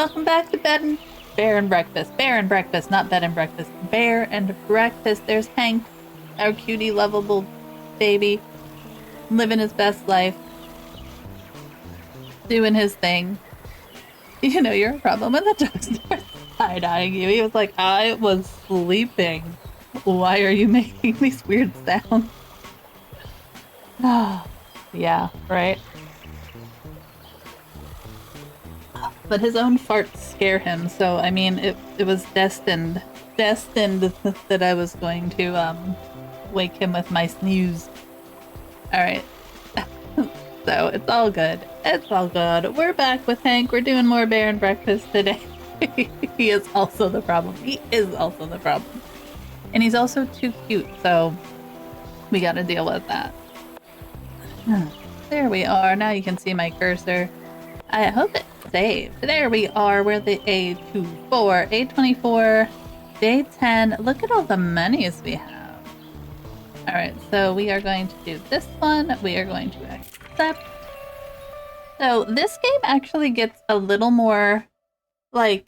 Welcome back to Bear and Breakfast. Bear and Breakfast, not Bed and Breakfast. Bear and Breakfast. There's Hank, our cutie, lovable baby, living his best life, doing his thing. You know you're a problem when the dog starts side-eyeing you. He was like, I was sleeping. Why are you making these weird sounds? Yeah, right? But his own farts scare him, so I mean, it was destined that I was going to wake him with my snooze. All right, so it's all good. It's all good. We're back with Hank. We're doing more Bear and Breakfast today. He is also the problem. He is also the problem, and he's also too cute. So we got to deal with that. There we are. Now you can see my cursor. I hope it's saved. There we are. We're the A24, A24, day 10. Look at all the menus we have. All right, so we are going to do this one. We are going to accept. So this game actually gets a little more, like,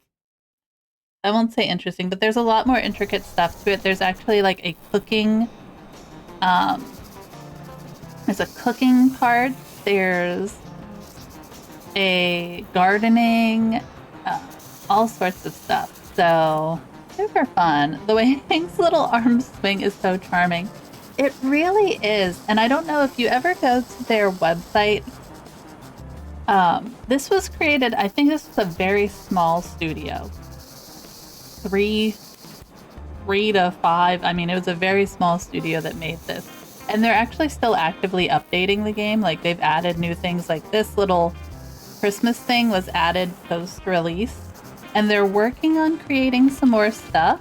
I won't say interesting, but there's a lot more intricate stuff to it. There's actually like a cooking, there's a cooking part. There's a gardening, all sorts of stuff. So super fun. The way Hank's little arms swing is so charming. It really is. And I don't know if you ever go to their website. This was created, I think this was a very small studio. Three to five. I mean, it was a very small studio that made this. And they're actually still actively updating the game. Like, they've added new things, like this little Christmas thing was added post-release, and they're working on creating some more stuff.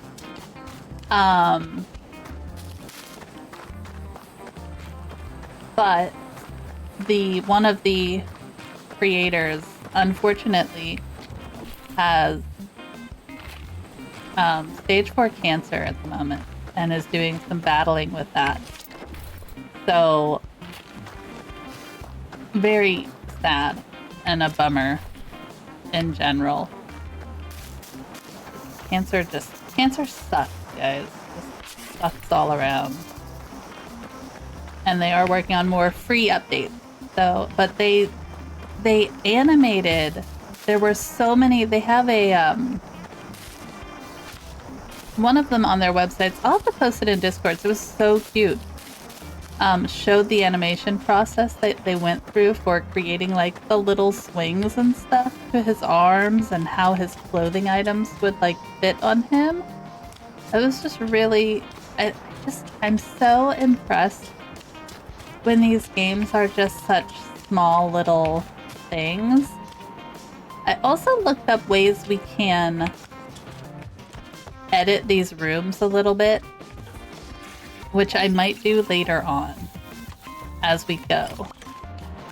But one of the creators, unfortunately, has stage 4 cancer at the moment and is doing some battling with that. So very sad. And a bummer in general. Cancer sucks, guys. Just sucks all around. And they are working on more free updates. So, but they animated. There were so many. They have a one of them on their websites. I'll have to post it in Discord. It was so cute. Showed the animation process that they went through for creating like the little swings and stuff to his arms and how his clothing items would like fit on him. It was just really, I'm so impressed when these games are just such small little things. I also looked up ways we can edit these rooms a little bit, which I might do later on as we go.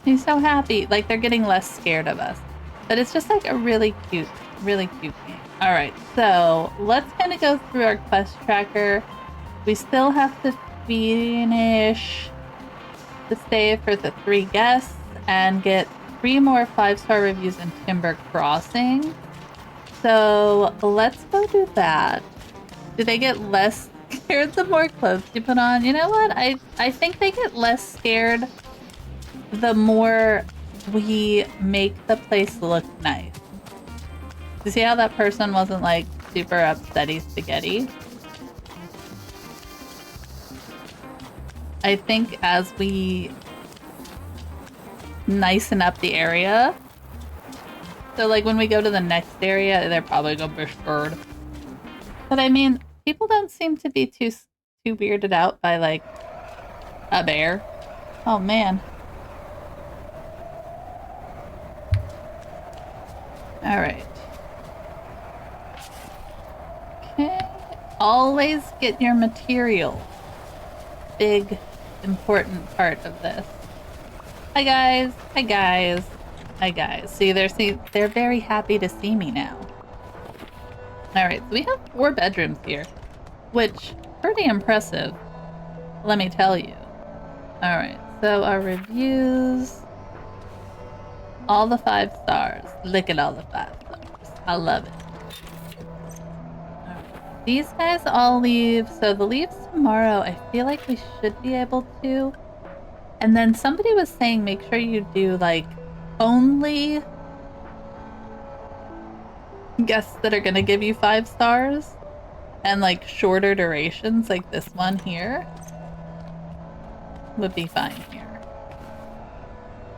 He's so happy. Like, they're getting less scared of us. But it's just like a really cute game. All right, so let's kind of go through our quest tracker. We still have to finish the save for the 3 guests and get 3 more 5-star reviews in Timber Crossing. So let's go do that. Do they get less scared the more clothes you put on? You know what? I think they get less scared the more we make the place look nice. You see how that person wasn't like super upsetty spaghetti? I think as we nicen up the area, so like when we go to the next area, they're probably gonna be scared. But I mean, people don't seem to be too weirded out by like a bear. Oh man. All right. Okay. Always get your material. Big, important part of this. Hi guys. Hi guys. Hi guys. See, they're very happy to see me now. All right, so we have 4 bedrooms here, which pretty impressive, let me tell you. All right, so our reviews, all the 5 stars. Look at all the 5 stars. I love it. Alright. These guys all leave. So the leaves tomorrow, I feel like we should be able to. And then somebody was saying make sure you do like only guests that are gonna give you 5 stars and like shorter durations like this one here would be fine here.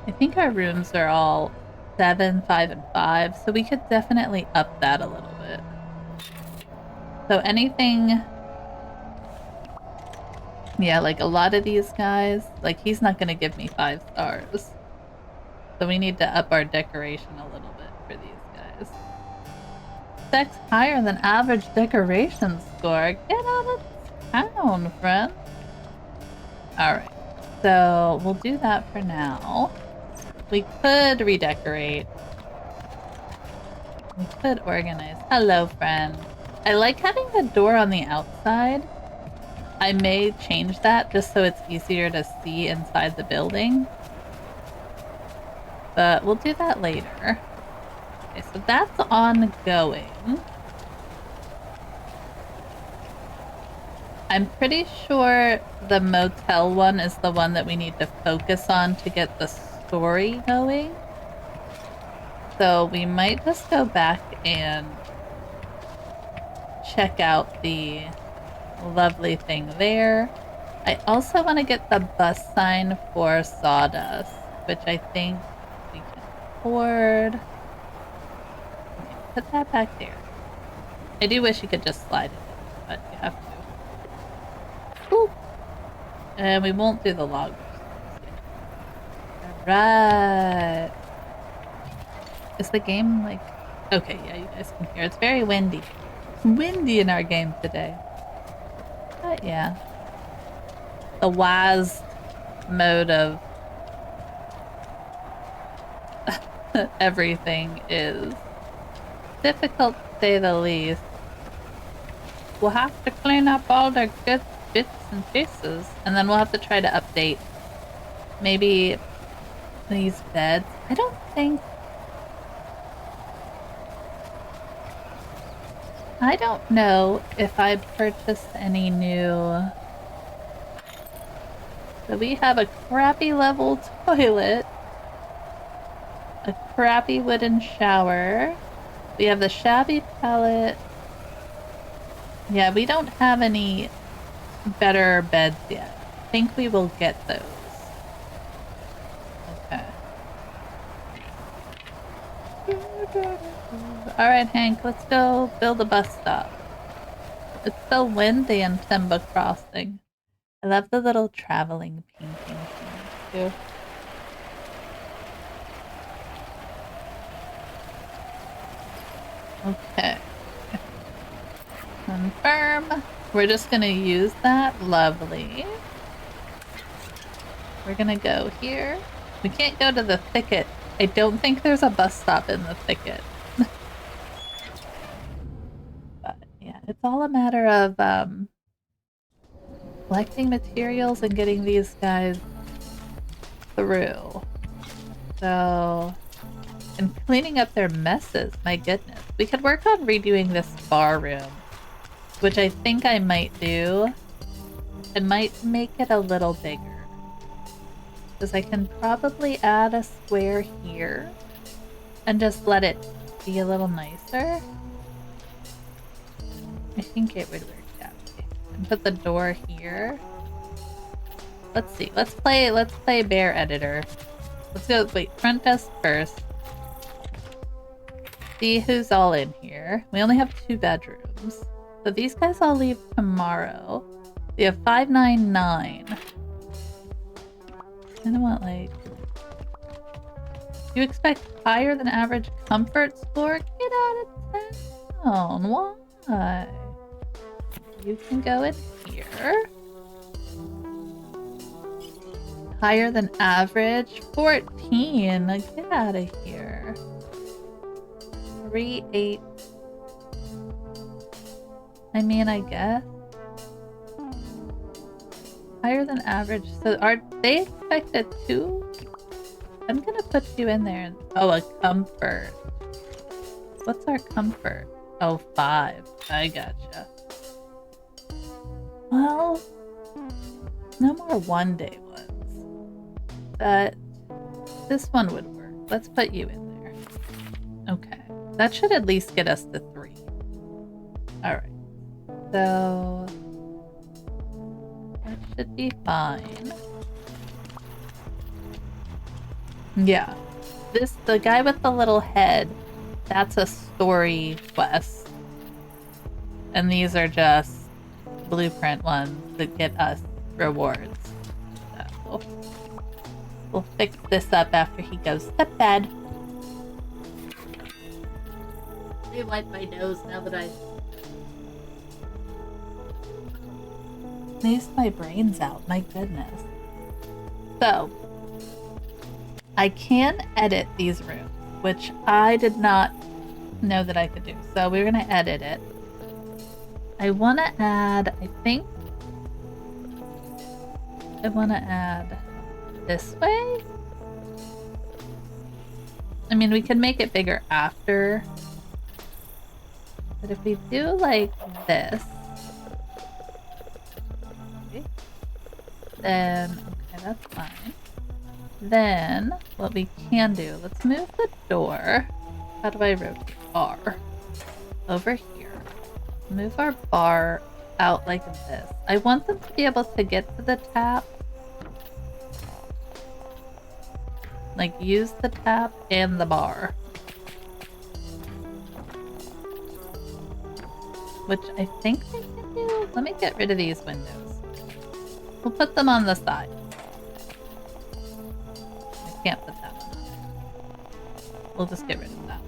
I think our rooms are all 7, 5, and 5, so we could definitely up that a little bit. So anything, yeah, like a lot of these guys, like he's not gonna give me 5 stars. So we need to up our decoration a little bit for these guys. 6 higher than average decoration score. Get out of town, friend. Alright, so we'll do that for now. We could redecorate. We could organize. Hello, friend. I like having the door on the outside. I may change that just so it's easier to see inside the building. But we'll do that later. Okay, so that's ongoing. I'm pretty sure the motel one is the one that we need to focus on to get the story going. So we might just go back and check out the lovely thing there. I also want to get the bus sign for Sawdust, which I think we can afford. Okay, put that back there. I do wish you could just slide it in, but you have to. Ooh. And we won't do the log. Alright. Is the game like... Okay, yeah, you guys can hear. It's very windy. It's windy in our game today. But yeah. The WASD mode of everything is difficult to say the least. We'll have to clean up all the good bits and pieces, and then we'll have to try to update maybe these beds. I don't know if I purchased any new. So we have a crappy level toilet, a crappy wooden shower, we have the shabby pallet. Yeah, we don't have any better beds yet. I think we will get those. Okay. Alright, Hank, let's go build a bus stop. It's so windy in Timber Crossing. I love the little traveling paintings too. Okay. Confirm. We're just gonna use that. Lovely. We're gonna go here. We can't go to the thicket. I don't think there's a bus stop in the thicket. But yeah, it's all a matter of collecting materials and getting these guys through. So, and cleaning up their messes. My goodness. We could work on redoing this bar room, which I think I might do. I might make it a little bigger. Because I can probably add a square here and just let it be a little nicer. I think it would work that way. And put the door here. Let's see. Let's play Bear Editor. Let's go, wait, front desk first. See who's all in here. We only have 2 bedrooms. So these guys all leave tomorrow. We have 599. I don't want, like... You expect higher than average comfort score? Get out of town. Why? You can go in here. Higher than average? 14. Get out of here. 3, 8. I mean, I guess. Higher than average. So are they expected 2? I'm gonna put you in there. Oh, a comfort. What's our comfort? Oh, 5. I gotcha. Well, no more one-day ones. But this one would work. Let's put you in there. Okay. That should at least get us to 3. Alright. So that should be fine. Yeah. The guy with the little head, that's a story quest. And these are just blueprint ones that get us rewards. So we'll fix this up after he goes to bed. Let me wipe my nose now that I sneezed my brains out. My goodness. So I can edit these rooms, which I did not know that I could do. So we're going to edit it. I want to add, I think, I want to add this way. I mean, we can make it bigger after. But if we do like this, okay, then, okay, that's fine. Then, what we can do, let's move the door. How do I rotate bar? Over here. Move our bar out like this. I want them to be able to get to the tap. Like, use the tap and the bar. Which I think they can do. Let me get rid of these windows. We'll put them on the side. I can't put that one on. We'll just get rid of that one.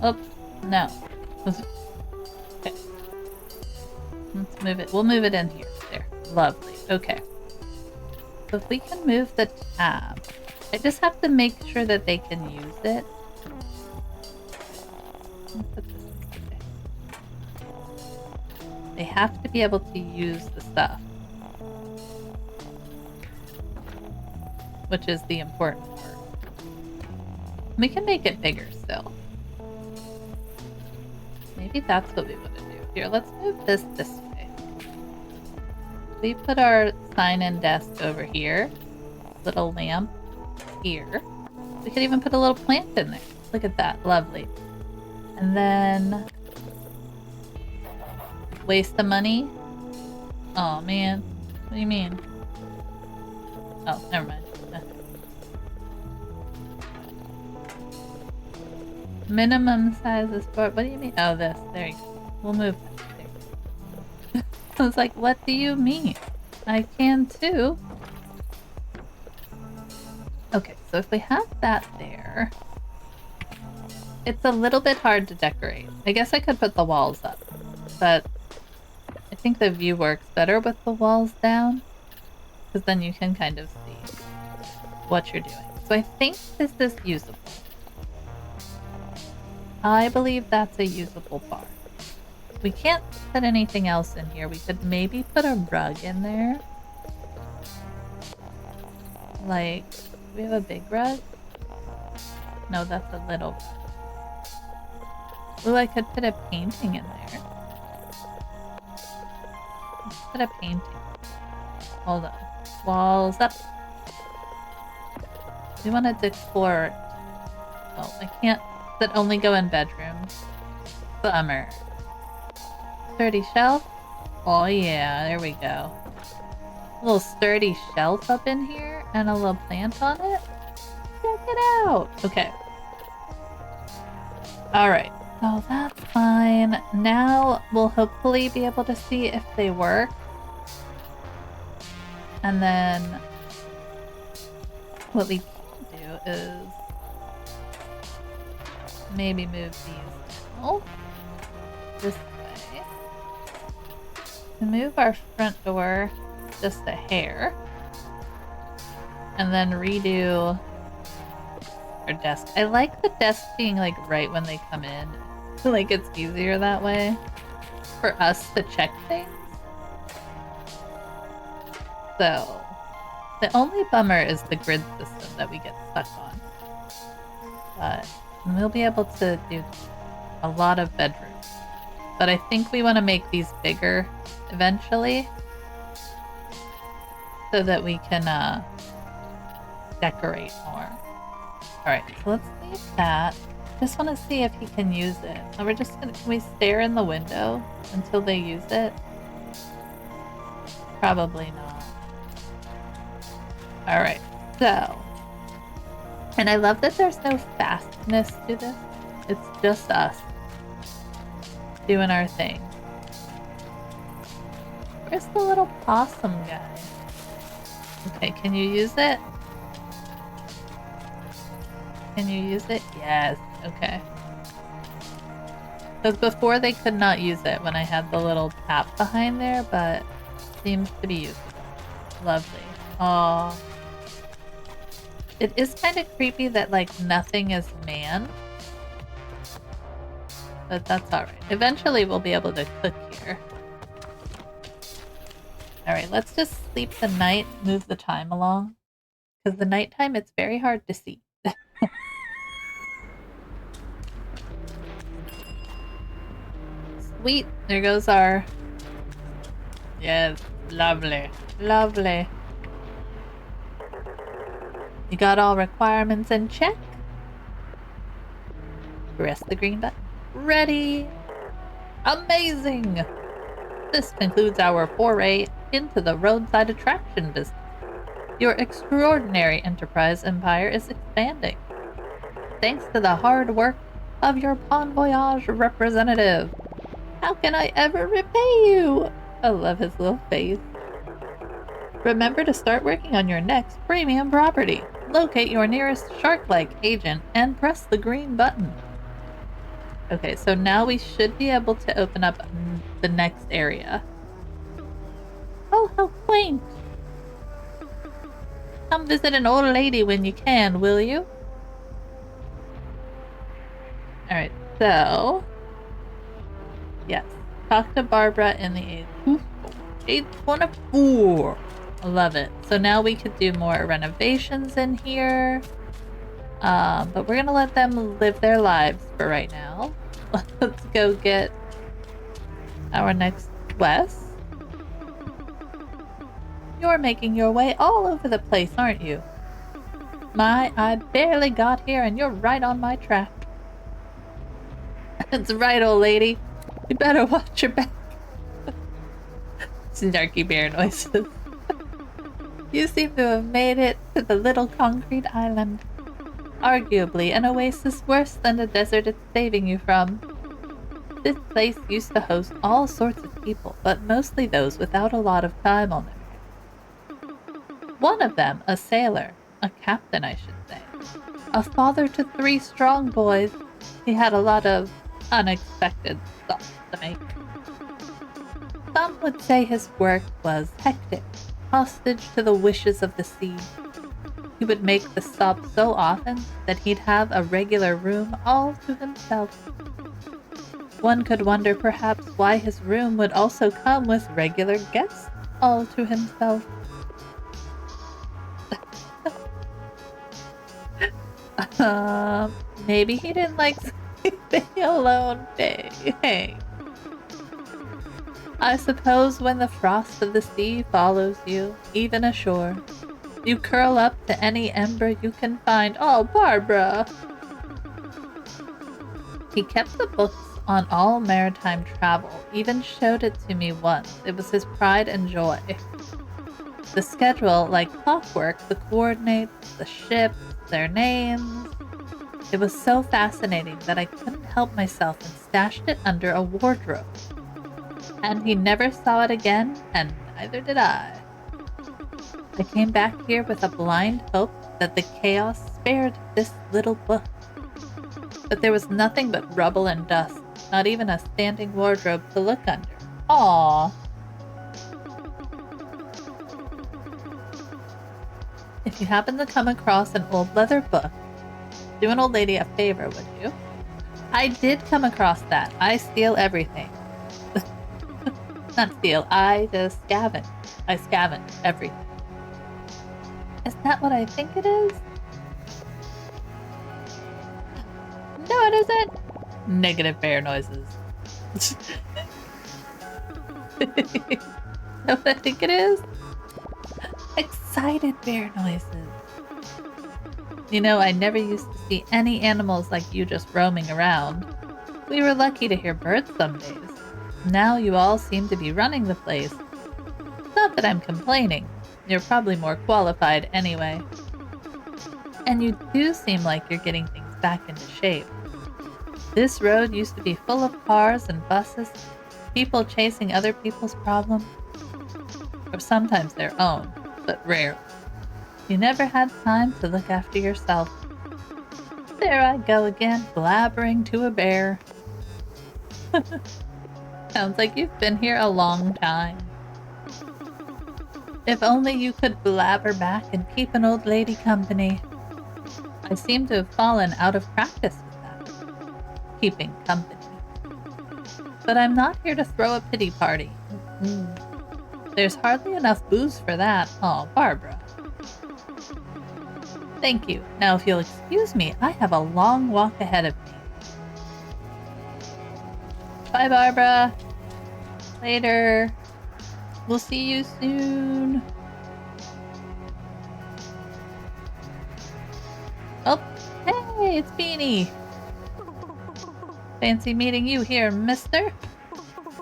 Oh, no. Okay. Let's move it. We'll move it in here. There. Lovely. Okay. So if we can move the tab, I just have to make sure that they can use it. Put this away. They have to be able to use the stuff, which is the important part. We can make it bigger still. Maybe that's what we want to do. Here, let's move this way. We put our sign-in desk over here. Little lamp here. We could even put a little plant in there. Look at that. Lovely. And then waste the money? Oh man. What do you mean? Oh, never mind. Minimum size is for, what do you mean? Oh, this. There you go. We'll move that there. I was like, what do you mean? I can too. Okay, so if we have that there, it's a little bit hard to decorate. I guess I could put the walls up, but I think the view works better with the walls down, because then you can kind of see what you're doing. So I think this is usable. I believe that's a usable bar. We can't put anything else in here. We could maybe put a rug in there. Like, do we have a big rug? No, that's a little rug. Ooh, I could put a painting in there. Let's put a painting. Hold on. Walls up. We want to decor. Oh, I can't. Does it only go in bedrooms? Bummer. Sturdy shelf? Oh yeah, there we go. A little sturdy shelf up in here and a little plant on it. Check it out. Okay. Alright. So that's fine. Now we'll hopefully be able to see if they work. And then what we can do is maybe move these now. This way. And move our front door just a hair. And then redo our desk. I like the desk being like right when they come in. Like it's easier that way for us to check things. So the only bummer is the grid system that we get stuck on. But And we'll be able to do a lot of bedrooms. But I think we want to make these bigger eventually so that we can decorate more. Alright, so let's leave that. Just want to see if he can use it. And we're just gonna, can we stare in the window until they use it? Probably not. Alright, so. And I love that there's no fastness to this. It's just us doing our thing. Where's the little possum guy? Okay, can you use it? Can you use it? Yes. Okay. Because before they could not use it when I had the little tap behind there, but seems to be useful. Lovely. Oh. It is kind of creepy that like nothing is manned. But that's alright. Eventually we'll be able to cook here. Alright, let's just sleep the night, move the time along. Because the nighttime, it's very hard to see. Sweet! There goes our... Yes, lovely. Lovely. You got all requirements in check? Press the green button. Ready! Amazing! This concludes our foray into the roadside attraction business. Your extraordinary enterprise empire is expanding. Thanks to the hard work of your Bon Voyage representative. How can I ever repay you? I love his little face. Remember to start working on your next premium property. Locate your nearest Shark-like agent and press the green button. Okay, so now we should be able to open up the next area. Oh, how quaint! Come visit an old lady when you can, will you? Alright, so... Yes. Talk to Barbara in the 824. I love it. So now we could do more renovations in here. But we're gonna let them live their lives for right now. Let's go get our next quest. You're making your way all over the place, aren't you? My, I barely got here and you're right on my track. That's right, old lady. You better watch your back. Snarky bear noises. You seem to have made it to the little concrete island. Arguably an oasis worse than the desert it's saving you from. This place used to host all sorts of people, but mostly those without a lot of time on their hands. One of them, a sailor, a captain I should say, a father to 3 strong boys. He had a lot of unexpected stuff to make. Some would say his work was hectic, hostage to the wishes of the sea. He would make the stop so often that he'd have a regular room all to himself. One could wonder perhaps why his room would also come with regular guests all to himself. Maybe he didn't like sleeping alone, hey. I suppose when the frost of the sea follows you, even ashore, you curl up to any ember you can find. Oh, Barbara! He kept the books on all maritime travel, even showed it to me once. It was his pride and joy. The schedule, like clockwork, the coordinates, the ships, their names. It was so fascinating that I couldn't help myself and stashed it under a wardrobe. And he never saw it again, and neither did I. I came back here with a blind hope that the chaos spared this little book. But there was nothing but rubble and dust, not even a standing wardrobe to look under. Aww. If you happen to come across an old leather book, do an old lady a favor, would you? I did come across that. I steal everything. Not steal, I just scavenge. I scavenge everything. Is that what I think it is? What is it? Negative bear noises. Know what I think it is? Excited bear noises. You know, I never used to see any animals like you just roaming around. We were lucky to hear birds some days. Now you all seem to be running the place. Not that I'm complaining. You're probably more qualified anyway. And you do seem like you're getting things back into shape. This road used to be full of cars and buses, people chasing other people's problems, or sometimes their own, but rarely. You never had time to look after yourself. There I go again, blabbering to a bear. Sounds like you've been here a long time. If only you could blabber back and keep an old lady company. I seem to have fallen out of practice with that. Keeping company. But I'm not here to throw a pity party. There's hardly enough booze for that. Oh, Barbara. Thank you. Now, if you'll excuse me, I have a long walk ahead of me. Bye, Barbara. Later. We'll see you soon. Oh, hey, it's Beanie. Fancy meeting you here, mister.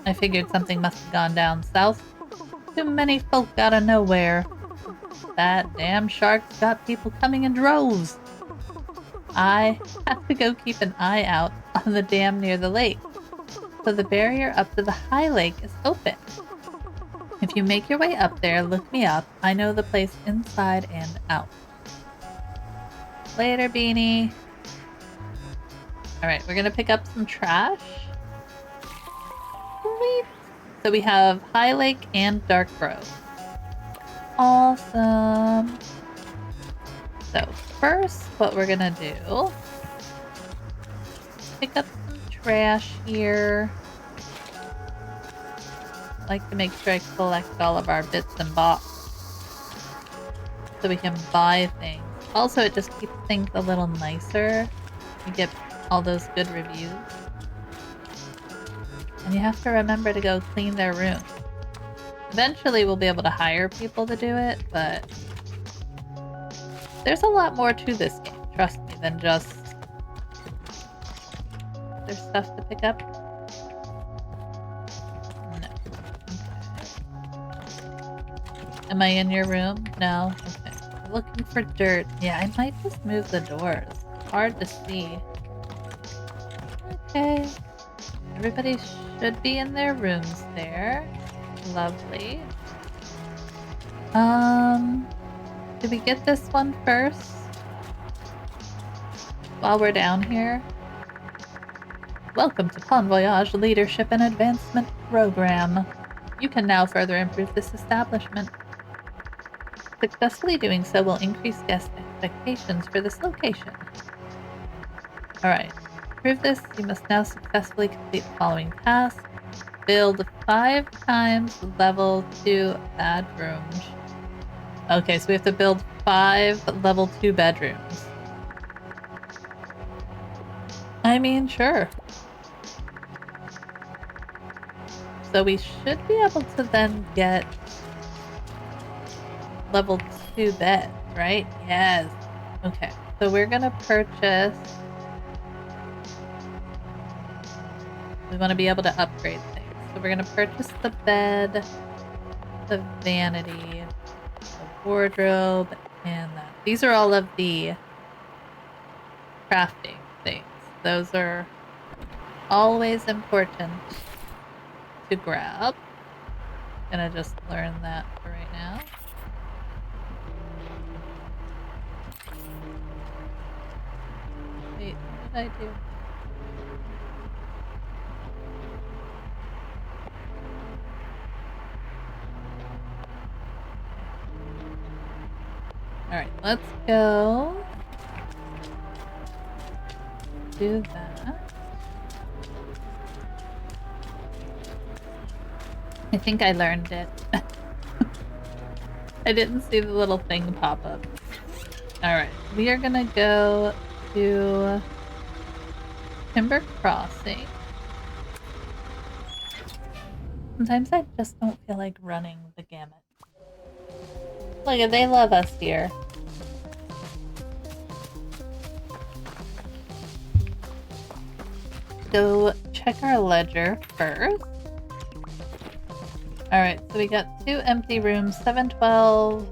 I figured something must have gone down south. Too many folk gotta know where. That damn shark's got people coming in droves. I have to go keep an eye out on the dam near the lake, so the barrier up to the Highlake is open. If you make your way up there, look me up. I know the place inside and out. Later, Beanie. Alright, we're gonna pick up some trash. Sweet. So we have Highlake and Dark Grove. Awesome. So first, what we're gonna do, pick up some trash here. I like to make sure I collect all of our bits and bobs so we can buy things. Also, it just keeps things a little nicer. You get all those good reviews. And you have to remember to go clean their room. Eventually we'll be able to hire people to do it, but there's a lot more to this game, trust me, than just... There's stuff to pick up? No. Okay. Am I in your room? No? Okay. I'm looking for dirt. Yeah, I might just move the doors. Hard to see. Okay. Everybody should be in their rooms there. Lovely. Did we get this one first? While we're down here? Welcome to Bon Voyage Leadership and Advancement Program. You can now further improve this establishment. Successfully doing so will increase guest expectations for this location. Alright. To prove this, you must now successfully complete the following tasks. Build 5 times level 2 bedrooms. Okay, so we have to build 5 level 2 bedrooms. I mean, sure. So we should be able to then get level 2 bed, right? Yes. Okay, so we're gonna purchase... We want to be able to upgrade things. So we're going to purchase the bed, the vanity, the wardrobe, and that. These are all of the crafting things. Those are always important to grab. Gonna just learn that for right now. Wait, what did I do? Alright, let's go do that. I think I learned it. I didn't see the little thing pop up. Alright, we are gonna go to Timber Crossing. Sometimes I just don't feel like running the gamut. Look, they love us here. Go check our ledger first. Alright, so we got 2 empty rooms, 712.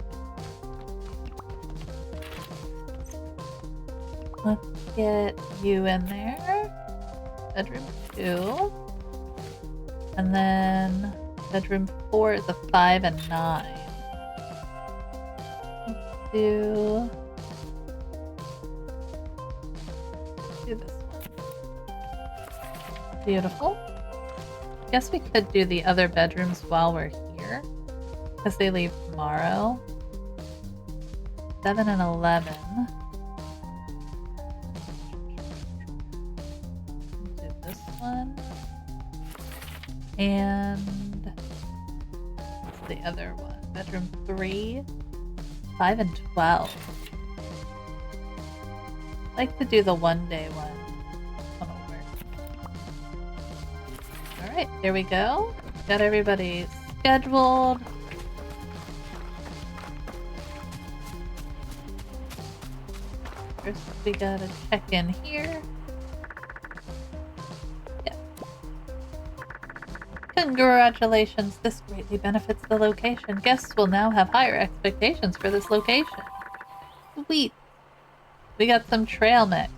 Let's get you in there. Bedroom 2. And then bedroom 4 is a 5 and 9. Let's do this one. Beautiful. Guess we could do the other bedrooms while we're here, because they leave tomorrow. 7 and 11. Do this one. And what's the other one? Bedroom 3. 5 and 12. I like to do the one-day one. Alright, there we go. Got everybody scheduled. First, we gotta check in here. Yeah. Congratulations, this greatly benefits the location. Guests will now have higher expectations for this location. Sweet. We got some trail mix.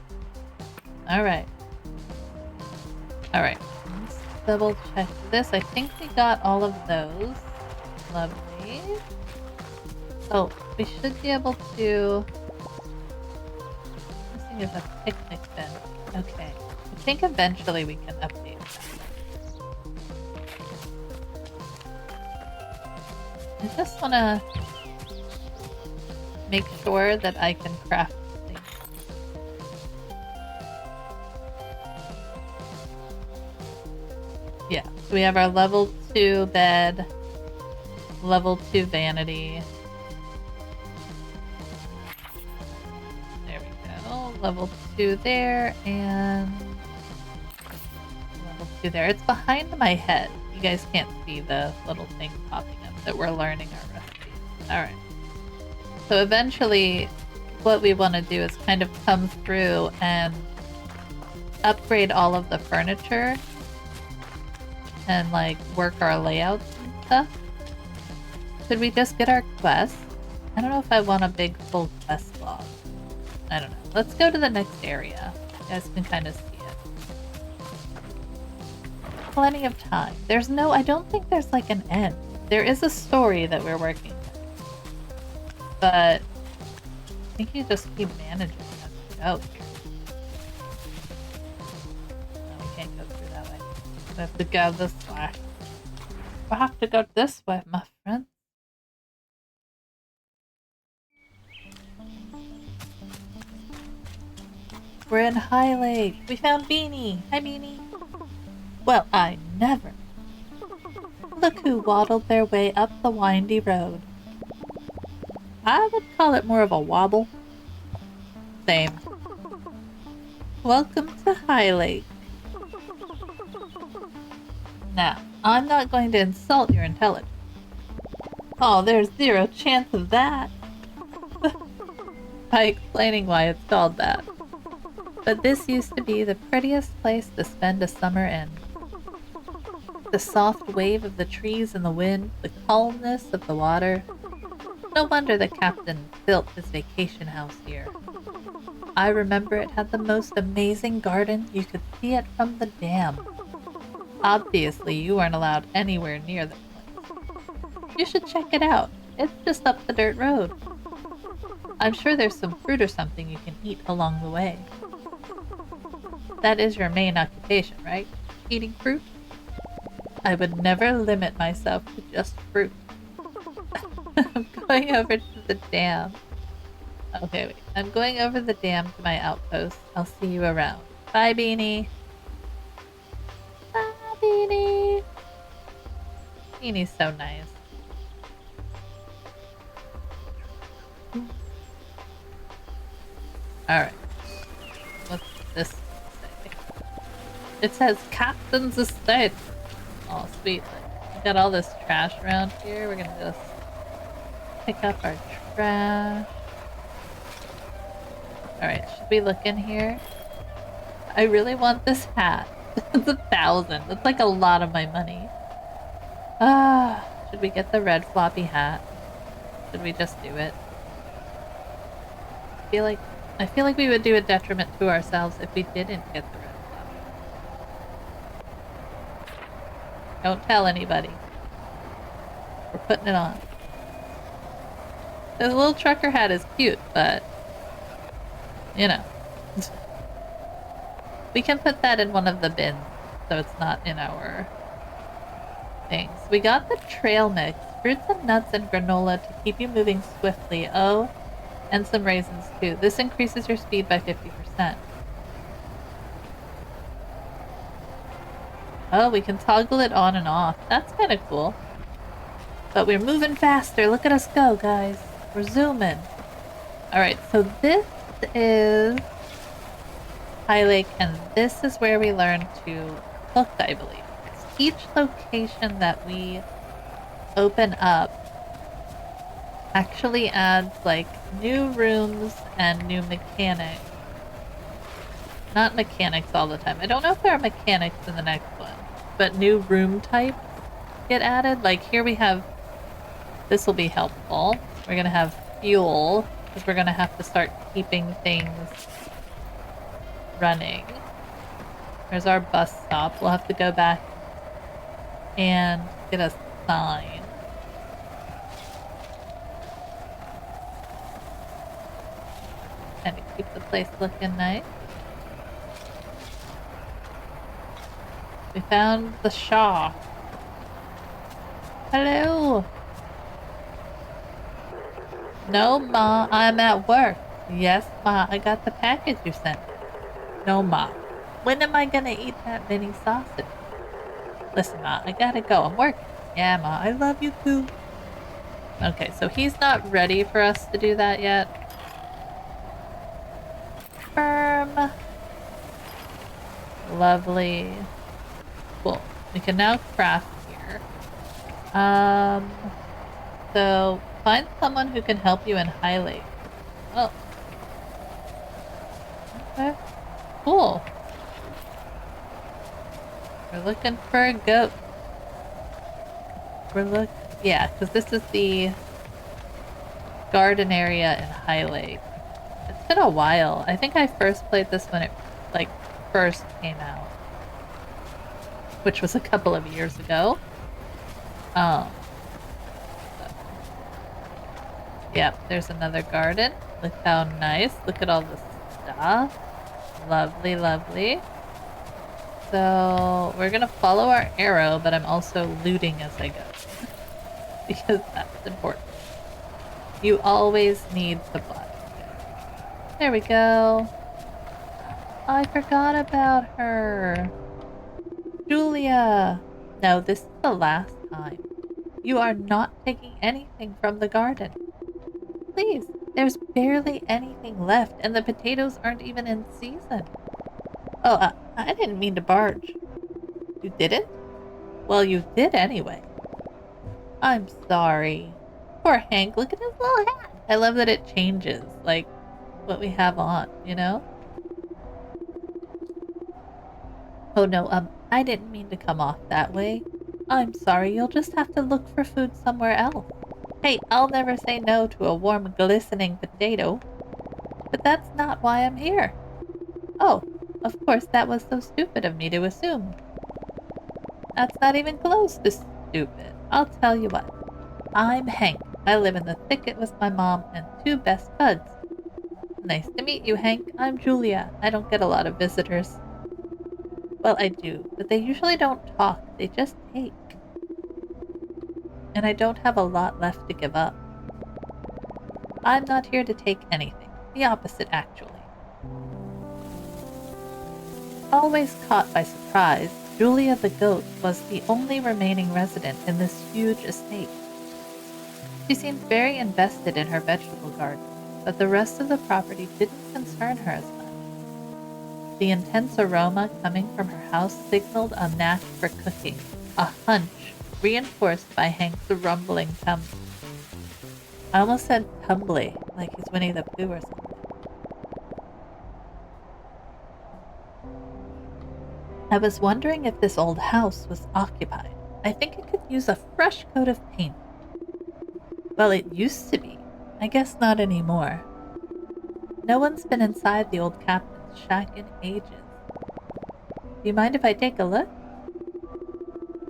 Alright. Alright. Double check this. I think we got all of those. Lovely. Oh, we should be able to... Missing is a picnic bench. Okay. I think eventually we can update that. I just want to make sure that I can craft things. Yeah, so we have our level 2 bed, level 2 vanity. There we go. Level 2 there, and level 2 there. It's behind my head. You guys can't see the little thing popping up that we're learning our recipes. Alright. So eventually, what we want to do is kind of come through and upgrade all of the furniture and like work our layouts and stuff. Could we just get our quest? I don't know if I want a big full quest log. I don't know. Let's go to the next area. You guys can kind of see it. Plenty of time. There's no, I don't think there's like an end. There is a story that we're working with. But I think you just keep managing as we go here. No, we can't go through that way. We have to go this way. We have to go this way, my friend. We're in Highlake. We found Beanie. Hi, Beanie. Well, I never. Look who waddled their way up the windy road. I would call it more of a wobble. Same. Welcome to Highlake. Now, I'm not going to insult your intelligence. Oh, there's zero chance of that. By explaining why it's called that. But this used to be the prettiest place to spend a summer in. The soft wave of the trees in the wind, the calmness of the water. No wonder the captain built his vacation house here. I remember it had the most amazing garden. You could see it from the dam. Obviously, you weren't allowed anywhere near the place. You should check it out. It's just up the dirt road. I'm sure there's some fruit or something you can eat along the way. That is your main occupation, right? Eating fruit? I would never limit myself to just fruit. I'm going over to the dam. Okay, wait. I'm going over the dam to my outpost. I'll see you around. Bye, Beanie. Bye, Beanie. Beanie's so nice. Alright. What's this say? It says Captain's Estate. Oh, sweet. We got all this trash around here. We're gonna just pick up our trash. Alright, should we look in here? I really want this hat. It's 1,000. That's like a lot of my money. Should we get the red floppy hat? Should we just do it? I feel like we would do a detriment to ourselves if we didn't get the red floppy. Don't tell anybody. We're putting it on. This little trucker hat is cute, but you know. We can put that in one of the bins, so it's not in our things. We got the trail mix, fruits and nuts and granola to keep you moving swiftly. Oh, and some raisins too. This increases your speed by 50%. Oh, we can toggle it on and off. That's kind of cool. But we're moving faster. Look at us go, guys. We're zooming. Alright, so this is Highlake, and this is where we learn to cook, I believe. Each location that we open up actually adds like new rooms and new mechanics. Not mechanics all the time. I don't know if there are mechanics in the next one, but new room types get added. Like here we have, this will be helpful. We're gonna have fuel because we're gonna have to start keeping things running. There's our bus stop. We'll have to go back and get a sign. And to keep the place looking nice. We found the Shaw. Hello. No, Ma, I'm at work. Yes, Ma, I got the package you sent. No, Ma. When am I gonna eat that mini sausage? Listen, Ma, I gotta go. I'm working. Yeah, Ma, I love you too. Okay, so he's not ready for us to do that yet. Firm. Lovely. Cool. We can now craft here. So find someone who can help you in Highlake. Oh. Okay. Cool. We're looking for a goat. Yeah, because this is the garden area in Highlake. It's been a while. I think I first played this when it like first came out, which was a couple of years ago. Yep, there's another garden. Look how nice. Look at all the stuff. Lovely, lovely. So we're gonna follow our arrow, but I'm also looting as I go. Because that's important. You always need supplies. There we go. I forgot about her. Julia! No, this is the last time. You are not taking anything from the garden. Please, there's barely anything left, and the potatoes aren't even in season. Oh, I didn't mean to barge. You didn't? Well, you did anyway. I'm sorry. Poor Hank, look at his little hat. I love that it changes, like, what we have on, you know? Oh no, I didn't mean to come off that way. I'm sorry, you'll just have to look for food somewhere else. Hey, I'll never say no to a warm, glistening potato. But that's not why I'm here. Oh, of course, that was so stupid of me to assume. That's not even close to stupid. I'll tell you what. I'm Hank. I live in the thicket with my mom and 2 best buds. Nice to meet you, Hank. I'm Julia. I don't get a lot of visitors. Well, I do, but they usually don't talk. They just take. And I don't have a lot left to give up. I'm not here to take anything. The opposite, actually. Always caught by surprise, Julia the goat was the only remaining resident in this huge estate. She seemed very invested in her vegetable garden, but the rest of the property didn't concern her as much. The intense aroma coming from her house signaled a knack for cooking, a hunch reinforced by Hank's rumbling tum. I almost said tumbly, like he's Winnie the Pooh or something. I was wondering if this old house was occupied. I think it could use a fresh coat of paint. Well, it used to be. I guess not anymore. No one's been inside the old captain's shack in ages. Do you mind if I take a look?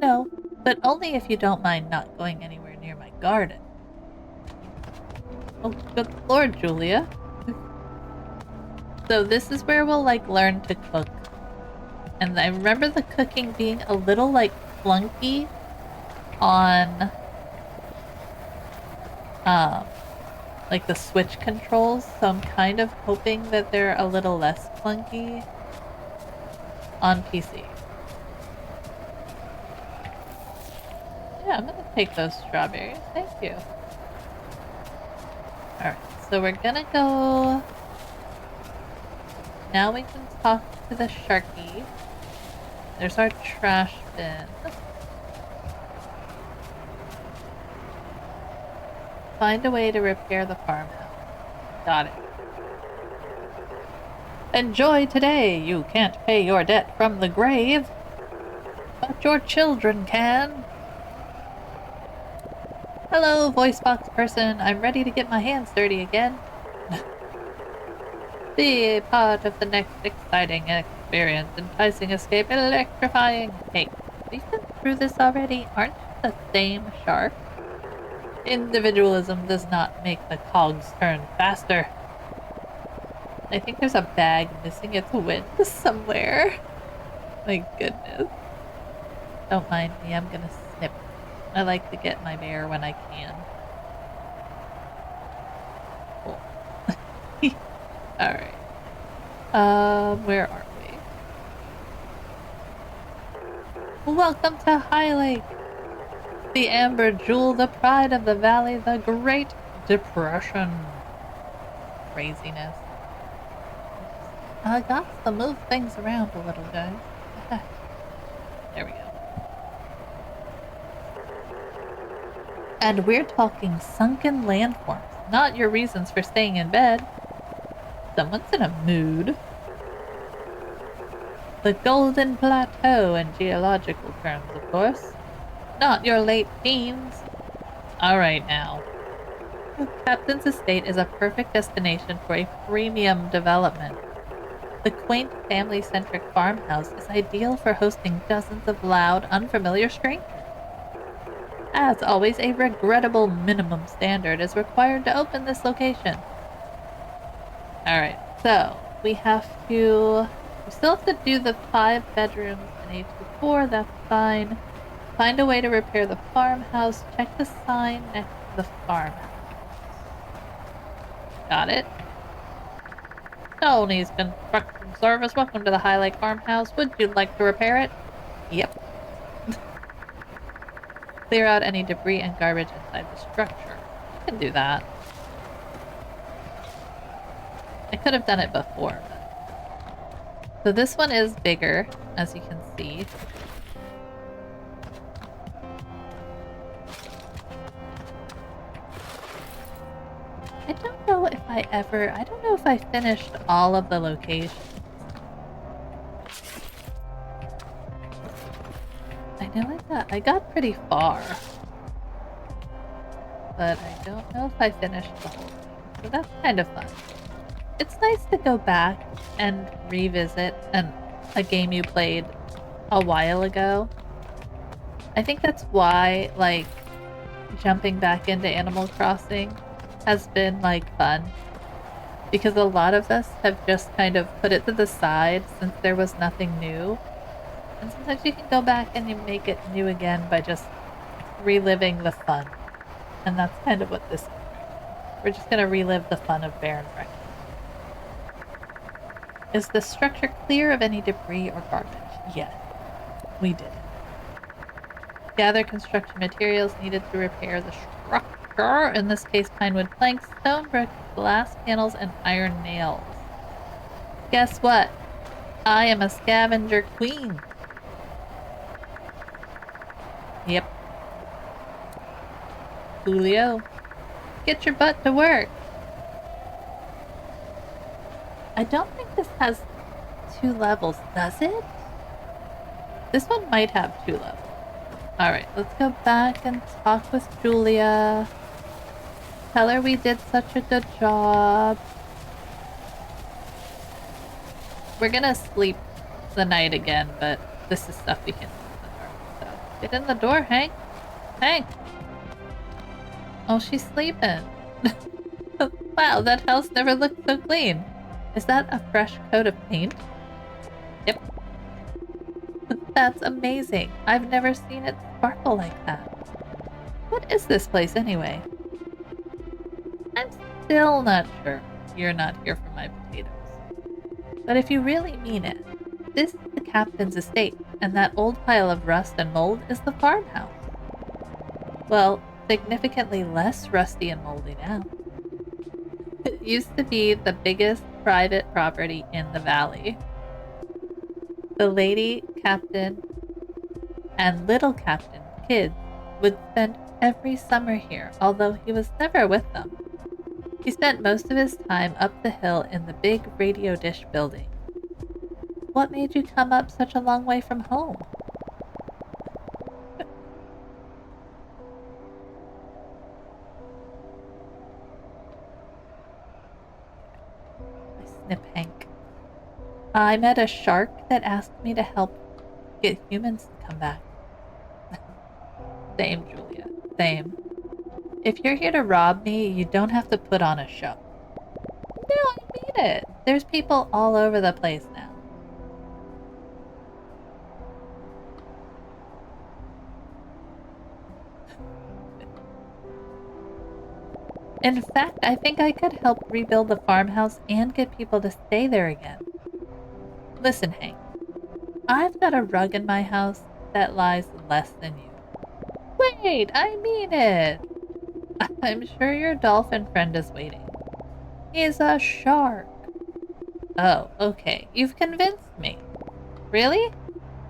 No, but only if you don't mind not going anywhere near my garden. Oh, good lord, Julia. So this is where we'll, learn to cook. And I remember the cooking being a little, clunky on, the Switch controls. So I'm kind of hoping that they're a little less clunky on PC. Yeah, I'm gonna take those strawberries. Thank you. Alright, so we're gonna go... Now we can talk to the Sharky. There's our trash bin. Find a way to repair the farmhouse. Got it. Enjoy today! You can't pay your debt from the grave, but your children can. Hello, voice box person. I'm ready to get my hands dirty again. Be a part of the next exciting experience, enticing escape, electrifying. Hey, we've been through this already. Aren't you the same shark? Individualism does not make the cogs turn faster. I think there's a bag missing its wind somewhere. My goodness. Don't mind me, I'm gonna snip. I like to get my bear when I can. Cool. Alright. Where are we? Welcome to Highlake! The Amber Jewel, the pride of the valley, the Great Depression. Craziness. I got to move things around a little, guys. There we go. And we're talking sunken landforms, not your reasons for staying in bed. Someone's in a mood. The Golden Plateau in geological terms, of course. Not your late teens. Alright now. The Captain's Estate is a perfect destination for a premium development. The quaint, family-centric farmhouse is ideal for hosting dozens of loud, unfamiliar strangers. As always, a regrettable minimum standard is required to open this location. Alright, so we still have to do the 5 bedrooms in H4, that's fine. Find a way to repair the farmhouse, check the sign next to the farmhouse. Got it. Tony's construction service, welcome to the Highlake farmhouse. Would you like to repair it? Yep. Clear out any debris and garbage inside the structure. I can do that. I could have done it before, but... So this one is bigger, as you can see. I don't know if I finished all of the locations. I know I got pretty far. But I don't know if I finished the whole thing. So that's kind of fun. It's nice to go back and revisit a game you played a while ago. I think that's why, jumping back into Animal Crossing has been, fun. Because a lot of us have just kind of put it to the side since there was nothing new. And sometimes you can go back and you make it new again by just reliving the fun. And that's kind of what this is. We're just going to relive the fun of Barren Wreck. Is the structure clear of any debris or garbage? Yes, we did it. Gather construction materials needed to repair the structure. In this case, pinewood planks, stone bricks, glass panels, and iron nails. Guess what? I am a scavenger queen. Yep. Julio, get your butt to work. I don't think this has 2 levels, does it? This one might have 2 levels. Alright, let's go back and talk with Julia. Tell her we did such a good job. We're gonna sleep the night again, but this is stuff we can do in the dark. So get in the door, Hank. Hank! Oh, she's sleeping. Wow, that house never looked so clean. Is that a fresh coat of paint? Yep. That's amazing. I've never seen it sparkle like that. What is this place anyway? I'm still not sure you're not here for my potatoes. But if you really mean it, this is the captain's estate, and that old pile of rust and mold is the farmhouse. Well, significantly less rusty and moldy now. It used to be the biggest private property in the valley. The lady captain and little captain kids would spend every summer here, although he was never with them. He spent most of his time up the hill in the big radio dish building. What made you come up such a long way from home? I snip Hank. I met a shark that asked me to help get humans to come back. Same, Julia. Same. If you're here to rob me, you don't have to put on a show. No, I mean it. There's people all over the place now. In fact, I think I could help rebuild the farmhouse and get people to stay there again. Listen, Hank. I've got a rug in my house that lies less than you. Wait, I mean it. I'm sure your dolphin friend is waiting. He's a shark. Oh, okay. You've convinced me. Really?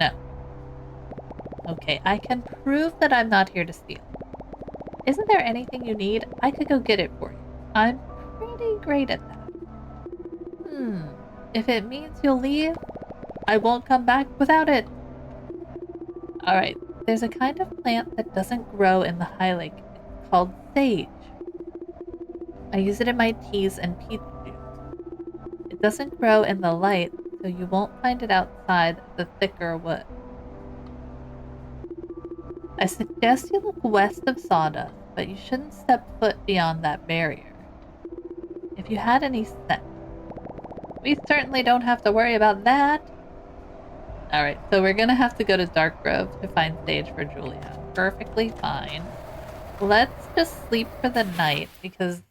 No. Okay, I can prove that I'm not here to steal. Isn't there anything you need? I could go get it for you. I'm pretty great at that. If it means you'll leave, I won't come back without it. Alright, there's a kind of plant that doesn't grow in the Highlake. It's called sage. I use it in my teas and peach juice. It doesn't grow in the light, so you won't find it outside the thicker wood. I suggest you look west of Sawdust, but you shouldn't step foot beyond that barrier. If you had any sense. We certainly don't have to worry about that. Alright, so we're gonna have to go to Dark Grove to find sage for Julia. Perfectly fine. Let's just sleep for the night, because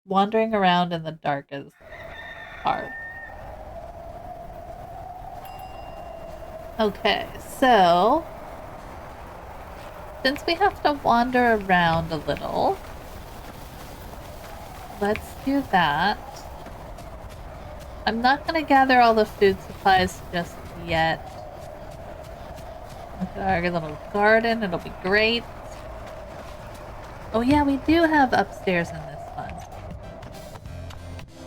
wandering around in the dark is hard. Okay, so since we have to wander around a little, let's do that. I'm not going to gather all the food supplies just yet. Look at our little garden, it'll be great. Oh yeah, we do have upstairs in this one.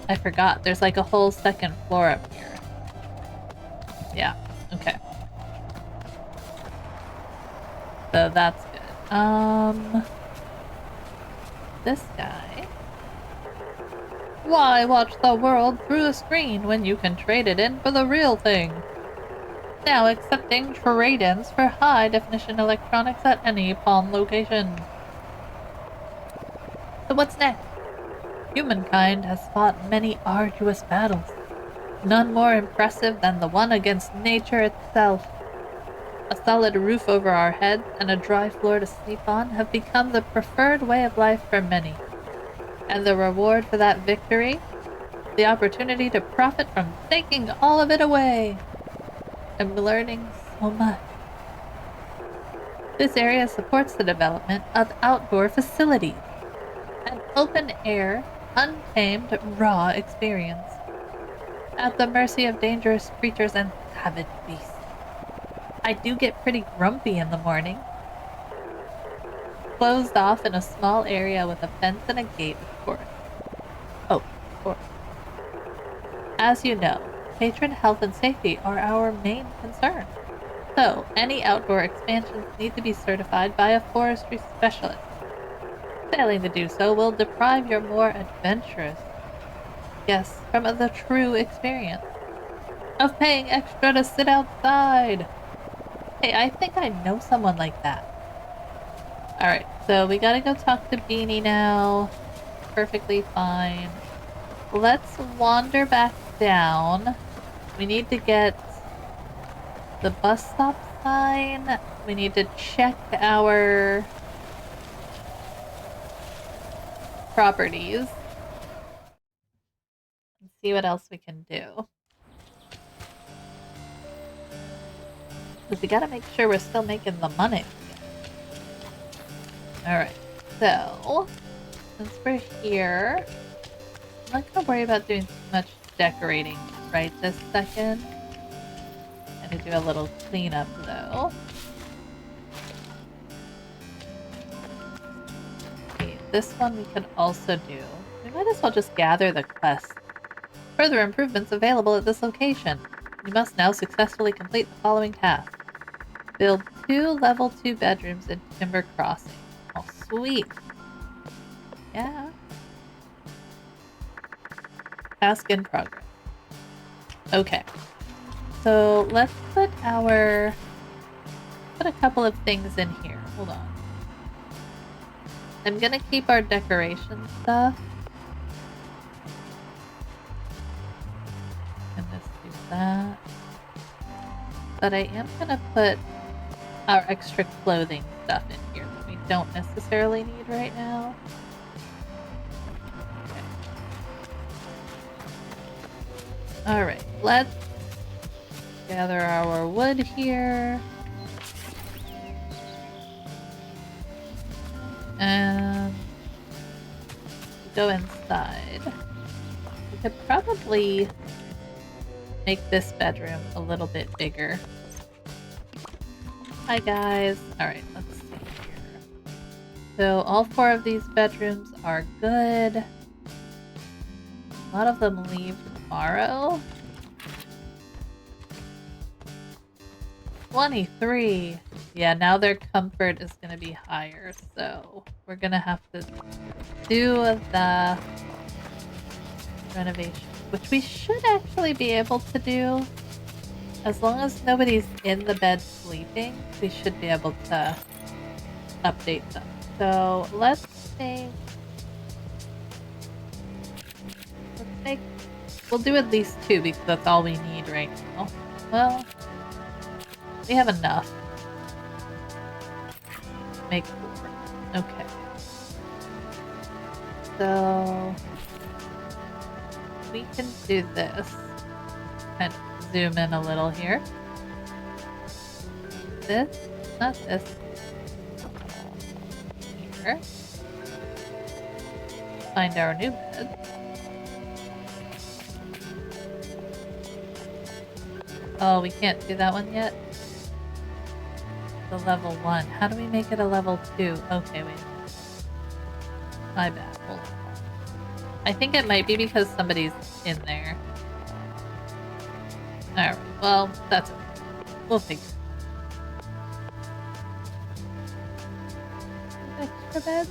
I forgot, there's like a whole second floor up here. Yeah, okay. So that's good. This guy. Why watch the world through a screen when you can trade it in for the real thing? Now accepting trade-ins for high-definition electronics at any pawn location. So what's next? Humankind has fought many arduous battles, none more impressive than the one against nature itself. A solid roof over our heads and a dry floor to sleep on have become the preferred way of life for many. And the reward for that victory? The opportunity to profit from taking all of it away. I'm learning so much. This area supports the development of outdoor facilities. An open-air, untamed, raw experience. at the mercy of dangerous creatures and savage beasts. I do get pretty grumpy in the morning. Closed off in a small area with a fence and a gate, of course. Oh, of course. As you know, patron health and safety are our main concern. So, any outdoor expansions need to be certified by a forestry specialist. Failing to do so will deprive your more adventurous guests from the true experience of paying extra to sit outside. Hey, I think I know someone like that. Alright, so we gotta go talk to Beanie now. Perfectly fine. Let's wander back down. We need to get the bus stop sign. We need to check our properties and see what else we can do. Because we gotta make sure we're still making the money. Alright, so since we're here, I'm not gonna worry about doing too much decorating right this second. I'm gonna do a little cleanup though. Okay, this one we could also do. We might as well just gather the quest. Further improvements available at this location. You must now successfully complete the following task. Build 2 level 2 bedrooms in Timber Crossing. Oh, sweet. Yeah. Task in progress. Okay. So let's put a couple of things in here. Hold on. I'm gonna keep our decoration stuff. And just do that. But I am gonna put our extra clothing stuff in here that we don't necessarily need right now. Okay. Alright, let's gather our wood here. And go inside. We could probably make this bedroom a little bit bigger. Hi guys. Alright, let's see here. So all 4 of these bedrooms are good. A lot of them leave tomorrow. 23. Yeah, now their comfort is going to be higher, so we're going to have to do the renovation, which we should actually be able to do. As long as nobody's in the bed sleeping, we should be able to update them. So let's we'll do at least 2 because that's all we need right now. Well, we have enough. Make 4. Okay. So we can do this. Kind of zoom in a little here. This, not this. Here. Find our new bed. Oh, we can't do that one yet? The level 1. How do we make it a level 2? Okay, wait. My bad. Hold on. I think it might be because somebody's in there. Alright, well, that's okay. We'll figure it out. Extra bed?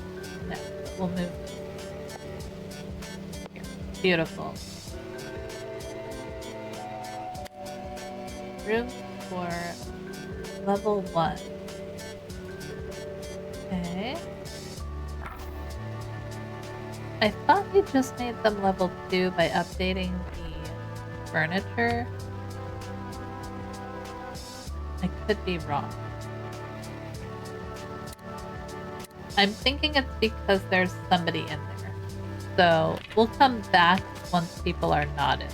No, we'll move. Here. Beautiful. Room for level 1. Okay. I thought you just made them level 2 by updating the furniture. I could be wrong. I'm thinking it's because there's somebody in there. So we'll come back once people are not in.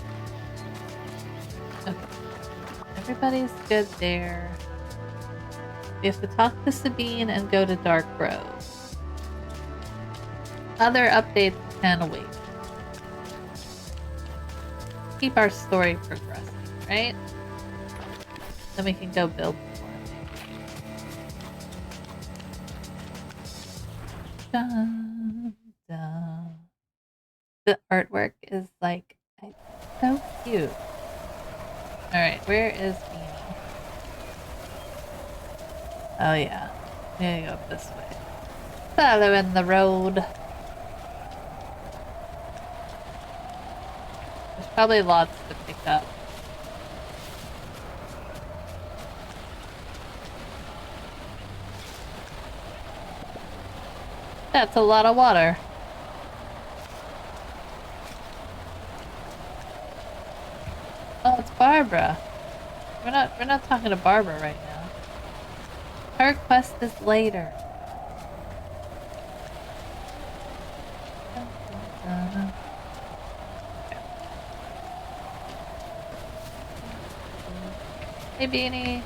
Okay. Everybody's good there. We have to talk to Sabine and go to Dark Grove. Other updates can wait. keep our story progressing, right? Then we can go build more. Dun, dun. The artwork is like so cute. Alright, where is Beanie? Oh yeah. We gotta go up this way. Following the road. There's probably lots to pick up. That's a lot of water. Oh, it's Barbara. We're not talking to Barbara right now. Her quest is later. Hey, Beanie.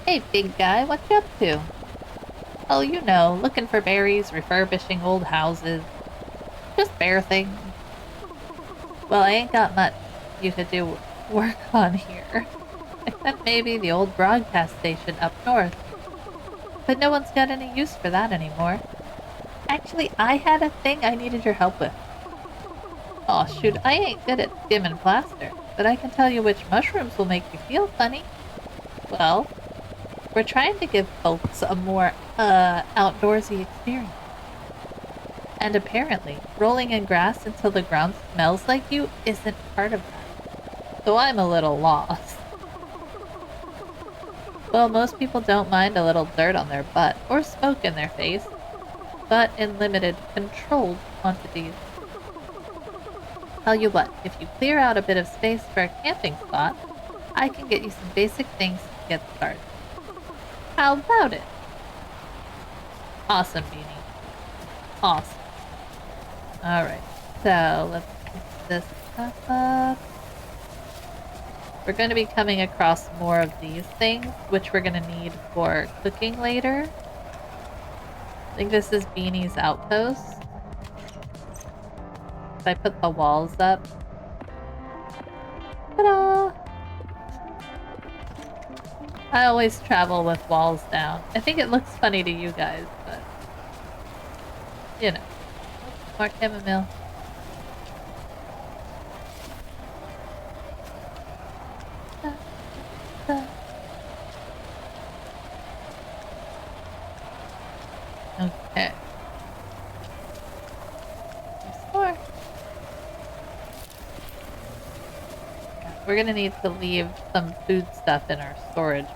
Hey, big guy, what you up to? Oh, you know, looking for berries, refurbishing old houses. Just bear things. Well, I ain't got much you could do work on here. Except maybe the old broadcast station up north. But no one's got any use for that anymore. Actually, I had a thing I needed your help with. Aw, shoot, I ain't good at skimming plaster, but I can tell you which mushrooms will make you feel funny. Well, we're trying to give folks a more, outdoorsy experience. And apparently, rolling in grass until the ground smells like you isn't part of that. So I'm a little lost. Well, most people don't mind a little dirt on their butt or smoke in their face, but in limited, controlled quantities. Tell you what, if you clear out a bit of space for a camping spot, I can get you some basic things to get started. How about it? Awesome, Beanie. Awesome. Alright, so let's pick this stuff up. We're going to be coming across more of these things, which we're going to need for cooking later. I think this is Beanie's outpost. If I put the walls up. Ta-da! I always travel with walls down. I think it looks funny to you guys, but you know. More chamomile. Okay. There's more. We're gonna need to leave some food stuff in our storage bin.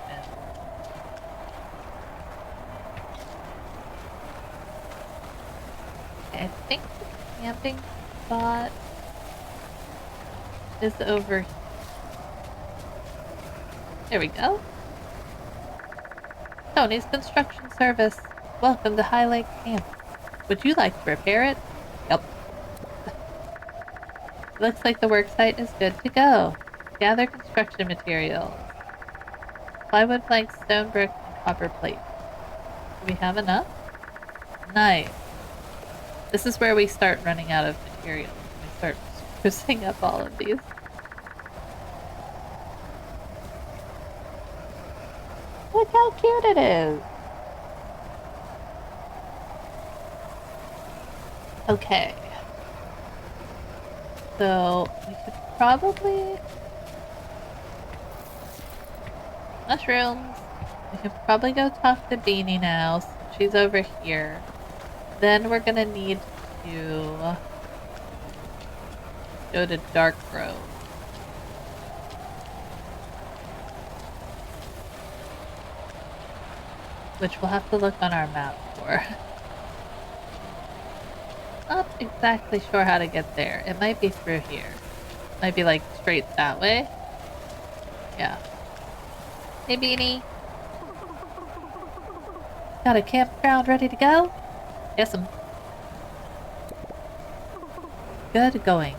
I think the camping spot is over here. There we go. Tony's Construction Service. Welcome to Highlake Camp. Would you like to repair it? Yep. Looks like the worksite is good to go. Gather construction materials. Plywood planks, stone brick, and copper plate. Do we have enough? Nice. This is where we start running out of materials. We start sprucing up all of these. Look how cute it is! Okay. So, we could probably... Mushrooms! We could probably go talk to Beanie now, since she's over here. Then we're gonna need to go to Dark Grove. Which we'll have to look on our map for. Not exactly sure how to get there. It might be through here. Might be like straight that way. Yeah. Hey, Beanie. Got a campground ready to go? Yes'm. Good going.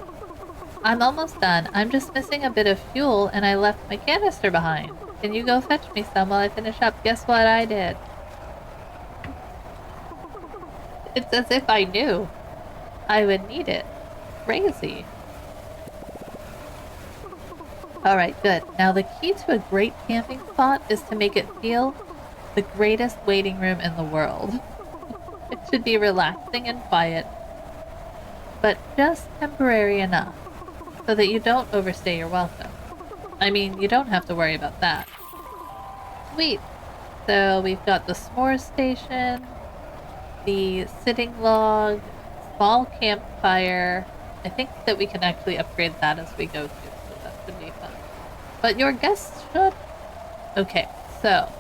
I'm almost done. I'm just missing a bit of fuel and I left my canister behind. Can you go fetch me some while I finish up? Guess what I did? It's as if I knew I would need it. Crazy. Alright, good. Now the key to a great camping spot is to make it feel the greatest waiting room in the world. It should be relaxing and quiet, but just temporary enough so that you don't overstay your welcome. I mean, you don't have to worry about that. Sweet. So we've got the s'mores station, the sitting log, small campfire. I think that we can actually upgrade that as we go too, so that should be fun. But your guests should. Okay, so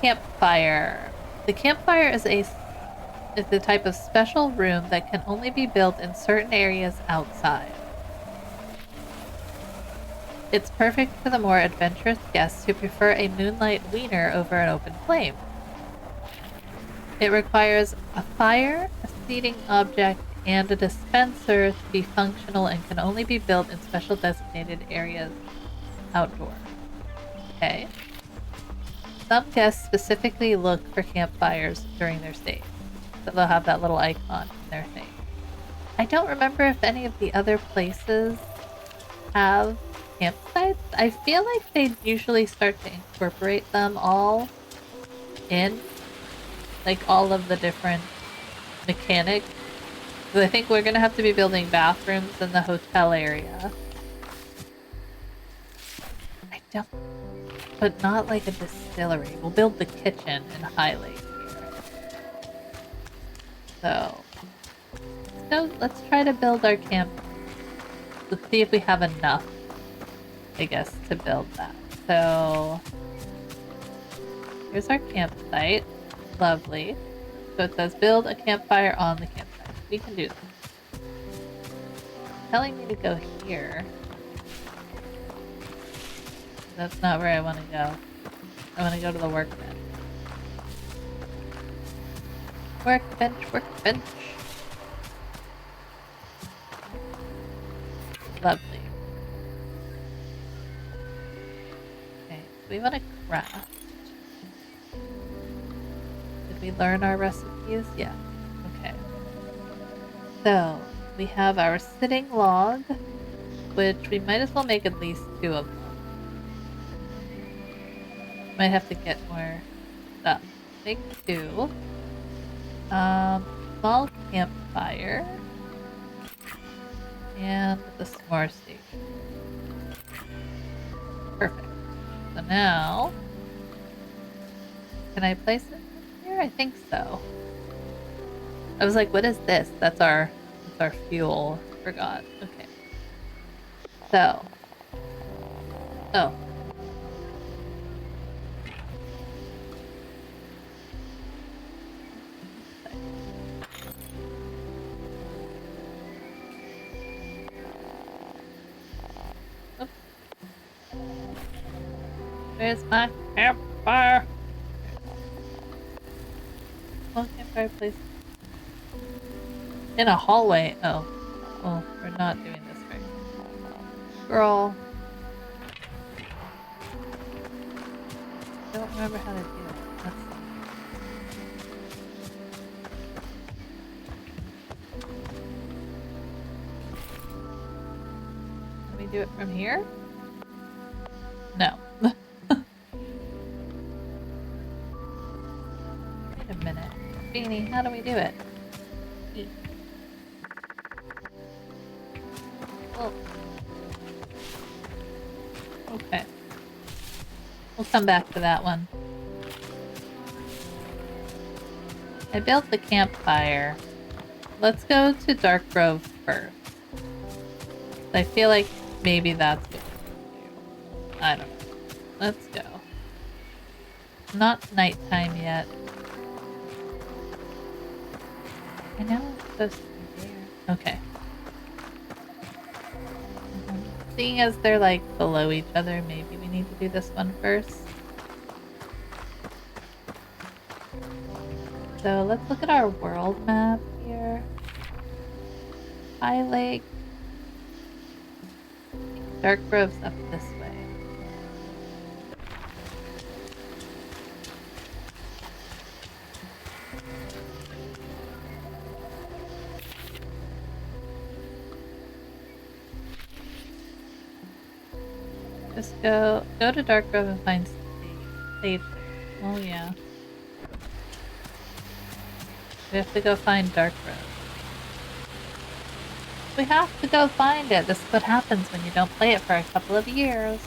campfire. The campfire is the type of special room that can only be built in certain areas outside. It's perfect for the more adventurous guests who prefer a moonlight wiener over an open flame. It requires a fire, a seating object, and a dispenser to be functional and can only be built in special designated areas outdoors. Okay. Some guests specifically look for campfires during their stay, so they'll have that little icon in their thing. I don't remember if any of the other places have campsites. I feel like they usually start to incorporate them all in, like all of the different mechanics. I think we're gonna have to be building bathrooms in the hotel area. But not like a distillery. We'll build the kitchen in Highlake here. So let's try to build our camp. Let's see if we have enough, I guess, to build that. So here's our campsite. Lovely. So it says build a campfire on the campsite. We can do that. It's telling me to go here. That's not where I want to go. I want to go to the workbench. Workbench, workbench. Lovely. Okay, so we want to craft. Did we learn our recipes? Yeah. Okay. So, we have our sitting log, which we might as well make at least 2 of them. Might have to get more stuff. Make 2. Small campfire. And the s'more station. Perfect. So now, can I place it here? I think so. I was like, what is this? That's our fuel. Forgot. Okay. So. Oh. Where's my campfire? Well, campfire place. In a hallway. Oh. Well, we're not doing this right. Girl. I don't remember how to do it. Let's see. Can we do it from here? No. Wait a minute. Beanie, how do we do it? E. Oh. Okay. We'll come back to that one. I built the campfire. Let's go to Dark Grove first. I feel like maybe that's what we do. I don't know. Let's go. Not nighttime yet. I know it's supposed to be there. Okay. Seeing as they're like below each other, maybe we need to do this one first. So let's look at our world map here. Highlake. Dark Grove's up this way. Just go to Dark Grove and find sage. Oh yeah. We have to go find Dark Grove. We have to go find it. This is what happens when you don't play it for a couple of years.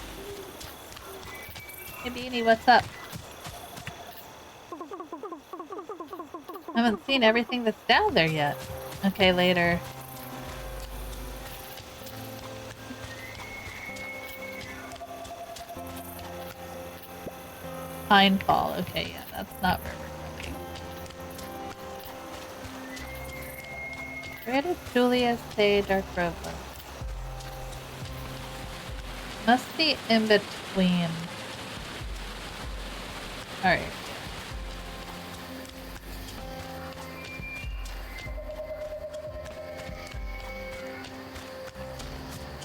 Hey Beanie, what's up? I haven't seen everything that's down there yet. Okay, later. Pinefall. Okay, yeah, that's not where we're going. Where did Julia say Dark Grove was? Must be in between. Alright.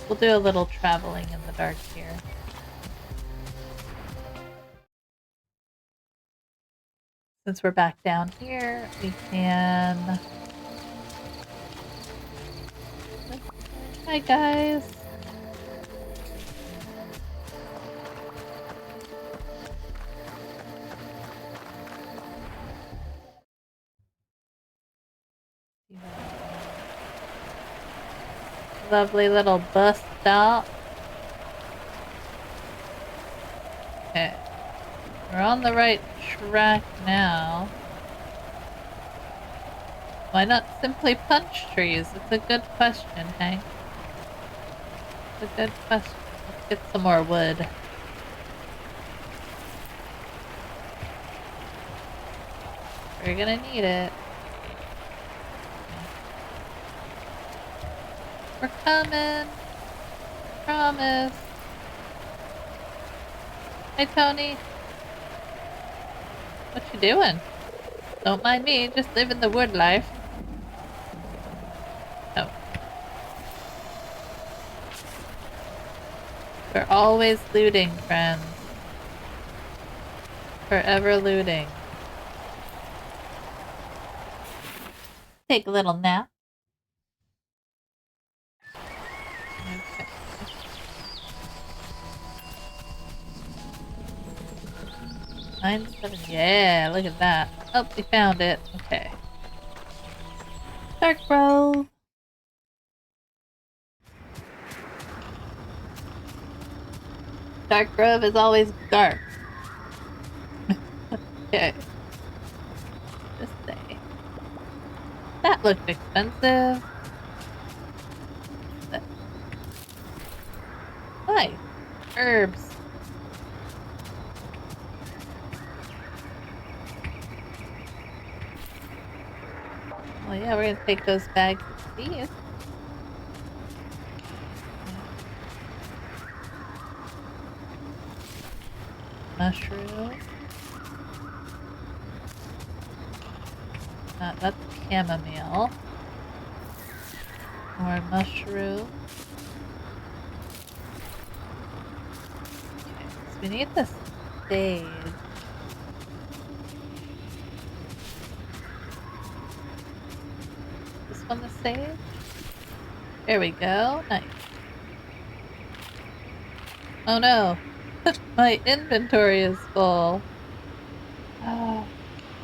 We'll do a little traveling in the dark here. Since we're back down here, we can... Hi guys! Lovely little bus stop. Okay. We're on the right track now. Why not simply punch trees? It's a good question, Hank. It's a good question. Let's get some more wood. We're gonna need it. We're coming. Promise. Hey, Tony. What you doing? Don't mind me, just living the wood life. Oh. We're always looting, friends. Forever looting. Take a little nap. Okay. 9-7. Yeah, look at that. Oh, we found it. Okay. Dark Grove. Dark Grove is always dark. Okay. Just say. That looked expensive. Hi. Herbs. Well, yeah, we're gonna take those bags of seeds. Mushroom. That's chamomile. More mushroom. Okay, so we need the sage. This one the sage? There we go. Nice. Oh no! My inventory is full.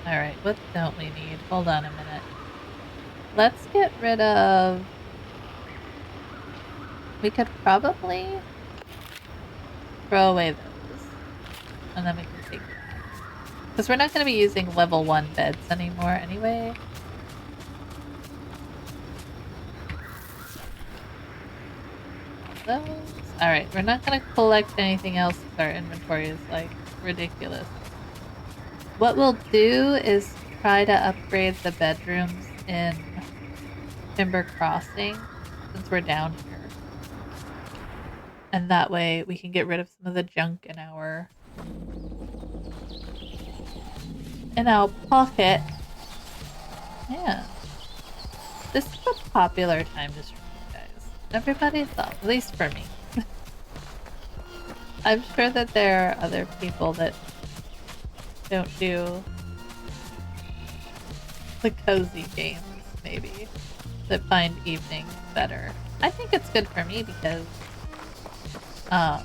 Alright, what don't we need? Hold on a minute. Let's get rid of... We could probably throw away those. And then we can take that. Because we're not going to be using level 1 beds anymore anyway. Those. Alright, we're not going to collect anything else because our inventory is like ridiculous. What we'll do is try to upgrade the bedrooms in Timber Crossing since we're down here. And that way we can get rid of some of the junk in our pocket. Yeah. This is a popular time to stream, guys. Everybody thought, at least for me. I'm sure that there are other people that don't do the cozy games, maybe, that find evenings better. I think it's good for me because the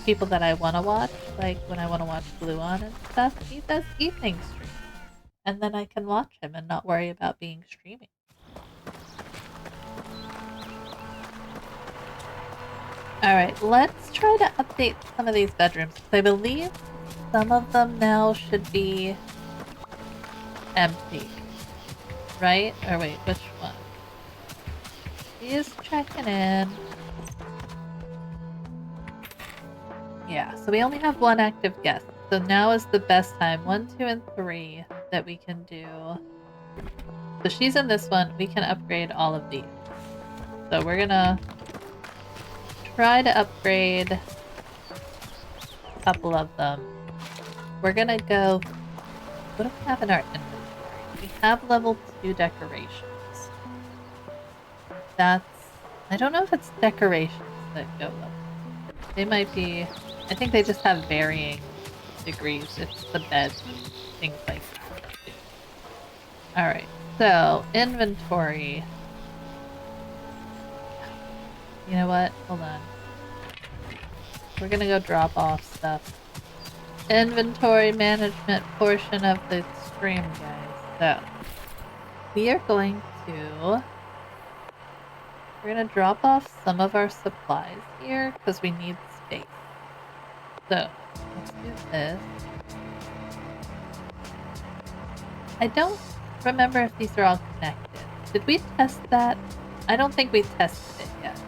people that I want to watch, like when I want to watch Blue On and stuff, he does evening stream. And then I can watch him and not worry about being streaming. Alright, let's try to update some of these bedrooms. I believe some of them now should be empty. Right? Or wait, which one? He is checking in. Yeah, so we only have one active guest. So now is the best time. 1, 2, and 3 that we can do. So she's in this one. We can upgrade all of these. So we're gonna try to upgrade a couple of them. We're gonna go... What do we have in our inventory? We have level 2 decorations. That's... I don't know if it's decorations that go level. They might be... I think they just have varying degrees. It's the bed, things like that. Alright, so inventory. You know what? Hold on. We're gonna go drop off stuff. Inventory management portion of the stream, guys. So, we are going to... We're gonna drop off some of our supplies here because we need space. So, let's do this. I don't remember if these are all connected. Did we test that? I don't think we tested it yet.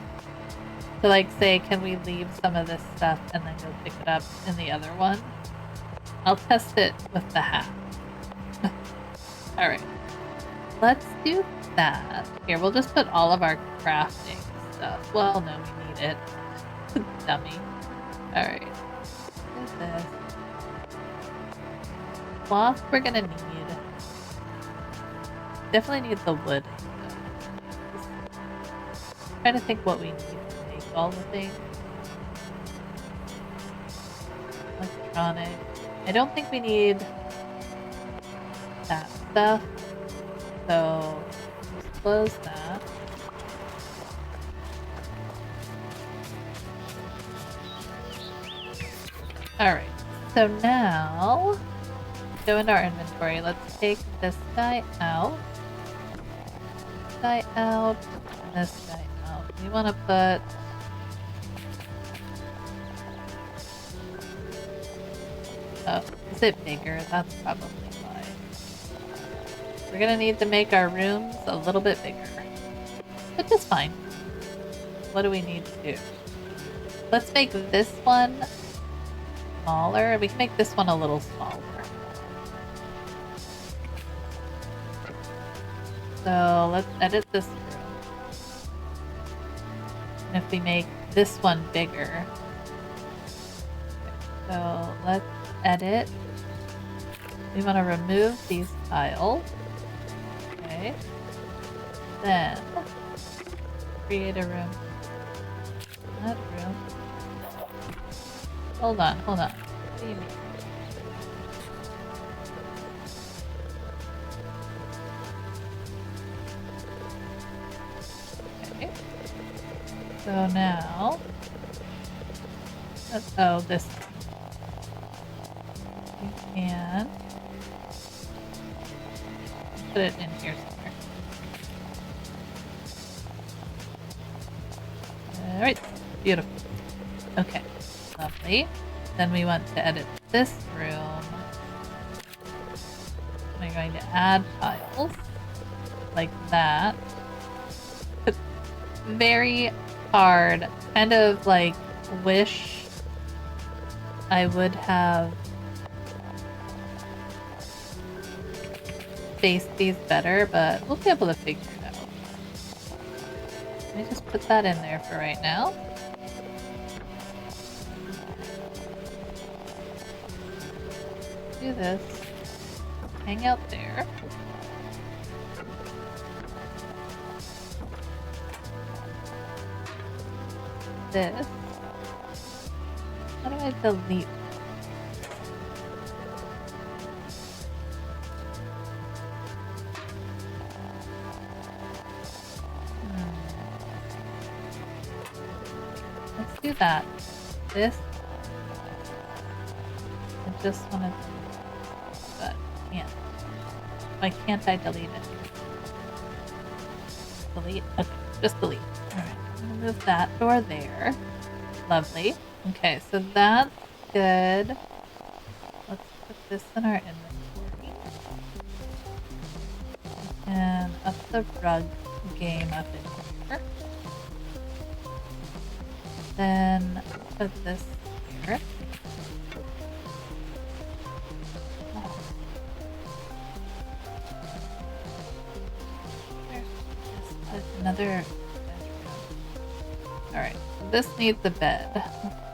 To like say, can we leave some of this stuff and then go pick it up in the other one? I'll test it with the hat. Alright. Let's do that. Here, we'll just put all of our crafting stuff. Well, no, we need it. Dummy. Alright. What is this? Cloth we're gonna need. Definitely need the wood. Trying to think what we need to make all the things. Electronic. I don't think we need that stuff. So let's close that. Alright, so now go into our inventory. Let's take this guy out. This guy out. And this guy out. We want to put... Oh, is it bigger? That's probably why. We're gonna need to make our rooms a little bit bigger. Which is fine. What do we need to do? Let's make this one smaller. We can make this one a little smaller. So let's edit this room. And if we make this one bigger. So let's edit. We want to remove these tiles. Okay. Then create a room. That room. Hold on, hold on. What do you mean? Okay. So now, oh, this. You can put it in here somewhere. Alright, beautiful. Okay, lovely. Then we want to edit this room. We're going to add tiles like that. Very hard. Kind of like wish I would have spaced these better, but we'll be able to figure it out. Let me just put that in there for right now. Do this. Hang out there. This. How do I delete? Let's do that. This just want to do that. Can't. Why can't I delete it? Delete? Okay, just delete. Alright, I'm gonna move that door there. Lovely. Okay, so that's good. Let's put this in our inventory. And up the rug game up in here. Then put this here. Another bedroom. Alright, so this needs a bed.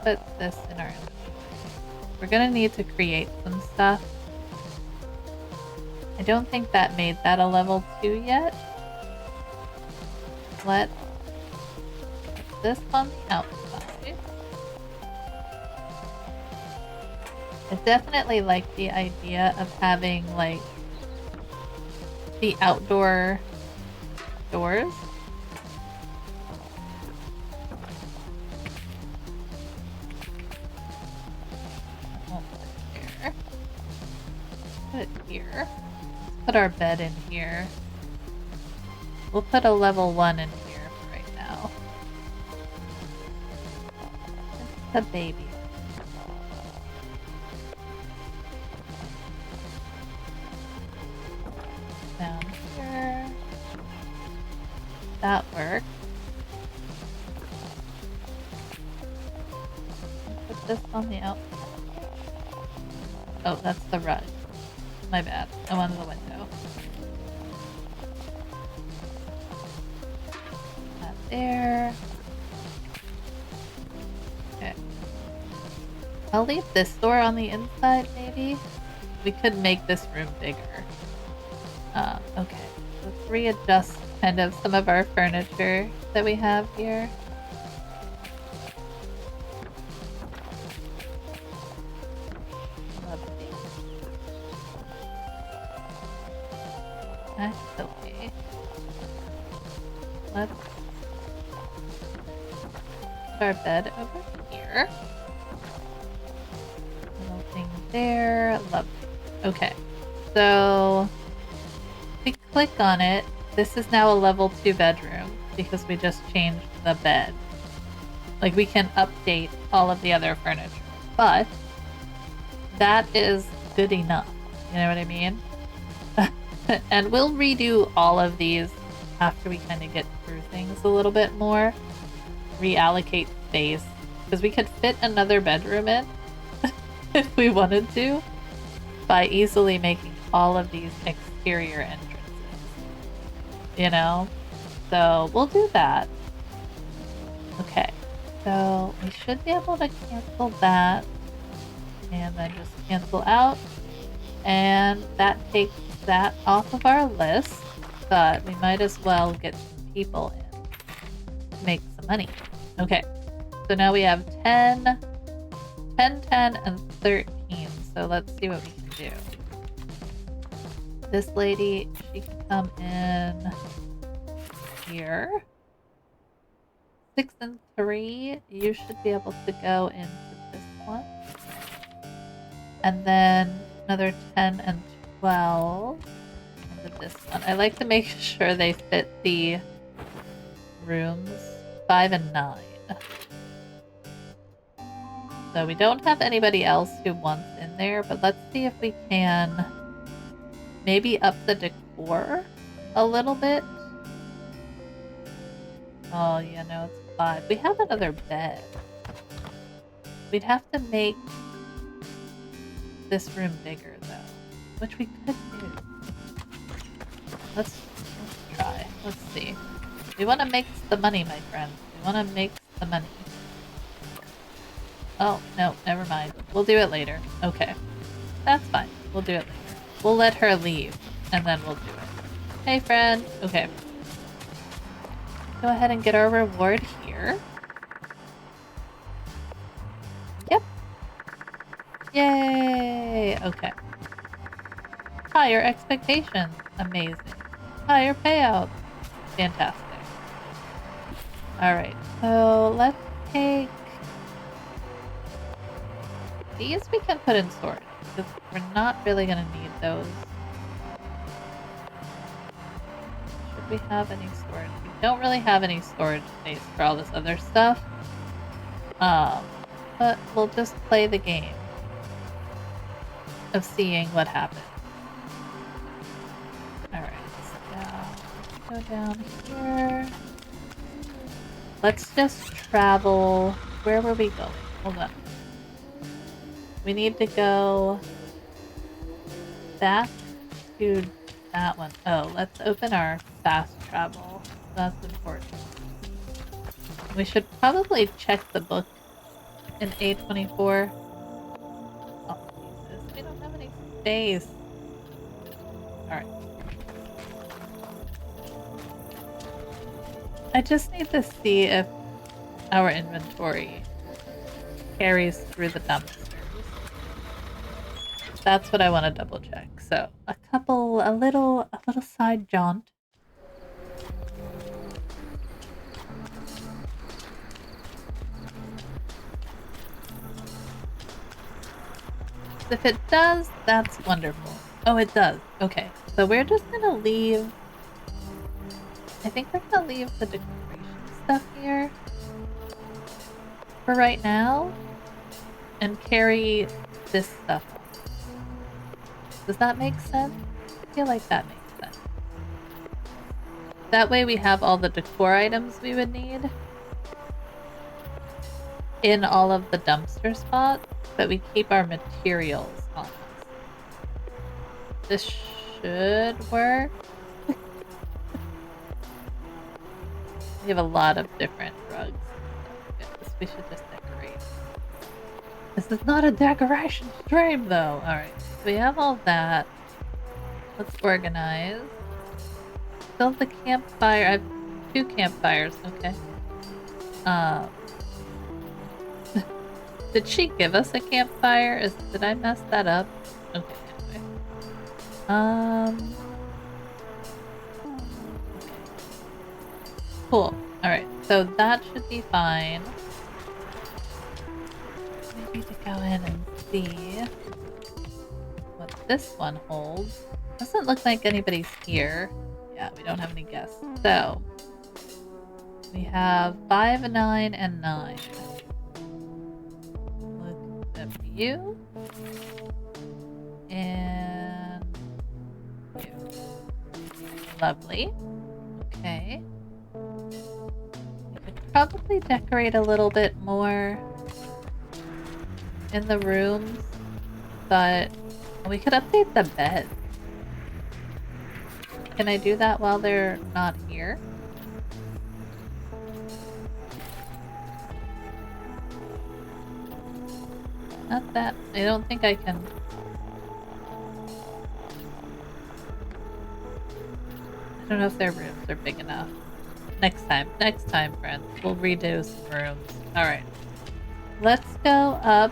Let's put this in our inventory. We're gonna need to create some stuff. I don't think that made that a level 2 yet. Let's put this on the outside. I definitely like the idea of having like the outdoor doors. Put it here. Let's put our bed in here. We'll put a level 1 in here for right now. It's a baby. Down here. That works. Put this on the outside. Oh, that's the rug. My bad. I wanted the window. That there. Okay. I'll leave this door on the inside, maybe? We could make this room bigger. Okay. Let's readjust kind of some of our furniture that we have here. Okay. Let's put our bed over here. Little thing there. Lovely. Okay. So if we click on it, this is now a level 2 bedroom because we just changed the bed. Like we can update all of the other furniture, but that is good enough. You know what I mean? And we'll redo all of these after we kind of get through things a little bit more. Reallocate space. Because we could fit another bedroom in if we wanted to by easily making all of these exterior entrances. You know? So we'll do that. Okay. So we should be able to cancel that. And then just cancel out. And that takes that off of our list, but we might as well get some people in to make some money. Okay, so now we have 10, 10, 10, and 13. So let's see what we can do. This lady, she can come in here. 6 and 3, you should be able to go into this one. And then another 10 and 12 into this one. I like to make sure they fit the rooms 5 and 9. So we don't have anybody else who wants in there, but let's see if we can maybe up the decor a little bit. Oh, yeah, no, it's 5. We have another bed. We'd have to make this room bigger, though. Which we could do. Let's try. Let's see. We want to mix the money, my friends. We want to mix the money. Oh, no, never mind. We'll do it later. Okay. That's fine. We'll do it later. We'll let her leave, and then we'll do it. Hey, friend. Okay. Go ahead and get our reward here. Yep. Yay! Okay. Higher expectations. Amazing. Higher payouts. Fantastic. Alright, so let's take... These we can put in storage. Because we're not really gonna need those. Should we have any storage? We don't really have any storage space for all this other stuff. But we'll just play the game of seeing what happens. Alright, so go down here. Let's just travel. Where were we going? Hold on. We need to go back to that one. Oh, let's open our fast travel. That's important. We should probably check the book in A24. Oh, Jesus. We don't have any space. Alright. I just need to see if our inventory carries through the dumpsters. That's what I want to double check. So a little side jaunt. If it does, that's wonderful. Oh, it does. Okay, so we're just gonna leave. I think we're gonna leave the decoration stuff here for right now and carry this stuff on. Does that make sense? I feel like that makes sense. That way we have all the decor items we would need in all of the dumpster spots, but we keep our materials on us. This should work. We have a lot of different rugs. We should just decorate. This is not a decoration stream, though. Alright, so we have all that. Let's organize. Build the campfire. I have 2 campfires, okay. Did she give us a campfire? Did I mess that up? Okay, anyway. Cool. Alright, so that should be fine. We need to go in and see what this one holds. Doesn't look like anybody's here. Yeah, we don't have any guests. So, we have 5, 9, and 9. Look at you. And you. Lovely. Okay. We could probably decorate a little bit more in the rooms, but we could update the bed. Can I do that while they're not here? Not that. I don't think I can. I don't know if their rooms are big enough. Next time, friends. We'll redo some rooms. Alright. Let's go up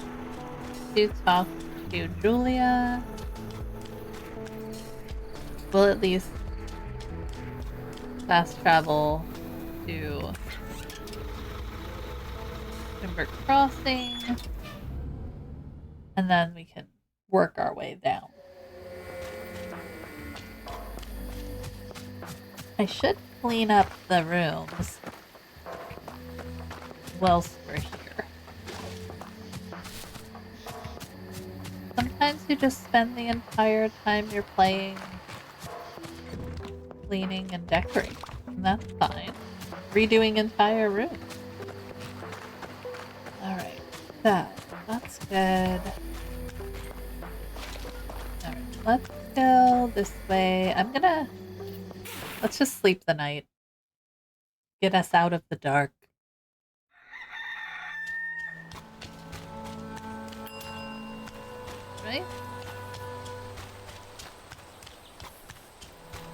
to talk to Julia. We'll at least fast travel to Timber Crossing. And then we can work our way down. I should clean up the rooms whilst we're here. Sometimes you just spend the entire time you're playing cleaning and decorating, and that's fine. Redoing entire rooms. Alright, so that's good. Alright, let's go this way. Let's just sleep the night. Get us out of the dark. Right?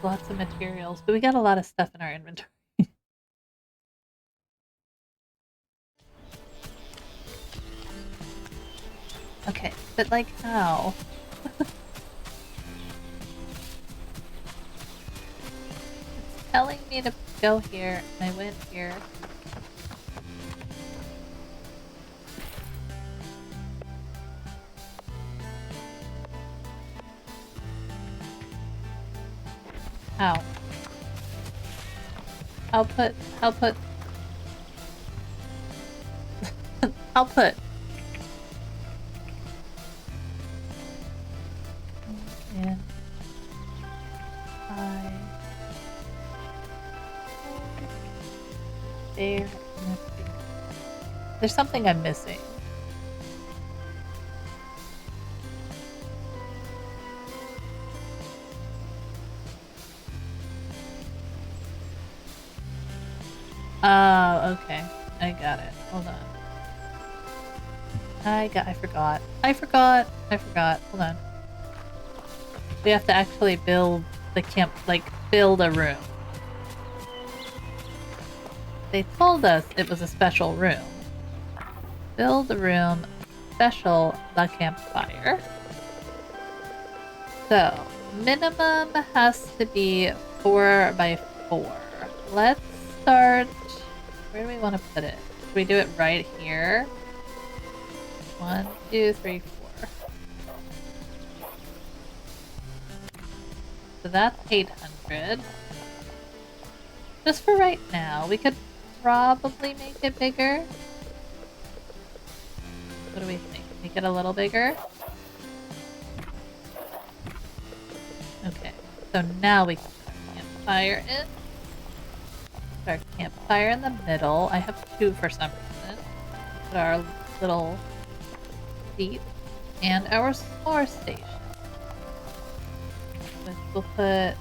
Lots of materials, but we got a lot of stuff in our inventory. Okay, but like how? It's telling me to go here, and I went here. Ow. I'll put I'll put. And there. There's something I'm missing. Oh, okay. I got it. Hold on. I forgot. Hold on. We have to actually build the camp, like, build a room. They told us it was a special room. Build a room, special, the campfire. So, minimum has to be 4 by 4. Let's start. Where do we want to put it? Should we do it right here? 1, 2, 3, 4. So that's 800. Just for right now, we could probably make it bigger. What do we think? Make it a little bigger? Okay, so now we can put our campfire in. Put our campfire in the middle. I have 2 for some reason. Put our little seat and our s'more station. Which we'll put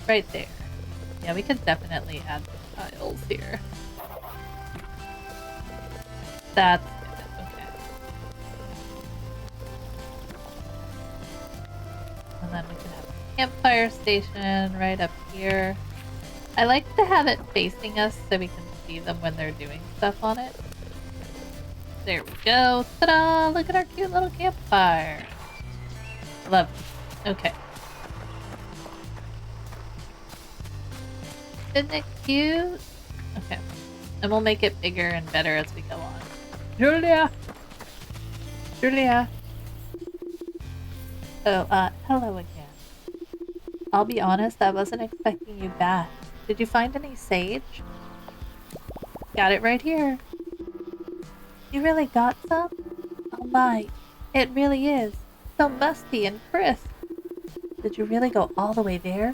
right there. Yeah, we could definitely add some tiles here. That's good. Okay. And then we can have a campfire station right up here. I like to have it facing us so we can see them when they're doing stuff on it. There we go. Ta-da! Look at our cute little campfire. Love it. Okay. Isn't it cute? Okay. And we'll make it bigger and better as we go on. Julia! Julia! Oh, hello again. I'll be honest, I wasn't expecting you back. Did you find any sage? Got it right here. You really got some? Oh my, it really is. So musty and crisp. Did you really go all the way there?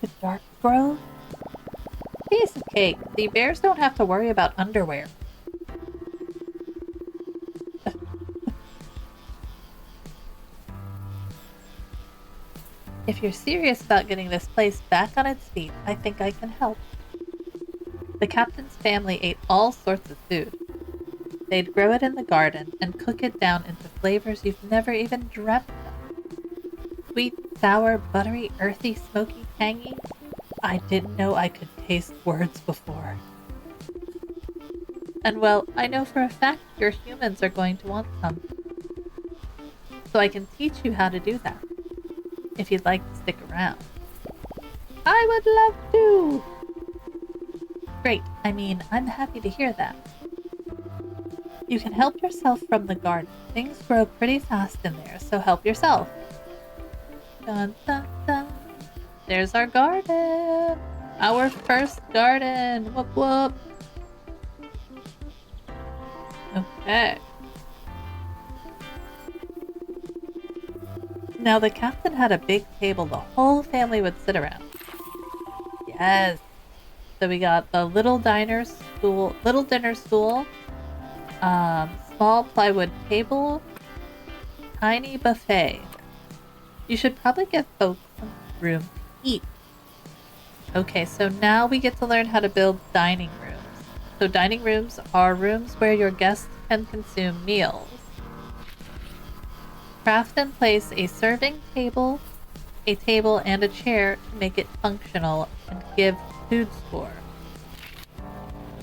To Dark Grove? Piece of cake. The bears don't have to worry about underwear. If you're serious about getting this place back on its feet, I think I can help. The captain's family ate all sorts of food. They'd grow it in the garden and cook it down into flavors you've never even dreamt of. Sweet, sour, buttery, earthy, smoky, tangy. I didn't know I could taste words before. And well, I know for a fact your humans are going to want some. So I can teach you how to do that, if you'd like to stick around. I would love to! Great, I mean, I'm happy to hear that. You can help yourself from the garden. Things grow pretty fast in there, so help yourself. Dun dun dun. There's our garden! Our first garden! Whoop whoop! Okay. Now the captain had a big table the whole family would sit around. Yes! So we got the little dinner stool, small plywood table, tiny buffet. You should probably give folks some room to eat. Okay, so now we get to learn how to build dining rooms. So dining rooms are rooms where your guests can consume meals. Craft and place a serving table, and a chair to make it functional and give food score.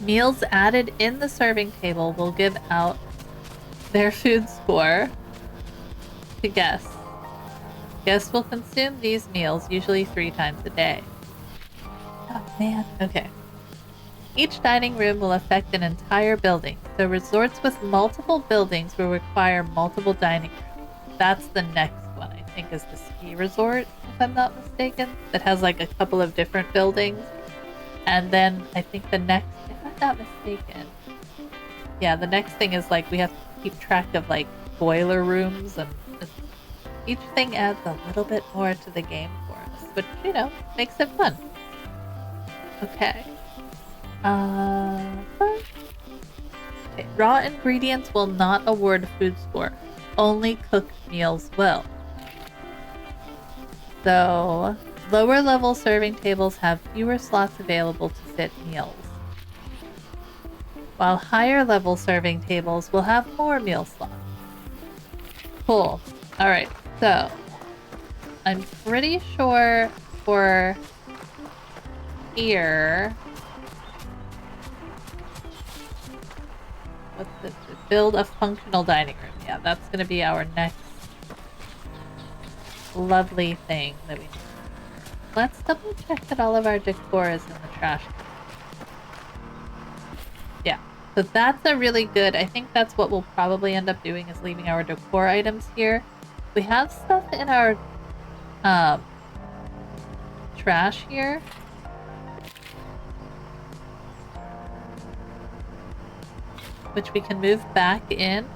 Meals added in the serving table will give out their food score to guests. Guests will consume these meals usually 3 times a day. Oh man, okay. Each dining room will affect an entire building, so resorts with multiple buildings will require multiple dining rooms. that's the next one, I think, is the ski resort, if I'm not mistaken, that has like a couple of different buildings. And then I think the next, if I'm not mistaken, yeah, the next thing is like we have to keep track of like boiler rooms, and each thing adds a little bit more to the game for us, which, you know, makes it fun. Okay. Okay. Raw ingredients will not award food score. Only cooked meals will. So, lower level serving tables have fewer slots available to fit meals, while higher level serving tables will have more meal slots. Cool. Alright, so I'm pretty sure for here, what's this? Build a functional dining room. Yeah, that's going to be our next lovely thing that we need. Let's double check that all of our decor is in the trash can. Yeah, so that's a really good, I think that's what we'll probably end up doing, is leaving our decor items here. We have stuff in our trash here. Which we can move back in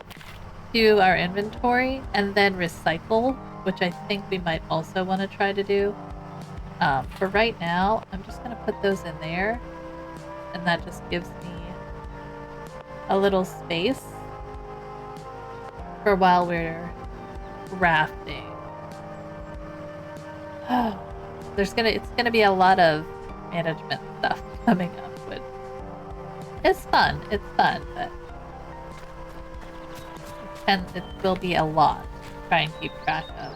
to our inventory and then recycle, which I think we might also want to try to do. For right now, I'm just going to put those in there, and that just gives me a little space for while we're crafting. Oh, it's gonna be a lot of management stuff coming up, but it's fun. It's fun, but it will be a lot to try and keep track of.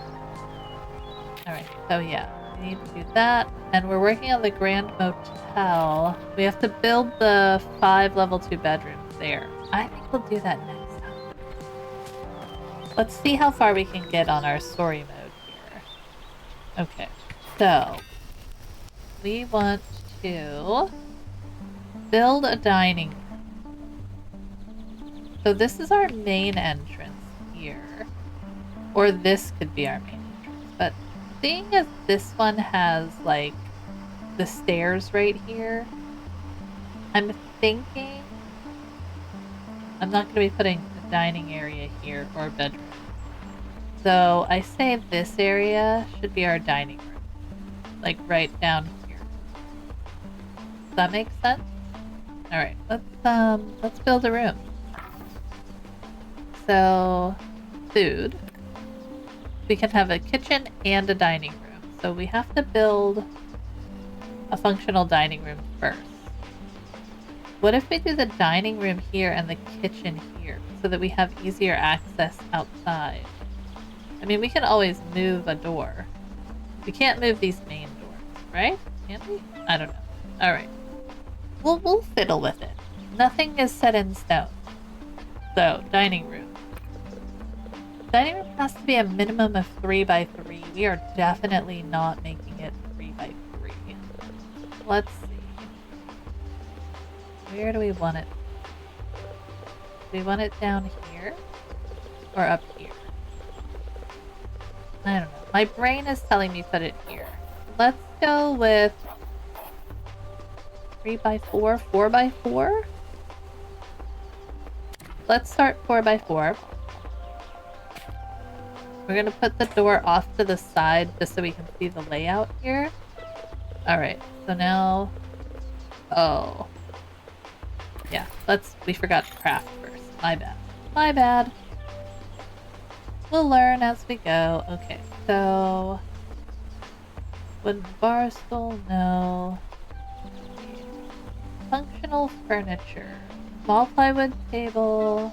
Alright, so yeah, we need to do that. And we're working on the Grand Motel. We have to build the 5 level 2 bedrooms there. I think we'll do that next time. Let's see how far we can get on our story mode here. Okay, so we want to build a dining room. So this is our main entrance here. Or this could be our main entrance. But seeing as this one has, like, the stairs right here, I'm thinking I'm not going to be putting a dining area here or a bedroom. So I say this area should be our dining room. Like, right down here. Does that make sense? Alright, let's build a room. So, food. We can have a kitchen and a dining room. So we have to build a functional dining room first. What if we do the dining room here and the kitchen here so that we have easier access outside? I mean, we can always move a door. We can't move these main doors, right? Can we? I don't know. Alright. We'll fiddle with it. Nothing is set in stone. So, dining room. Dining room has to be a minimum of 3x3. We are definitely not making it 3x3. Let's see. Where do we want it? Do we want it down here? Or up here? I don't know. My brain is telling me put it here. Let's go with 3x4, 4x4? Let's start 4x4. We're gonna put the door off to the side just so we can see the layout here. Alright, so now... Oh. Yeah, we forgot to craft first. My bad. My bad. We'll learn as we go. Okay, so... Wooden bar stool, no. Functional furniture. Small plywood table.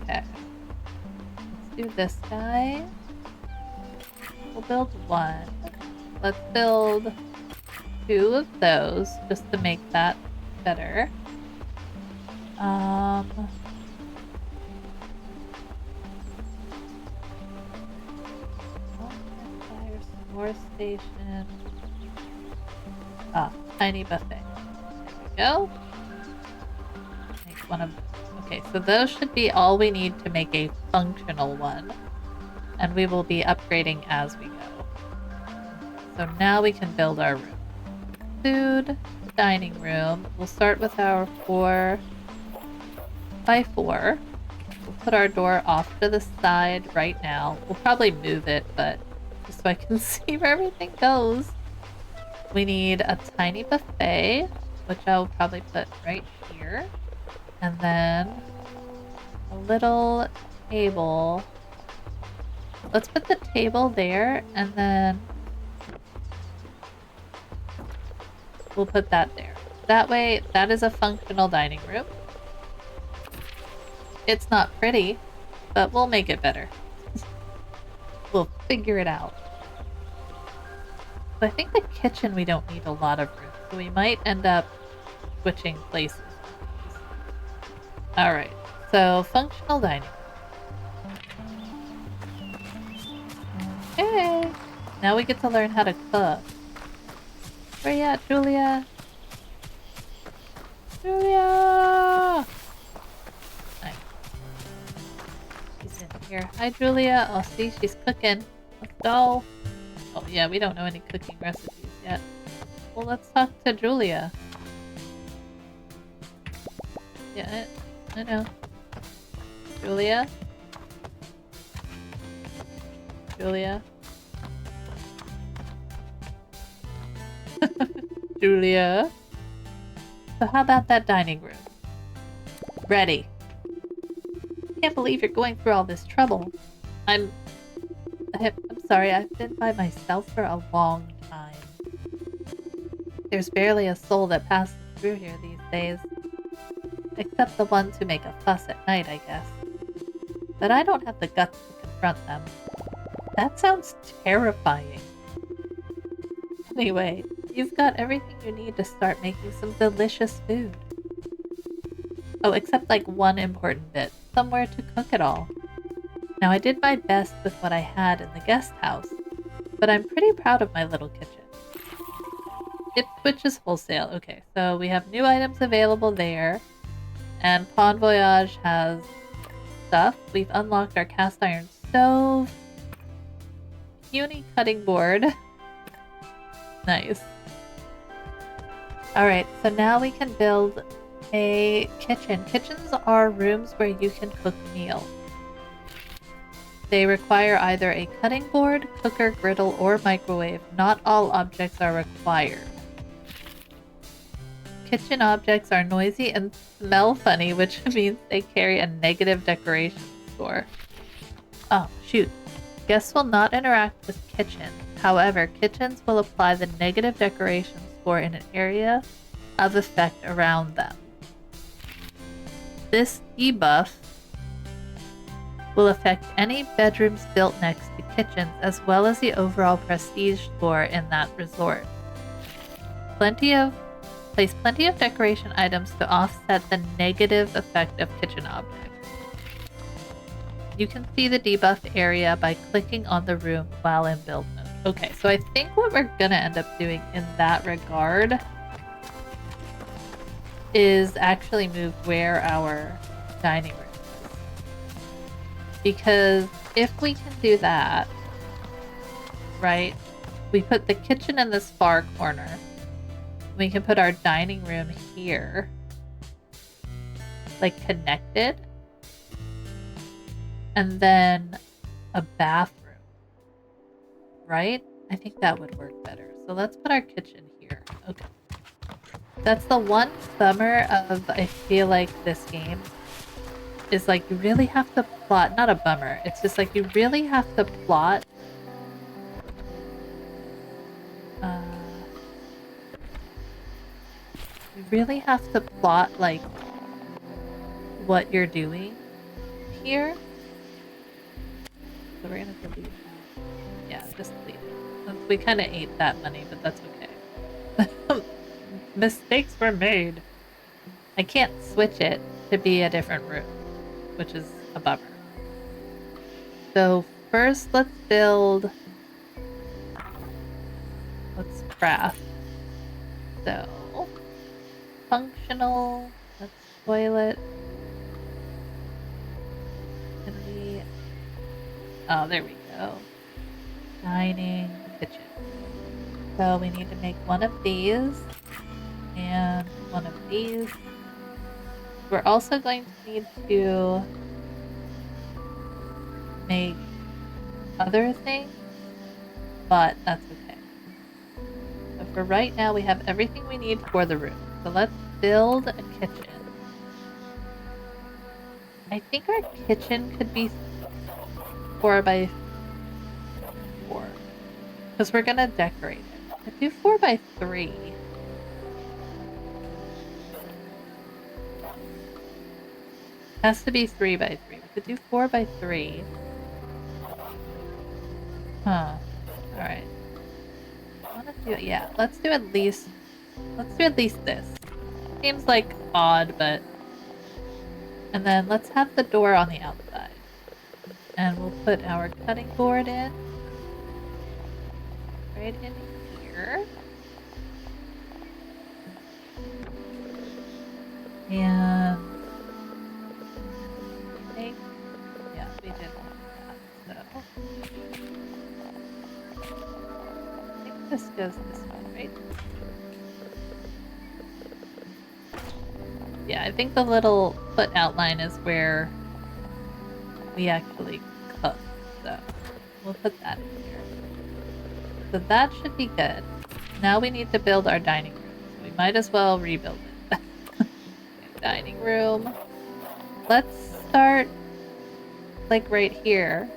Okay. Let's do this guy. We'll build one. Let's build 2 of those just to make that better. More station. Ah, tiny buffet. There we go. Make one of them. Okay, so those should be all we need to make a functional one. And we will be upgrading as we go. So now we can build our room. Food, dining room. We'll start with our 4x4. We'll put our door off to the side right now. We'll probably move it, but just so I can see where everything goes. We need a tiny buffet, which I'll probably put right here. And then a little table. Let's put the table there, and then we'll put that there. That way, that is a functional dining room. It's not pretty, but we'll make it better. We'll figure it out. But I think the kitchen, we don't need a lot of room, so we might end up switching places. Alright, so functional dining room. Okay, now we get to learn how to cook. Where you at, Julia? Julia! Nice. She's in here. Hi, Julia. Oh, see, she's cooking. Let's go. Oh, yeah, we don't know any cooking recipes yet. Well, let's talk to Julia. Yeah, I know. Julia? Julia? Julia? So how about that dining room? Ready. Can't believe you're going through all this trouble. I'm sorry, I've been by myself for a long time. There's barely a soul that passes through here these days. Except the ones who make a fuss at night, I guess. But I don't have the guts to confront them. That sounds terrifying. Anyway, you've got everything you need to start making some delicious food. Oh, except like one important bit. Somewhere to cook it all. Now, I did my best with what I had in the guest house, but I'm pretty proud of my little kitchen. It switches wholesale. Okay, so we have new items available there, and Pawn Voyage has stuff. We've unlocked our cast iron stove, puny cutting board. Nice. Alright, so now we can build a kitchen. Kitchens are rooms where you can cook meals. They require either a cutting board, cooker, griddle, or microwave. Not all objects are required. Kitchen objects are noisy and smell funny, which means they carry a negative decoration score. Oh, shoot. Guests will not interact with kitchens. However, kitchens will apply the negative decoration score in an area of effect around them. This debuff will affect any bedrooms built next to kitchens, as well as the overall prestige score in that resort. Place plenty of decoration items to offset the negative effect of kitchen objects. You can see the debuff area by clicking on the room while in build mode. Okay, so I think what we're gonna end up doing in that regard is actually move where our dining room is. Because if we can do that, right, we put the kitchen in this far corner. We can put our dining room here, like connected, and then a bathroom, right? I think that would work better. So let's put our kitchen here. Okay. That's the one bummer of, I feel like, this game is like you really have to plot, not a bummer, it's just like you really have to plot you really have to plot like what you're doing here. So we're gonna have to leave. Yeah, just leave it. We kind of ate that money, but that's okay. Mistakes were made. I can't switch it to be a different room, which is a bummer. So first, let's craft. So, functional, let's toilet. Oh, there we go. Dining kitchen. So we need to make one of these and one of these. We're also going to need to make other things, but that's okay. So for right now, we have everything we need for the room. So let's build a kitchen. I think our kitchen could be 4x4 because we're gonna decorate it. Let's do 4x3. Has to be 3x3. We could do 4x3. Huh. Alright. I wanna do it. Yeah, let's do at least this. Seems like odd, but and then let's have the door on the outside. And we'll put our cutting board in. Right in here. And I think, yeah, we did want that, so I think this goes this way, right? Yeah, I think the little foot outline is where we actually cook, so we'll put that in here. So that should be good. Now we need to build our dining room, so we might as well rebuild it. Okay, dining room. Let's start like right here.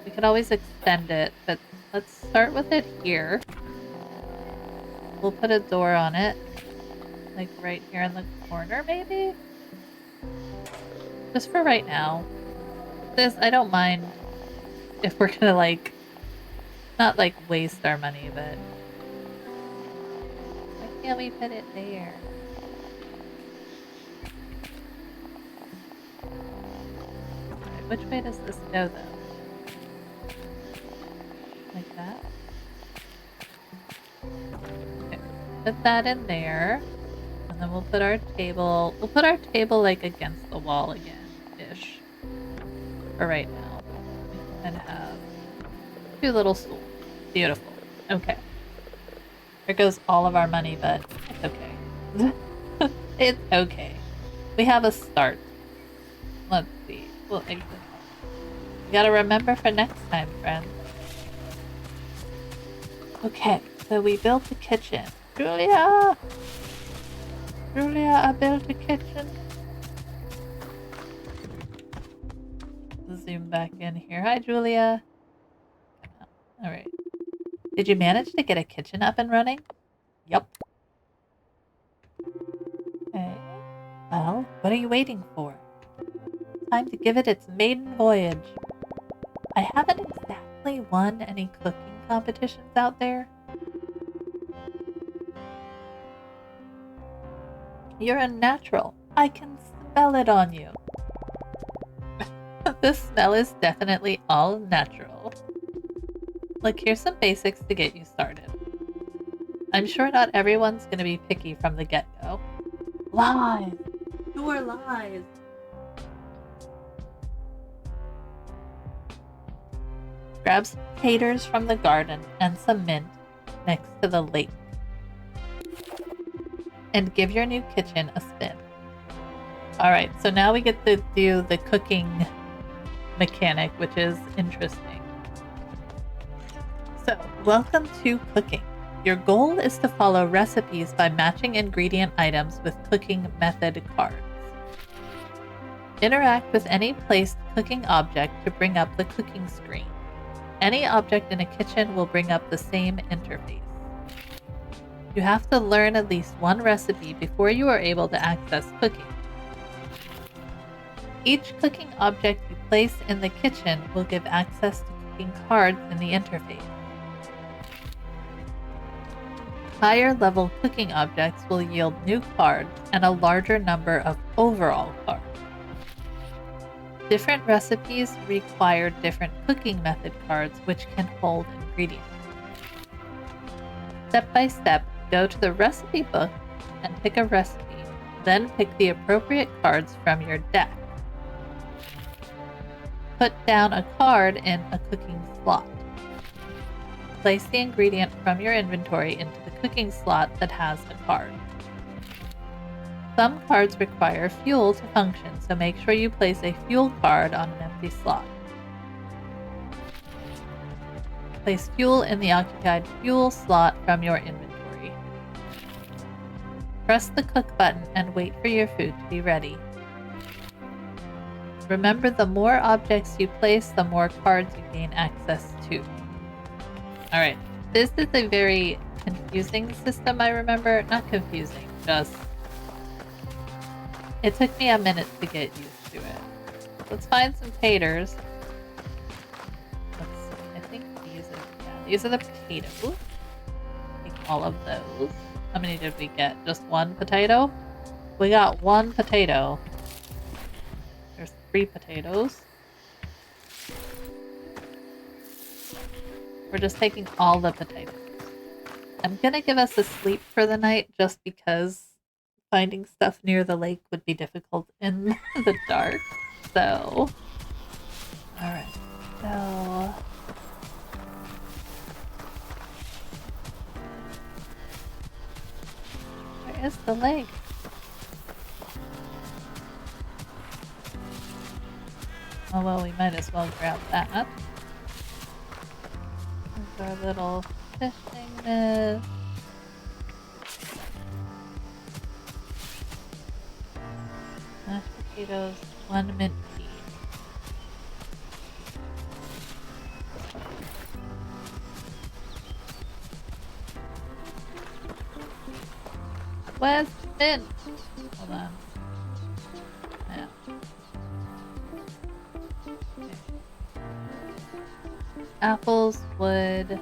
We could always extend it, but let's start with it here. We'll put a door on it. Like right here in the corner, maybe? Just for right now. This, I don't mind if we're gonna like, not like waste our money, but why can't we put it there? Alright, which way does this go though? Like that? Okay, put that in there. And then we'll put our table, like against the wall again-ish. For right now. And have 2 little stools. Beautiful. Okay. There goes all of our money, but it's okay. It's okay. We have a start. Let's see. We'll exit. You gotta remember for next time, friends. Okay, so we built the kitchen. Julia! Julia, I built a kitchen. Zoom back in here. Hi, Julia. Alright. Did you manage to get a kitchen up and running? Yup. Okay. Well, what are you waiting for? Time to give it its maiden voyage. I haven't exactly won any cooking competitions out there. You're a natural. I can smell it on you. This smell is definitely all natural. Look, here's some basics to get you started. I'm sure not everyone's gonna be picky from the get-go. Lies! Pure lies! Grab some taters from the garden and some mint next to the lake. And give your new kitchen a spin. Alright, so now we get to do the cooking mechanic, which is interesting. So, welcome to cooking. Your goal is to follow recipes by matching ingredient items with cooking method cards. Interact with any placed cooking object to bring up the cooking screen. Any object in a kitchen will bring up the same interface. You have to learn at least one recipe before you are able to access cooking. Each cooking object you place in the kitchen will give access to cooking cards in the interface. Higher level cooking objects will yield new cards and a larger number of overall cards. Different recipes require different cooking method cards which can hold ingredients. Step by step, go to the recipe book and pick a recipe, then pick the appropriate cards from your deck. Put down a card in a cooking slot. Place the ingredient from your inventory into the cooking slot that has a card. Some cards require fuel to function, so make sure you place a fuel card on an empty slot. Place fuel in the occupied fuel slot from your inventory. Press the cook button and wait for your food to be ready. Remember, the more objects you place, the more cards you gain access to. Alright, this is a very confusing system, I remember. Not confusing, just... It took me a minute to get used to it. Let's find some taters. Let's see, I think these are the potatoes. Take all of those. How many did we get? Just one potato? We got one potato. There's 3 potatoes. We're just taking all the potatoes. I'm gonna give us a sleep for the night just because finding stuff near the lake would be difficult in the dark. So, alright. So, where is the lake? Oh well, we might as well grab that. Our little fishing net. Mashed potatoes, 1 mint tea. Where's mint? Hold on. Yeah. Okay. Apples, wood,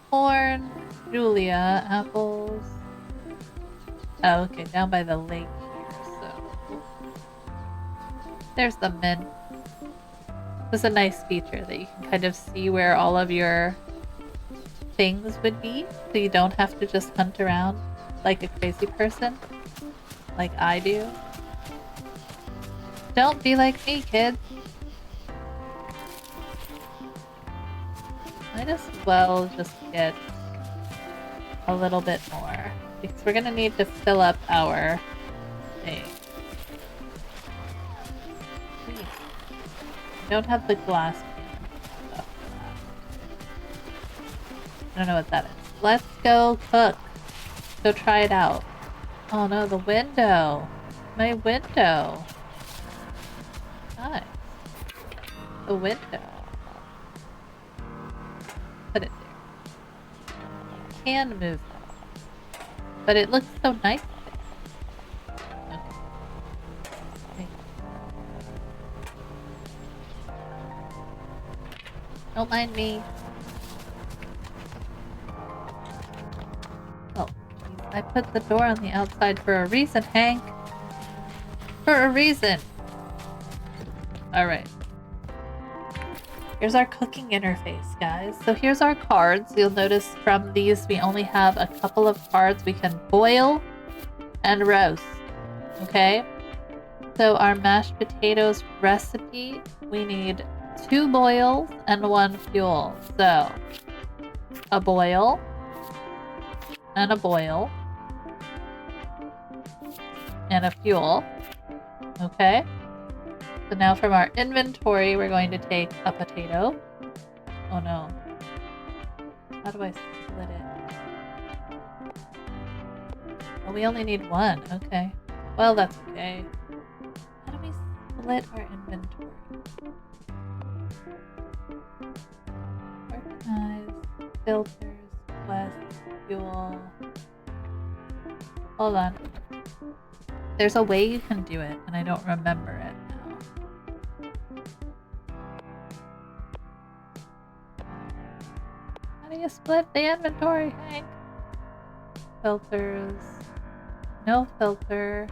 corn, Julia, apples. Oh, okay, down by the lake here, so. There's the mint. This is a nice feature that you can kind of see where all of your things would be, so you don't have to just hunt around like a crazy person, like I do. Don't be like me, kids. Might as well just get a little bit more, because we're gonna need to fill up our thing. I don't have the glass pan stuff for that. I don't know what that is. Let's go cook. Go try it out. Oh no, the window. My window. Nice. The window. Put it there. You can move that. But it looks so nice there. Okay. Don't mind me. Oh, geez. I put the door on the outside for a reason, Hank. For a reason. Alright. Here's our cooking interface, guys. So here's our cards. You'll notice from these we only have a couple of cards we can boil and roast. Okay? So our mashed potatoes recipe, we need 2 boils and 1 fuel. So a boil and a boil and a fuel. Okay? So now from our inventory, we're going to take a potato. Oh no. How do I split it? Oh, we only need 1. Okay. Well, that's okay. How do we split our inventory? Organize, filters, quest, fuel. Hold on. There's a way you can do it, and I don't remember it. You split the inventory, Hank. Filters. No filter.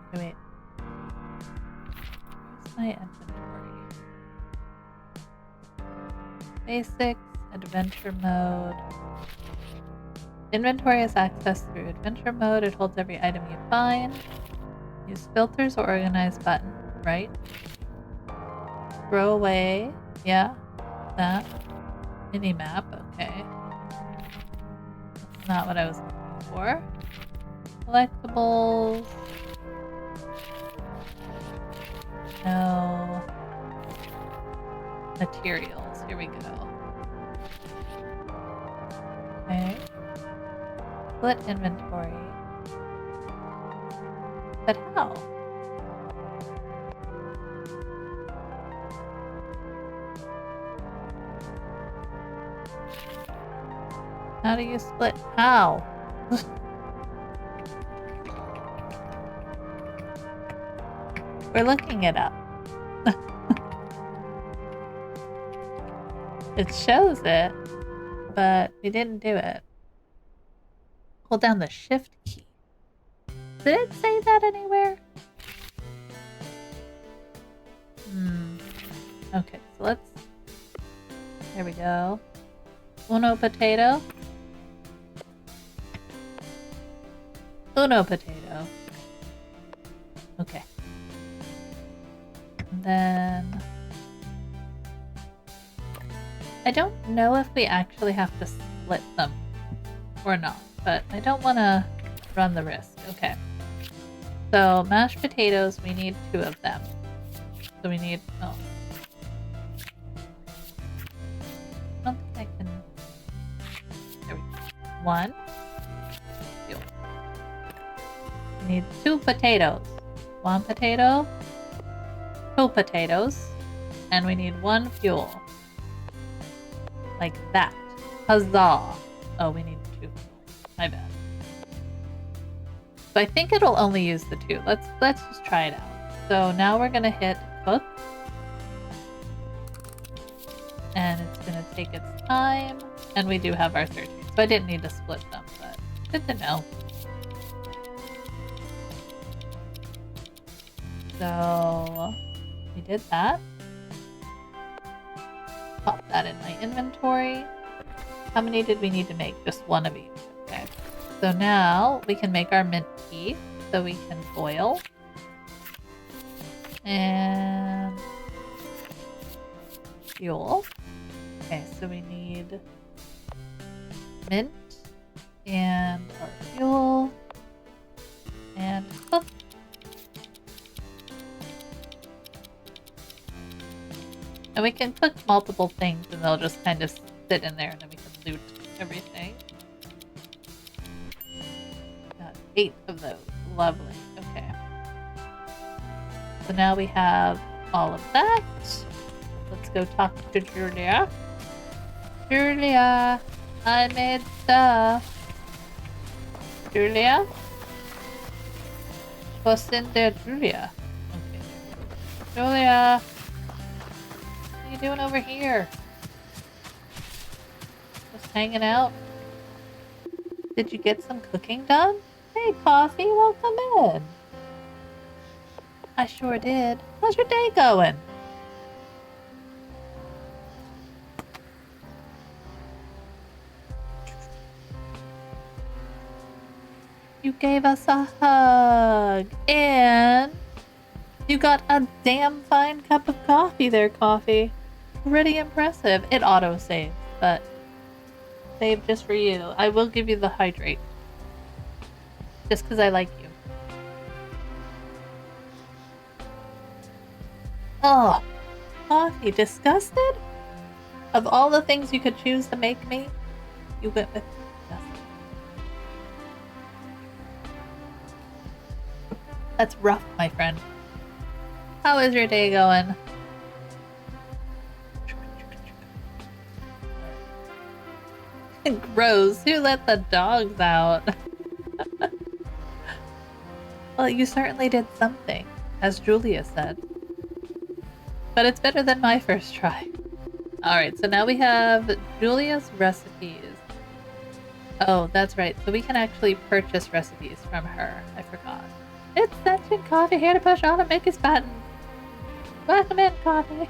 Okay, wait. Where's my inventory? Basics, adventure mode. Inventory is accessed through adventure mode. It holds every item you find. Use filters or organize button. right? Throw away. Yeah. That. Mini map. Okay. That's not what I was looking for. Collectibles. No. Materials. Here we go. Okay. Split inventory. But how? How do you split? How? We're looking it up. It shows it, but we didn't do it. Hold down the shift key. Did it say that anywhere? Okay, so let's... There we go. Uno potato. Uno potato. Okay. And then... I don't know if we actually have to split them or not, but I don't want to run the risk. Okay. So, mashed potatoes, we need 2 of them. So we need... Oh. I don't think I can... There we go. 1. Fuel. We need 2 potatoes. 1 potato. 2 potatoes. And we need 1 fuel. Like that. Huzzah! Oh, we need 2 fuel. My bad. So I think it'll only use the 2. Let's just try it out. So now we're gonna hit cook. And it's gonna take its time. And we do have our 13. So I didn't need to split them, but good to know. So we did that. Pop that in my inventory. How many did we need to make? Just 1 of each. Okay. So now we can make our mint tea. So we can boil. And fuel. Okay, so we need mint and our fuel and cook. And we can cook multiple things and they'll just kind of sit in there and then we can loot everything. Got 8 of those. Lovely. Okay. So now we have all of that. Let's go talk to Julia. Julia, I made stuff. Julia? What's in there, Julia? Okay. Julia! What are you doing over here? Just hanging out? Did you get some cooking done? Hey, Coffee, welcome in. I sure did. How's your day going? You gave us a hug, and you got a damn fine cup of coffee there, Coffee. Pretty impressive. It auto-saves, but saved just for you. I will give you the hydrate. Just because I like you. Oh, Coffee, disgusted? Of all the things you could choose to make me, you went with disgusted. That's rough, my friend. How is your day going? Gross. Who let the dogs out? Well, you certainly did something, as Julia said. But it's better than my first try. Alright, so now we have Julia's recipes. Oh, that's right. So we can actually purchase recipes from her. I forgot. It's Sentient Coffee here to push all the Mickey's buttons. Welcome in, Coffee.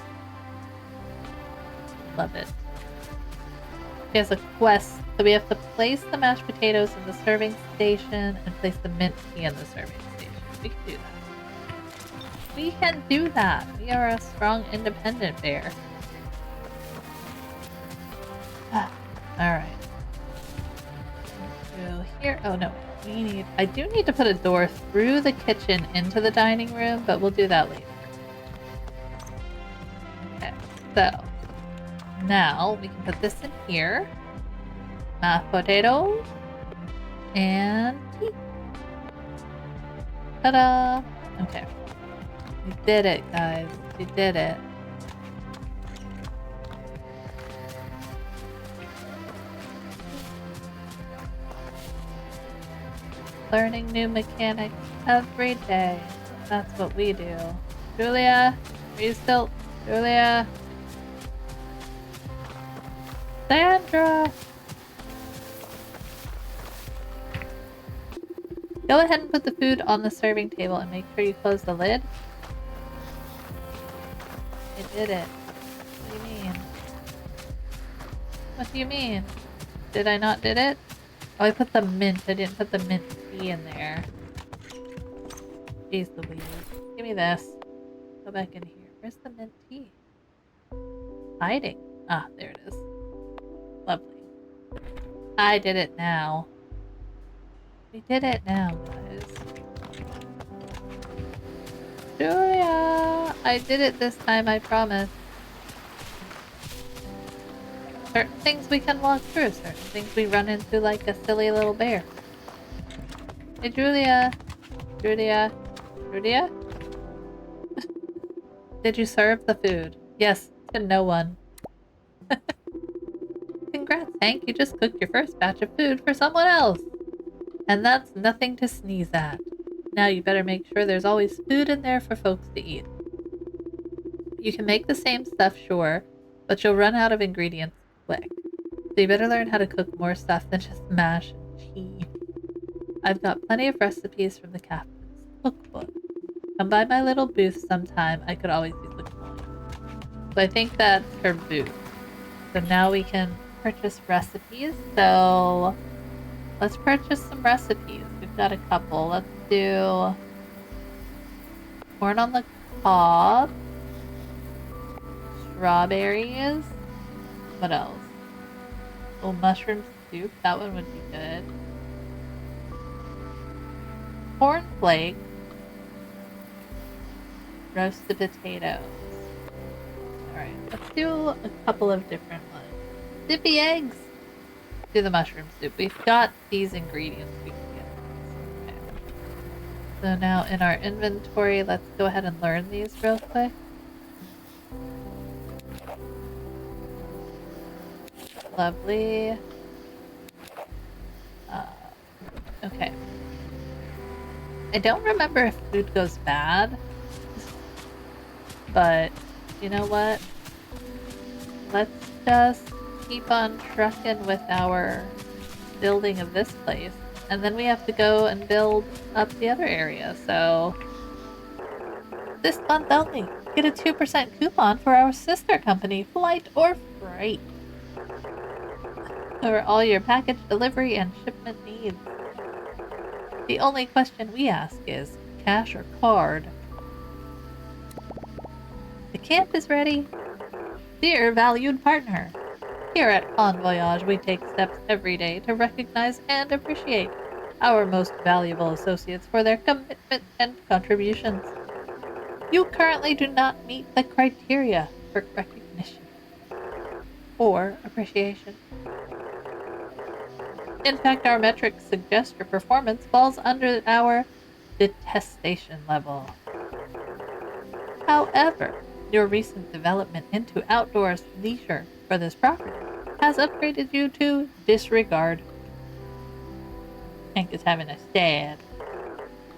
Love it. She has a quest. So we have to place the mashed potatoes in the serving station and place the mint tea in the serving station. We can do that. We can do that. We are a strong, independent bear. Alright. Go here. Oh no. I do need to put a door through the kitchen into the dining room, but we'll do that later. Okay, so now we can put this in here. Mashed potatoes and tea. Ta-da! Okay. We did it, guys. We did it. Learning new mechanics every day. That's what we do. Julia, are you still... Julia? Sandra! Go ahead and put the food on the serving table and make sure you close the lid. I did it. What do you mean? What do you mean? Did I not did it? Oh, I put the mint. I didn't put the mint tea in there. Jeez Louise. Give me this. Go back in here. Where's the mint tea? Hiding. Ah, there it is. Lovely. I did it now. We did it now, guys. Julia! I did it this time, I promise. Certain things we can walk through, certain things we run into like a silly little bear. Hey, Julia! Julia? Julia? Did you serve the food? Yes, to no one. Congrats, Hank. You just cooked your first batch of food for someone else. And that's nothing to sneeze at. Now you better make sure there's always food in there for folks to eat. You can make the same stuff, sure, but you'll run out of ingredients quick. So you better learn how to cook more stuff than just mash and cheese. I've got plenty of recipes from the captain's cookbook. Come by my little booth sometime. I could always use the coin. So I think that's her booth. So now we can purchase recipes. So let's purchase some recipes. We've got a couple. Let's do corn on the cob, strawberries. What else? Oh, mushroom soup. That one would be good. Cornflakes. Roasted potatoes. Alright, let's do a couple of different ones. Dippy eggs! Do the mushroom soup. We've got these ingredients we can get. Okay. So now in our inventory, let's go ahead and learn these real quick. Lovely. Okay. I don't remember if food goes bad. But, you know what? Let's just keep on trucking with our building of this place. And then we have to go and build up the other area, so... This month only, get a 2% coupon for our sister company, Flight or Freight. For all your package delivery and shipment needs. The only question we ask is, cash or card? The camp is ready. Dear valued partner, here at Bon Voyage we take steps every day to recognize and appreciate our most valuable associates for their commitment and contributions. You currently do not meet the criteria for recognition or appreciation. In fact, our metrics suggest your performance falls under our detestation level. However, your recent development into outdoors leisure for this property has upgraded you to disregard. Hank is having a sad.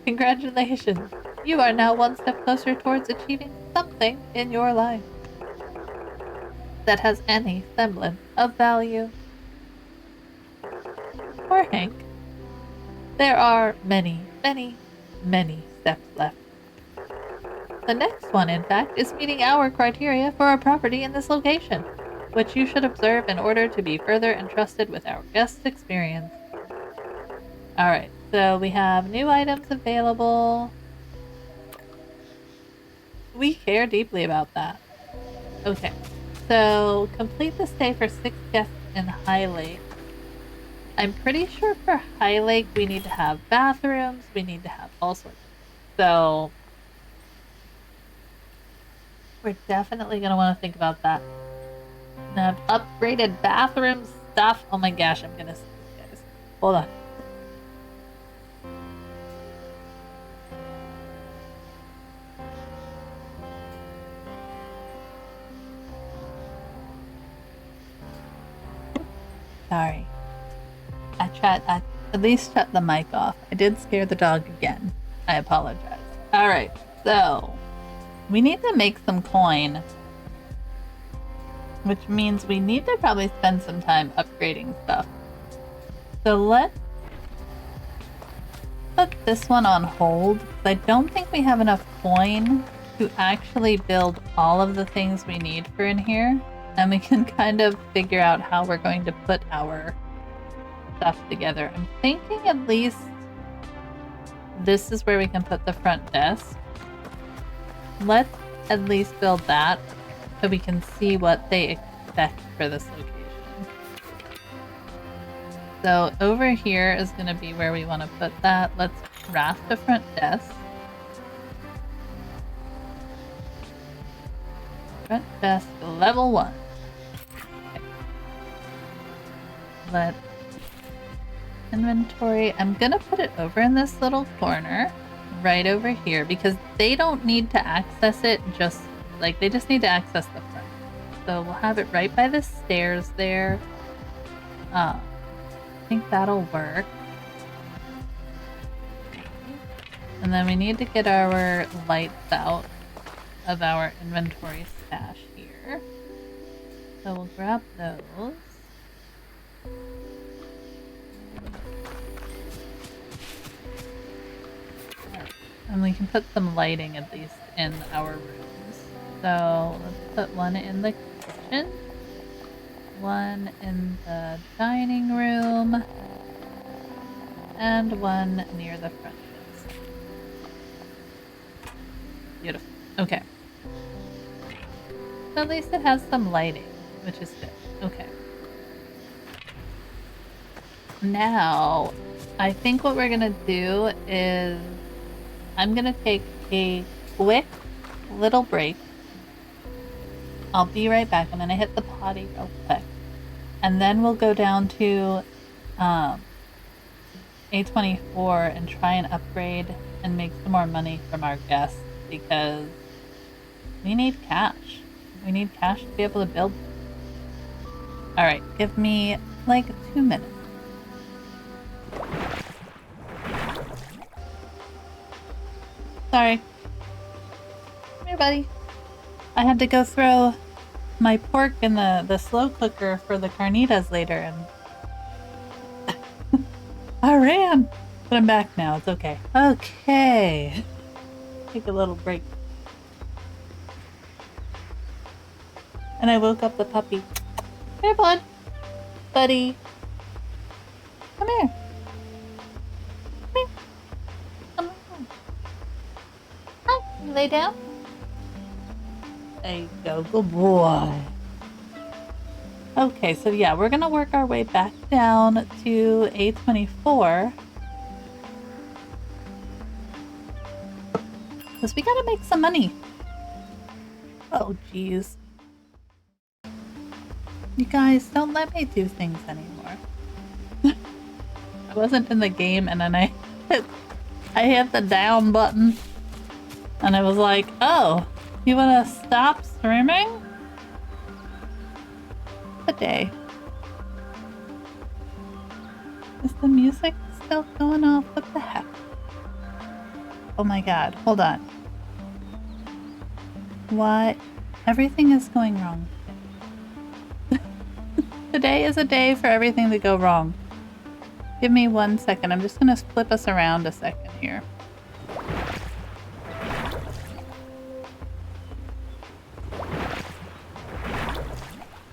Congratulations! You are now one step closer towards achieving something in your life that has any semblance of value. For Hank, there are many, many, many steps left. The next one, in fact, is meeting our criteria for a property in this location, which you should observe in order to be further entrusted with our guest experience. Alright, so we have new items available. We care deeply about that. Okay. So, complete the stay for 6 guests in Highlake. I'm pretty sure for Highlake we need to have bathrooms, we need to have all sorts of things. So, we're definitely going to want to think about that. And have upgraded bathroom stuff. Oh my gosh, I'm going to see you guys. Hold on. Sorry. I at least shut the mic off. I did scare the dog again. I apologize. Alright, so we need to make some coin, which means we need to probably spend some time upgrading stuff. So let's put this one on hold, because I don't think we have enough coin to actually build all of the things we need for in here. And we can kind of figure out how we're going to put our stuff together. I'm thinking at least this is where we can put the front desk. Let's at least build that so we can see what they expect for this location. So over here is going to be where we want to put that. Let's craft a front desk. Front desk level 1. Okay. Let's inventory. I'm gonna put it over in this little corner right over here because they don't need to access it, just like they just need to access the front. So we'll have it right by the stairs there. I think that'll work. And then we need to get our lights out of our inventory stash here. So we'll grab those. And we can put some lighting at least in our rooms. So let's put one in the kitchen, one in the dining room, and one near the front desk. Beautiful. Okay. So at least it has some lighting, which is good. Okay. Now, I think what we're gonna do is I'm gonna take a quick little break. I'll be right back. I'm gonna hit the potty real quick. And then we'll go down to A24 and try and upgrade and make some more money from our guests because we need cash. We need cash to be able to build. Alright, give me like 2 minutes. Sorry. Come here, buddy. I had to go throw my pork in the slow cooker for the carnitas later, and I ran. But I'm back now. It's okay. Okay. Take a little break. And I woke up the puppy. Here, bud. Buddy. Come here. Come here. Come here. Hi. You lay down? There you go. Good boy. Okay, so yeah, we're gonna work our way back down to A24. Because we gotta make some money. Oh, jeez. You guys, don't let me do things anymore. I wasn't in the game and then I hit the down button. And I was like, oh, you wanna stop streaming? The day. Is the music still going off? What the heck? Oh my god, hold on. What? Everything is going wrong. Today is a day for everything to go wrong. Give me 1 second. I'm just gonna flip us around a second here.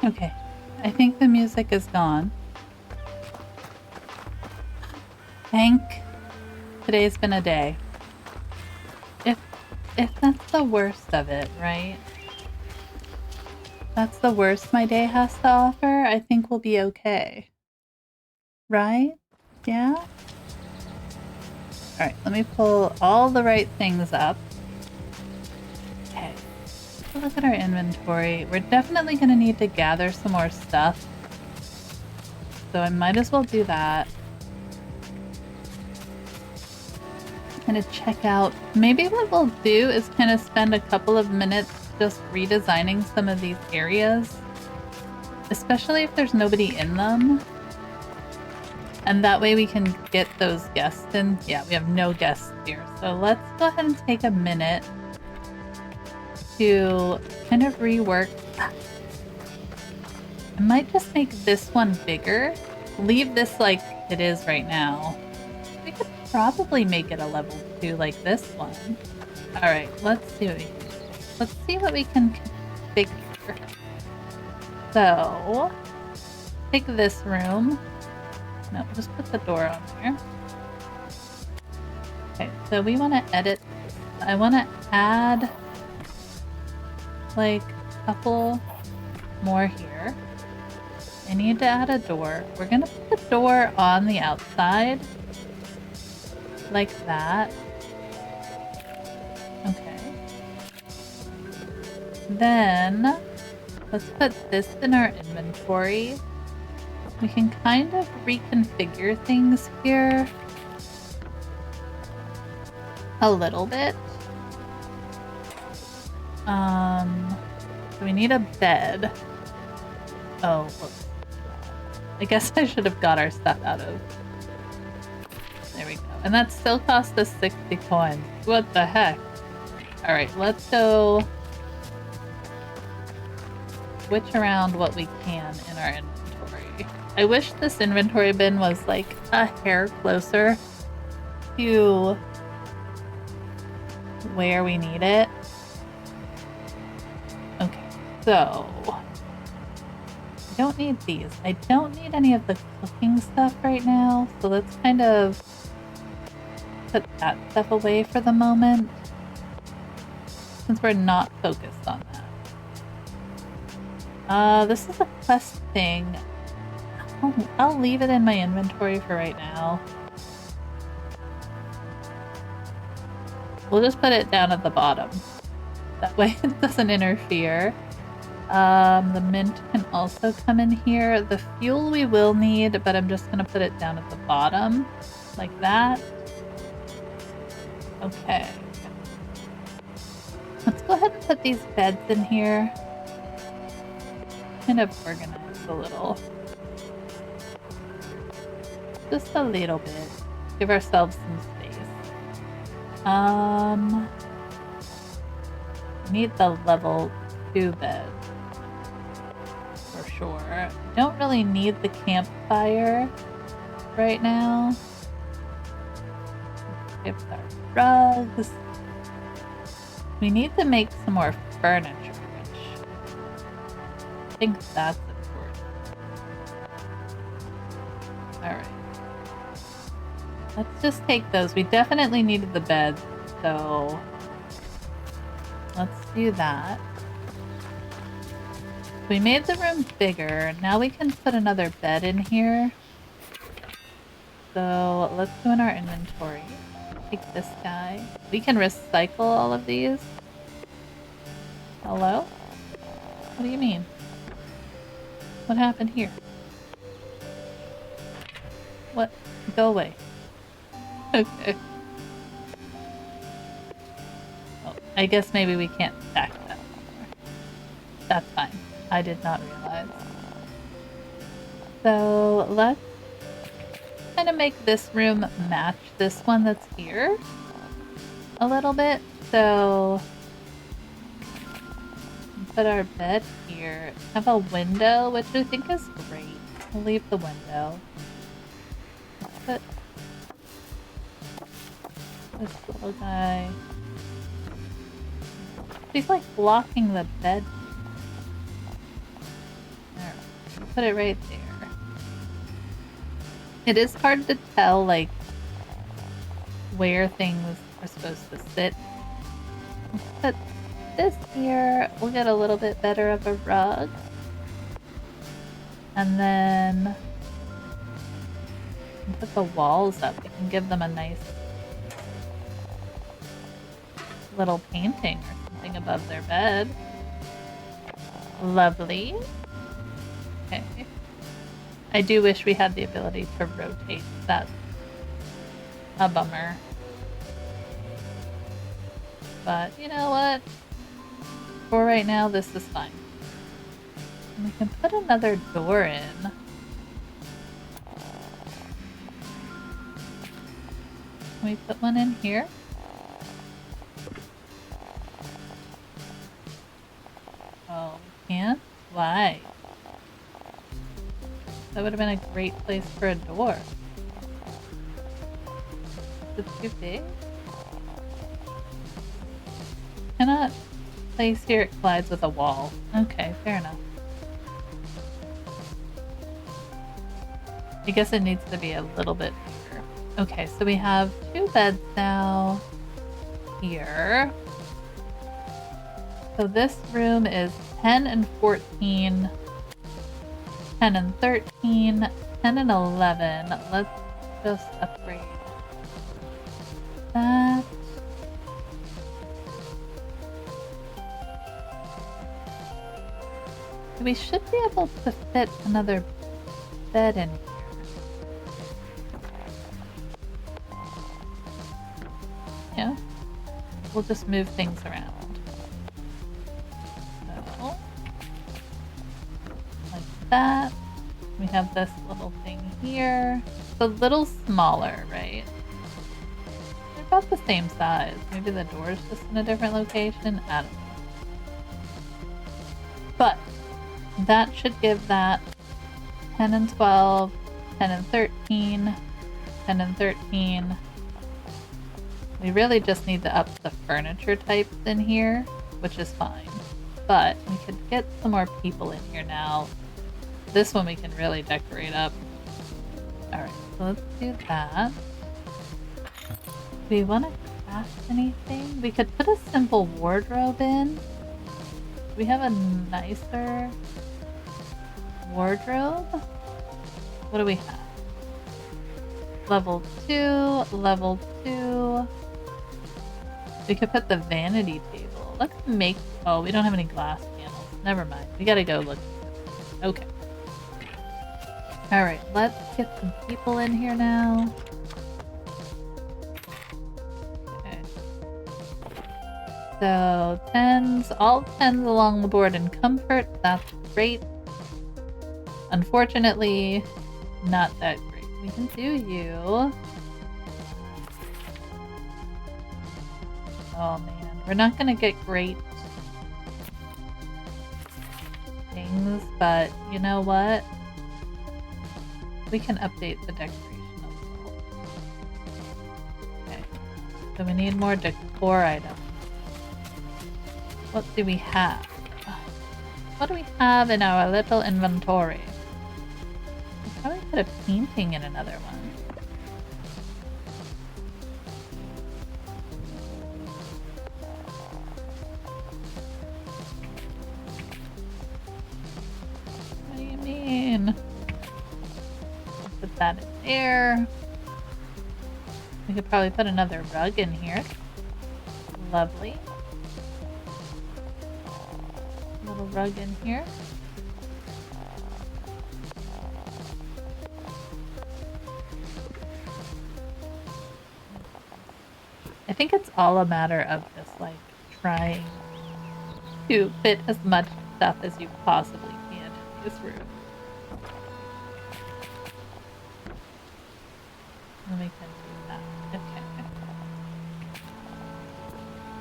Okay, I think the music is gone. Today's been a day. if that's the worst of it, right? That's the worst my day has to offer, I think we'll be okay. Right? Yeah? Alright, let me pull all the right things up. Okay. Look at our inventory. We're definitely going to need to gather some more stuff. So I might as well do that. Kind of check out. Maybe what we'll do is kind of spend a couple of minutes just redesigning some of these areas. Especially if there's nobody in them. And that way we can get those guests in. Yeah, we have no guests here. So let's go ahead and take a minute to kind of rework. I might just make this one bigger. Leave this like it is right now. We could probably make it a level 2 like this one. Alright, let's see what we can configure. So, take this room. No, just put the door on there. Okay, so we want to edit. I want to add like a couple more here. I need to add a door. We're going to put the door on the outside. Like that. Okay. Then, let's put this in our inventory. We can kind of reconfigure things here a little bit. So we need a bed. Oh, look. I guess I should have got our stuff out of. There we go. And that still cost us 60 coins. What the heck? Alright, let's go switch around what we can in our inventory. I wish this inventory bin was like a hair closer to where we need it. Okay, so I don't need these. I don't need any of the cooking stuff right now, so let's kind of put that stuff away for the moment since we're not focused on that. This is a quest thing. I'll leave it in my inventory for right now. We'll just put it down at the bottom. That way it doesn't interfere. The mint can also come in here. The fuel we will need, but I'm just going to put it down at the bottom. Like that. Okay. Let's go ahead and put these beds in here. Kind of organize a little. Just a little bit. Give ourselves some space. Need the level 2 bed. For sure. Don't really need the campfire right now. Give our rugs. We need to make some more furniture, which I think that's important. Alright. Let's just take those. We definitely needed the bed, so let's do that. We made the room bigger. Now we can put another bed in here. So let's go in our inventory. Take this guy. We can recycle all of these. Hello? What do you mean? What happened here? What? Go away. Okay. Oh, I guess maybe we can't stack that anymore. That's fine. I did not realize. So let's kind of make this room match this one that's here a little bit. So put our bed here. Have a window, which I think is great. We'll leave the window. Put this little guy. He's like blocking the bed. Alright, put it right there. It is hard to tell, like, where things are supposed to sit this here. We'll get a little bit better of a rug. And then put the walls up. We can give them a nice little painting or something above their bed. Lovely. Okay. I do wish we had the ability to rotate. That's a bummer. But you know what? For right now, this is fine. And we can put another door in. Can we put one in here? Oh, we can't? Why? That would have been a great place for a door. Is it too big? Cannot place here, it collides with a wall. Okay, fair enough. I guess it needs to be a little bit bigger. Okay, so we have 2 beds now here. So this room is 10 and 14, 10 and 13, 10 and 11. Let's just upgrade that. We should be able to fit another bed in here. Yeah. We'll just move things around. So, like that. We have this little thing here. It's a little smaller, right? They're about the same size. Maybe the door's just in a different location. I don't know. But that should give that 10 and 12, 10 and 13, 10 and 13. We really just need to up the furniture types in here, which is fine. But we could get some more people in here now. This one we can really decorate up. Alright, so let's do that. Do we want to craft anything? We could put a simple wardrobe in. Do we have a nicer wardrobe? What do we have? Level 2, level 2. We could put the vanity table. Let's make... Oh, we don't have any glass panels. Never mind. We gotta go look. Okay. Alright, let's get some people in here now. Okay. So, 10s. All 10s along the board in comfort. That's great. Unfortunately, not that great. We can do you. Oh man, we're not gonna get great things, but you know what? We can update the decoration a little. Okay, so we need more decor items. What do we have? What do we have in our little inventory? We'll probably put a painting in another one. What do you mean? Put that in there. We could probably put another rug in here. Lovely. Little rug in here. I think it's all a matter of just like trying to fit as much stuff as you possibly can in this room. And we can do that. Okay.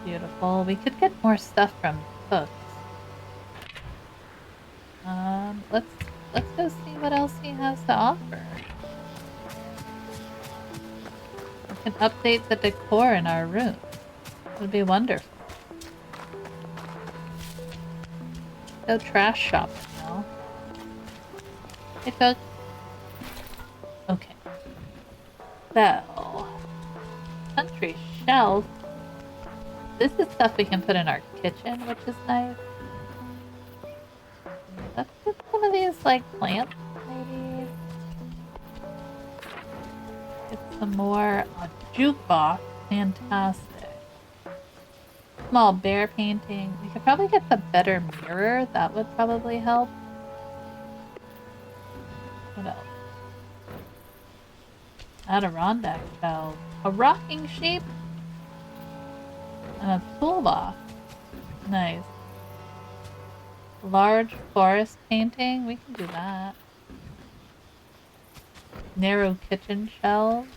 Beautiful. We could get more stuff from books. Let's go see what else he has to offer. We can update the decor in our room. It would be wonderful. Go trash shopping now. Hey, Doug. Okay. So, country shelf. This is stuff we can put in our kitchen, which is nice. Let's get some of these, like, plants, maybe. Get some more. A jukebox. Fantastic. Small bear painting. We could probably get the better mirror. That would probably help. What else? Adirondack shells. A rocking sheep. And a toolbox. Nice. Large forest painting. We can do that. Narrow kitchen shelves.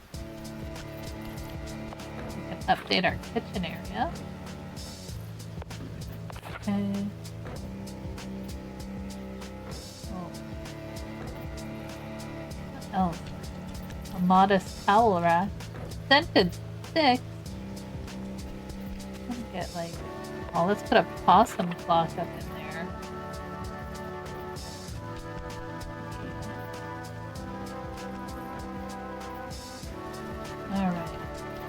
We can update our kitchen area. Okay. Oh. What else? A modest towel rack. Scented sticks. Let me get like... Oh, let's put a possum clock up in there. Alright.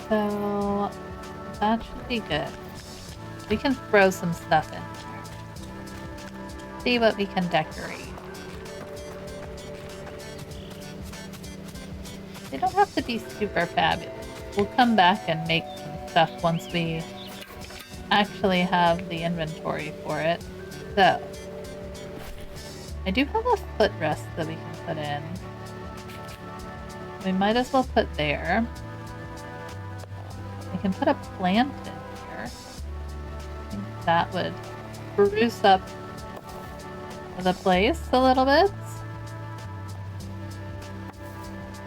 So... that should be good. We can throw some stuff in there. See what we can decorate. They don't have to be super fabulous. We'll come back and make some stuff once we actually have the inventory for it. So, I do have a footrest that we can put in. We might as well put there. We can put a plant in here. I think that would spruce up the place a little bit.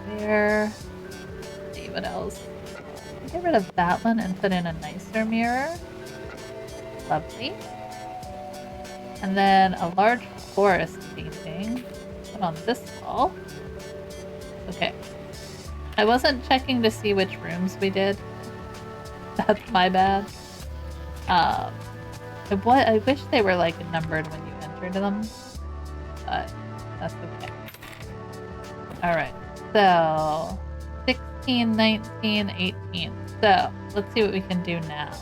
There. Let's see what else. Get rid of that one and put in a nicer mirror. Lovely. And then a large forest painting. Put on this wall. Okay. I wasn't checking to see which rooms we did. That's my bad. I wish they were like numbered when you entered them. But that's okay. Alright. So 16, 19, 18. So let's see what we can do now.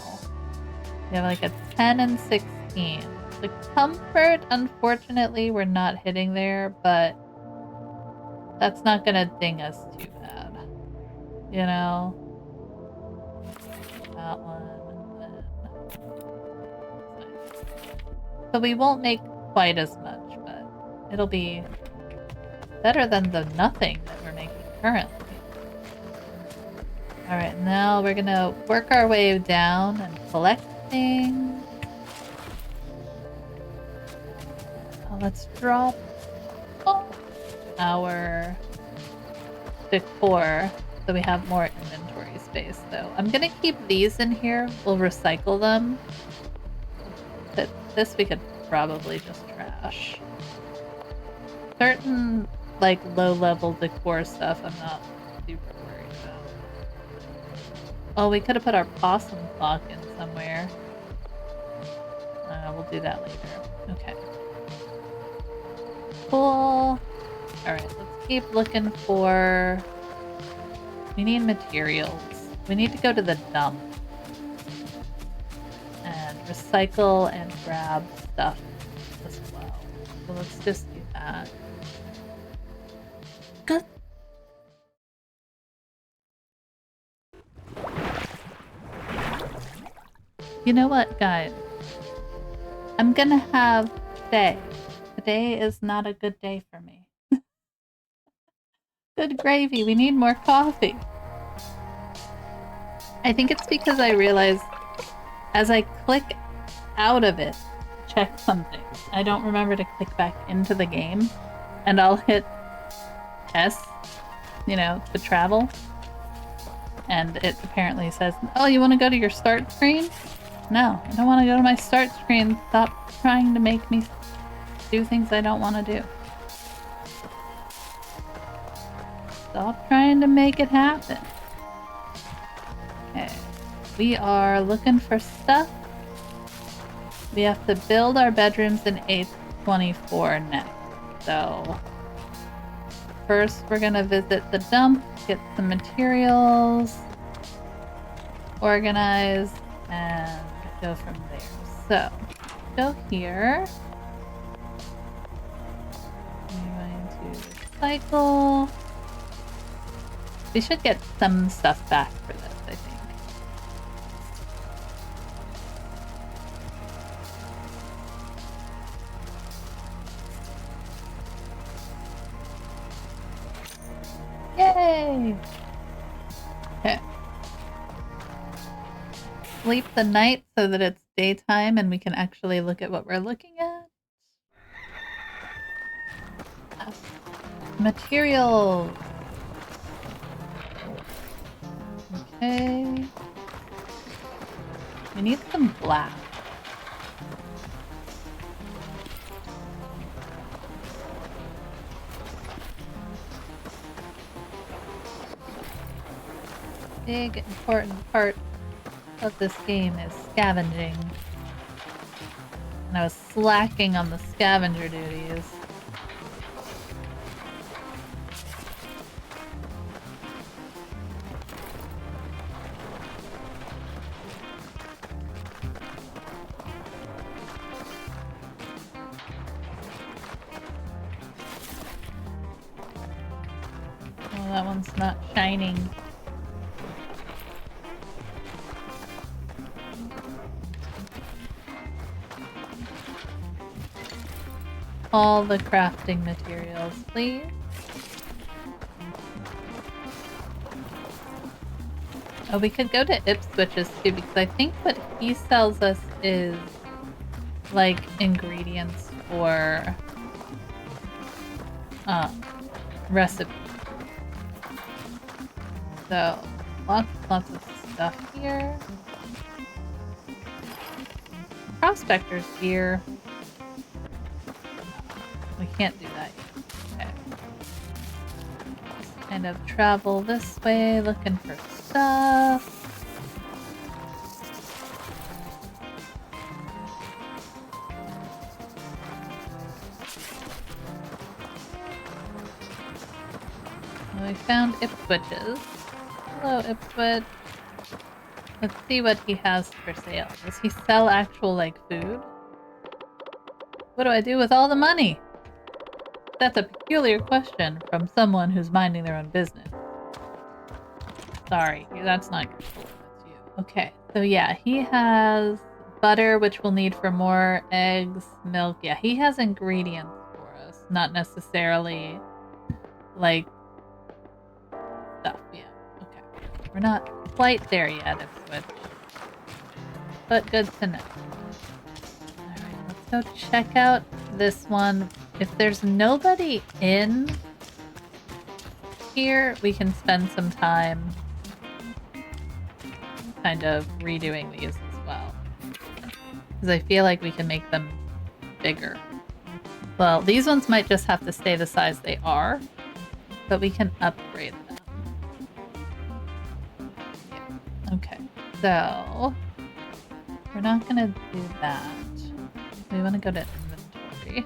We have like a 10 and 16. The comfort, unfortunately, we're not hitting there, but that's not gonna ding us too bad. You know? That one. And then... So we won't make quite as much, but it'll be better than the nothing that we're making currently. Alright, now we're gonna work our way down and collect things. Let's drop our decor so we have more inventory space, though. I'm gonna keep these in here. We'll recycle them. But this we could probably just trash. Certain, like, low-level decor stuff I'm not super worried about. Oh, we could have put our possum clock in somewhere. We'll do that later. Okay. Cool. Alright, let's keep looking for... We need materials. We need to go to the dump. And recycle and grab stuff as well. So let's just do that. Good. You know what, guys? I'm gonna have today. Today is not a good day for me. Good gravy, we need more coffee. I think it's because I realized as I click out of it, check something, I don't remember to click back into the game, and I'll hit S, you know, to travel, and it apparently says, oh, you want to go to your start screen? No, I don't want to go to my start screen. Stop trying to make me do things I don't want to do. Stop trying to make it happen. Okay, we are looking for stuff. We have to build our bedrooms in 824 next. So first we're gonna visit the dump, get some materials organized, and go from there. So, go here. I'm going to cycle. We should get some stuff back for this, I think. Yay! Okay. Sleep the night so that it's daytime and we can actually look at what we're looking at. Materials. Okay. We need some glass. Big important part of this game is scavenging. And I was slacking on the scavenger duties. Oh, that one's not shining. All the crafting materials, please. Oh, we could go to Ipswitch's too, because I think what he sells us is like ingredients for recipes. So lots of stuff here. Prospector's gear. We can't do that yet. Okay. Just kind of travel this way looking for stuff. Well, we found Ipswitch's. Hello, Ipswitch. Let's see what he has for sale. Does he sell actual, like, food? What do I do with all the money? That's a peculiar question from someone who's minding their own business. Sorry, that's not your fault. That's you. Okay, so yeah, he has butter, which we'll need for more eggs, milk. Yeah, he has ingredients for us, not necessarily like stuff. Yeah, okay. We're not quite there yet, Ipswich. But good to know. Alright, let's go check out this one. If there's nobody in here, we can spend some time kind of redoing these as well. Because I feel like we can make them bigger. Well, these ones might just have to stay the size they are, but we can upgrade them. Yeah. Okay, so we're not gonna do that. We want to go to inventory.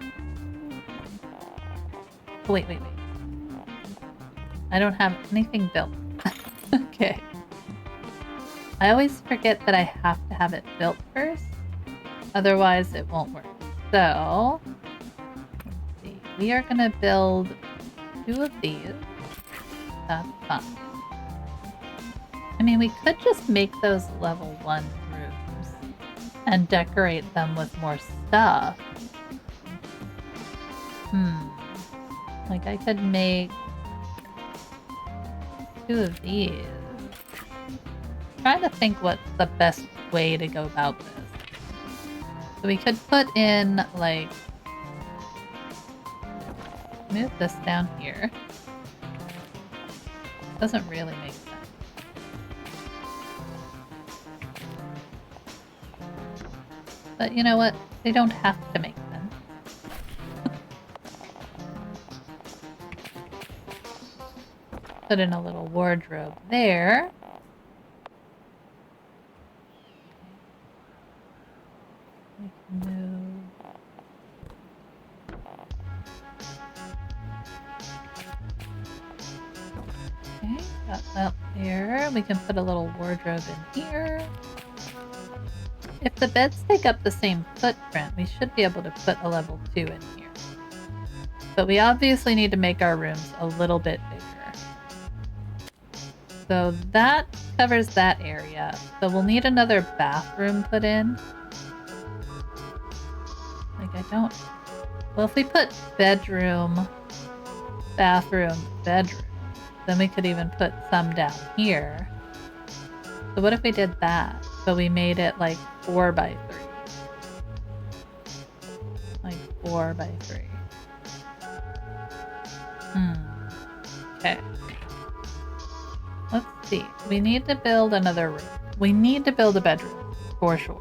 Oh, wait. I don't have anything built. Okay. I always forget that I have to have it built first. Otherwise, it won't work. So, let's see. We are going to build 2 of these. That's fine. I mean, we could just make those level 1 rooms and decorate them with more stuff. Like, I could make 2 of these. I'm trying to think what's the best way to go about this. So we could put in, like, move this down here. Doesn't really make sense. But you know what? They don't have to make sense. Put in a little wardrobe there. We can move. Okay, got that there. We can put a little wardrobe in here. if the beds take up the same footprint, we should be able to put a level 2 in here. But we obviously need to make our rooms a little bit bigger. So that covers that area. So we'll need another bathroom put in. Like, I don't... Well, if we put bedroom, bathroom, bedroom, then we could even put some down here. So what if we did that, but we made it like 4 by 3? Like 4 by 3. Okay. Let's see. We need to build another room. We need to build a bedroom, for sure.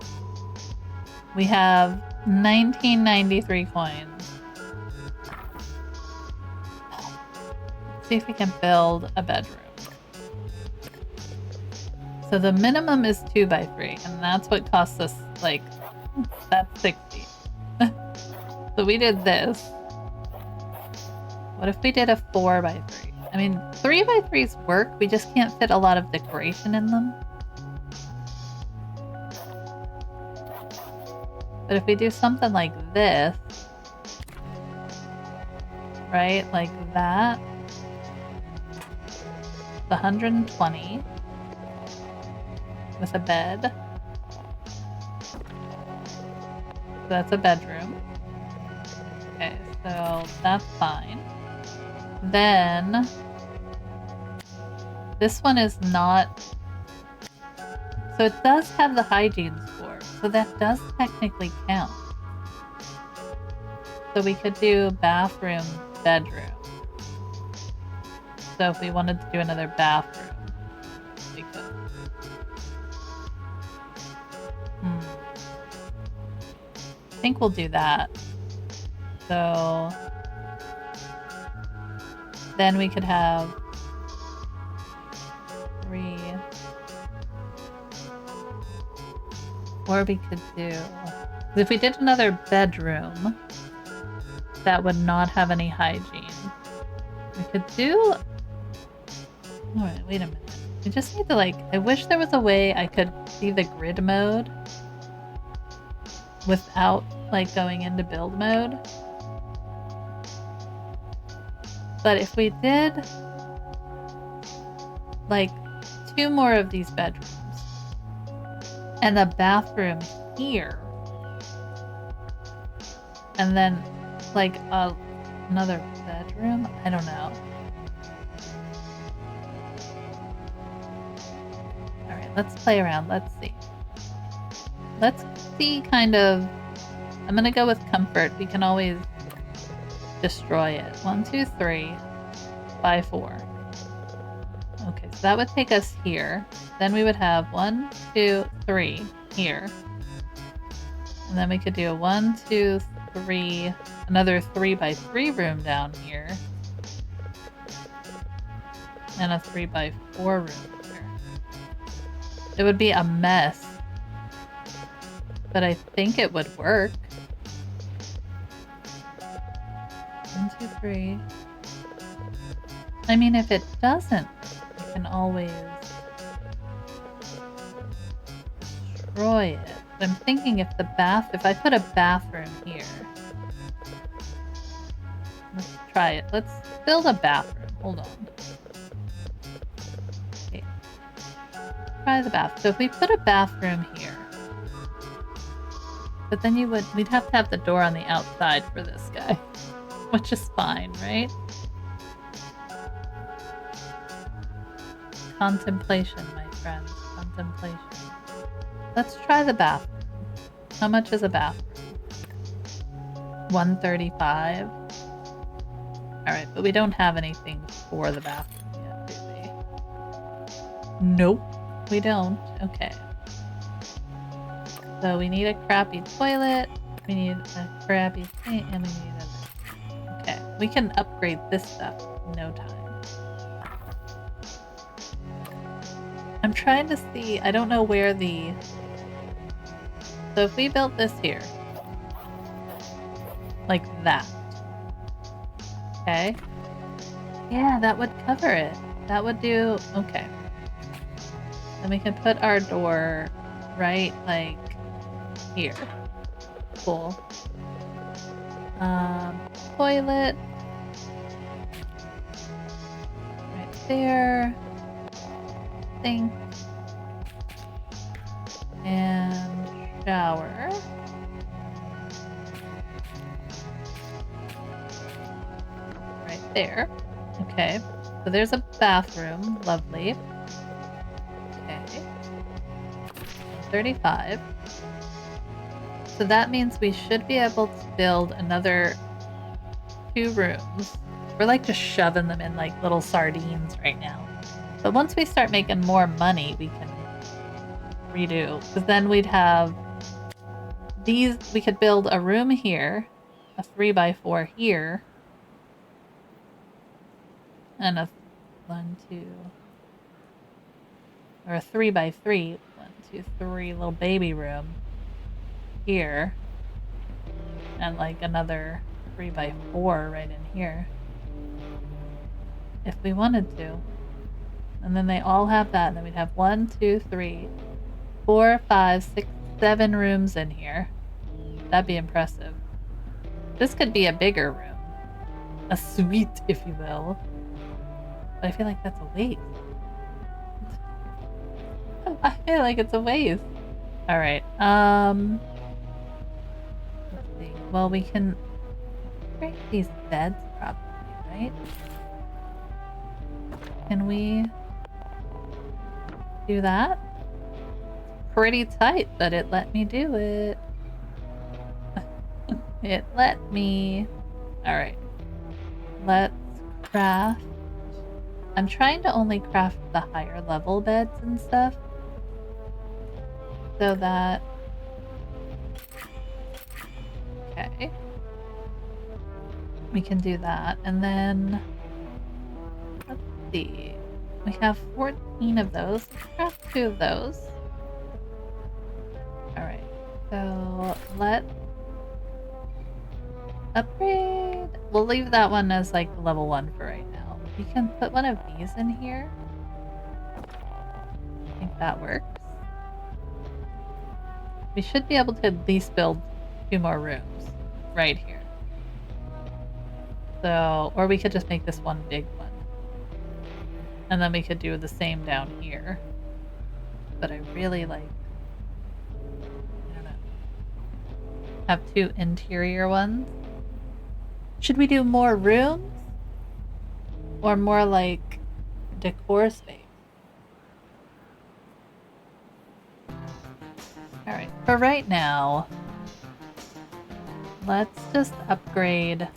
We have 1993 coins. Let's see if we can build a bedroom. So the minimum is 2 by 3, and that's what costs us, like, that's 60. So we did this. What if we did a 4 by 3? I mean, 3 by 3s work, we just can't fit a lot of decoration in them. But if we do something like this, right, like that, it's 120 with a bed. So that's a bedroom. Okay, so that's fine. Then this one is not, so it does have the hygiene score, so that does technically count. So we could do bathroom, bedroom. So if we wanted to do another bathroom, we could. I think we'll do that. So then we could have 3, or we could do, if we did another bedroom, that would not have any hygiene. We could do, alright, wait a minute. We just need to, like, I wish there was a way I could see the grid mode without, like, going into build mode. But if we did, like, 2 more of these bedrooms and a bathroom here, and then, like, another bedroom? I don't know. Alright, let's play around. Let's see. Let's see, kind of... I'm gonna go with comfort. We can always destroy it. 1, 2, 3 by 4. Okay, so that would take us here. Then we would have 1, 2, 3 here. And then we could do a 1, 2, 3, another 3 by 3 room down here. And a 3 by 4 room here. It would be a mess, but I think it would work. 1, 2, 3. I mean, if it doesn't, we can always destroy it. But I'm thinking if I put a bathroom here. Let's try it. Let's build a bathroom. Hold on. Okay. Try the bath. So if we put a bathroom here, but then we'd have to have the door on the outside for this guy, which is fine, right? Contemplation, my friends. Contemplation. Let's try the bathroom. How much is a bathroom? 135. Alright, but we don't have anything for the bathroom yet, do we? Nope, we don't. Okay. So we need a crappy toilet, we need a crappy sink, and we need a... Okay, we can upgrade this stuff in no time. I'm trying to see, I don't know where the... So if we built this here, like that, okay? Yeah, that would cover it. That would do, okay. Then we can put our door right, like here. Cool. Toilet. Right there. Sink. And shower. Right there. Okay. So there's a bathroom. Lovely. Okay. 35. So that means we should be able to build another 2 rooms. We're like just shoving them in like little sardines right now. But once we start making more money, we can redo. Because then we'd have these. We could build a room here, a 3x4 here, and a 1, 2, or a 3x3. 1, 2, 3 little baby room here, and like another 3x4 right in here if we wanted to. And then they all have that, and then we'd have 1, 2, 3, 4, 5, 6, 7 rooms in here. That'd be impressive. This could be a bigger room, a suite, if you will. But I feel like that's a waste. I feel like it's a waste. All right. Let's see. Well, we can create these beds probably, right? Can we do that? It's pretty tight, but it let me do it. It let me. All right. Let's craft. I'm trying to only craft the higher level beds and stuff. So that... Okay. We can do that. And then... Let's see. We have 14 of those. Let's craft 2 of those. Alright. So, let's... upgrade. We'll leave that one as like level 1 for right now. We can put one of these in here. I think that works. We should be able to at least build 2 more rooms right here. So, or we could just make this one big one. And then we could do the same down here. But I really like, I don't know, have 2 interior ones. Should we do more rooms? Or more like decor space? Alright, for right now, let's just upgrade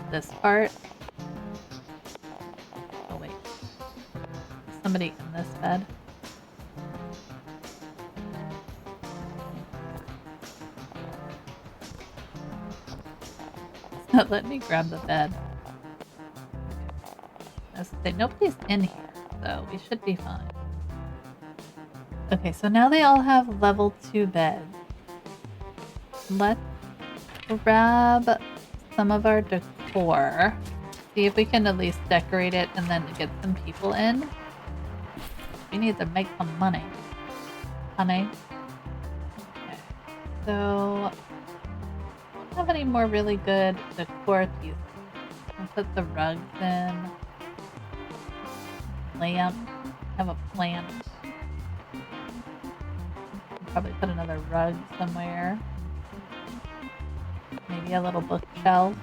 this part. Oh wait, somebody in this bed. It's not letting me grab the bed. I was gonna say, nobody's in here, so we should be fine. Okay, so now they all have level 2 beds. Let's grab some of our decor. See if we can at least decorate it and then get some people in. We need to make some money. Honey. Okay. So, I don't have any more really good decor pieces. I'll put the rugs in. Lamp. Have a plant. Probably put another rug somewhere. Maybe a little bookshelf.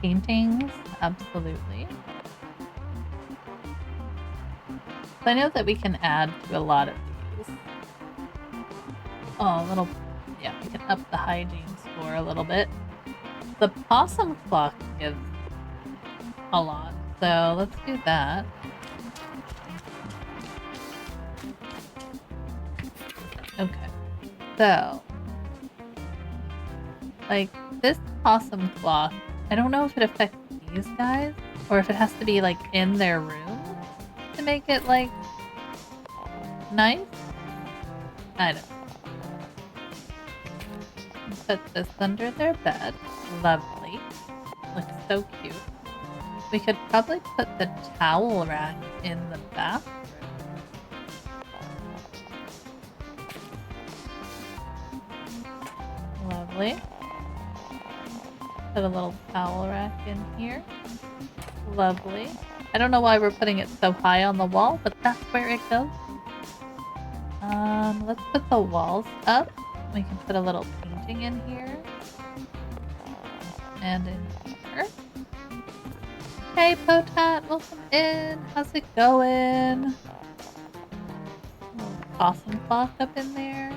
Paintings, absolutely. So I know that we can add to a lot of these. Oh, a little, yeah, we can up the hygiene score a little bit. The possum clock gives a lot, so let's do that. Okay, so, like, this possum clock, I don't know if it affects these guys, or if it has to be, like, in their room to make it, like, nice? I don't know. Put this under their bed. Lovely. Looks so cute. We could probably put the towel rack in the bathroom. Lovely. Put a little towel rack in here. Lovely. I don't know why we're putting it so high on the wall, but that's where it goes. Let's put the walls up. We can put a little painting in here. And in here. Hey, Potat, welcome in. How's it going? Little possum clock up in there.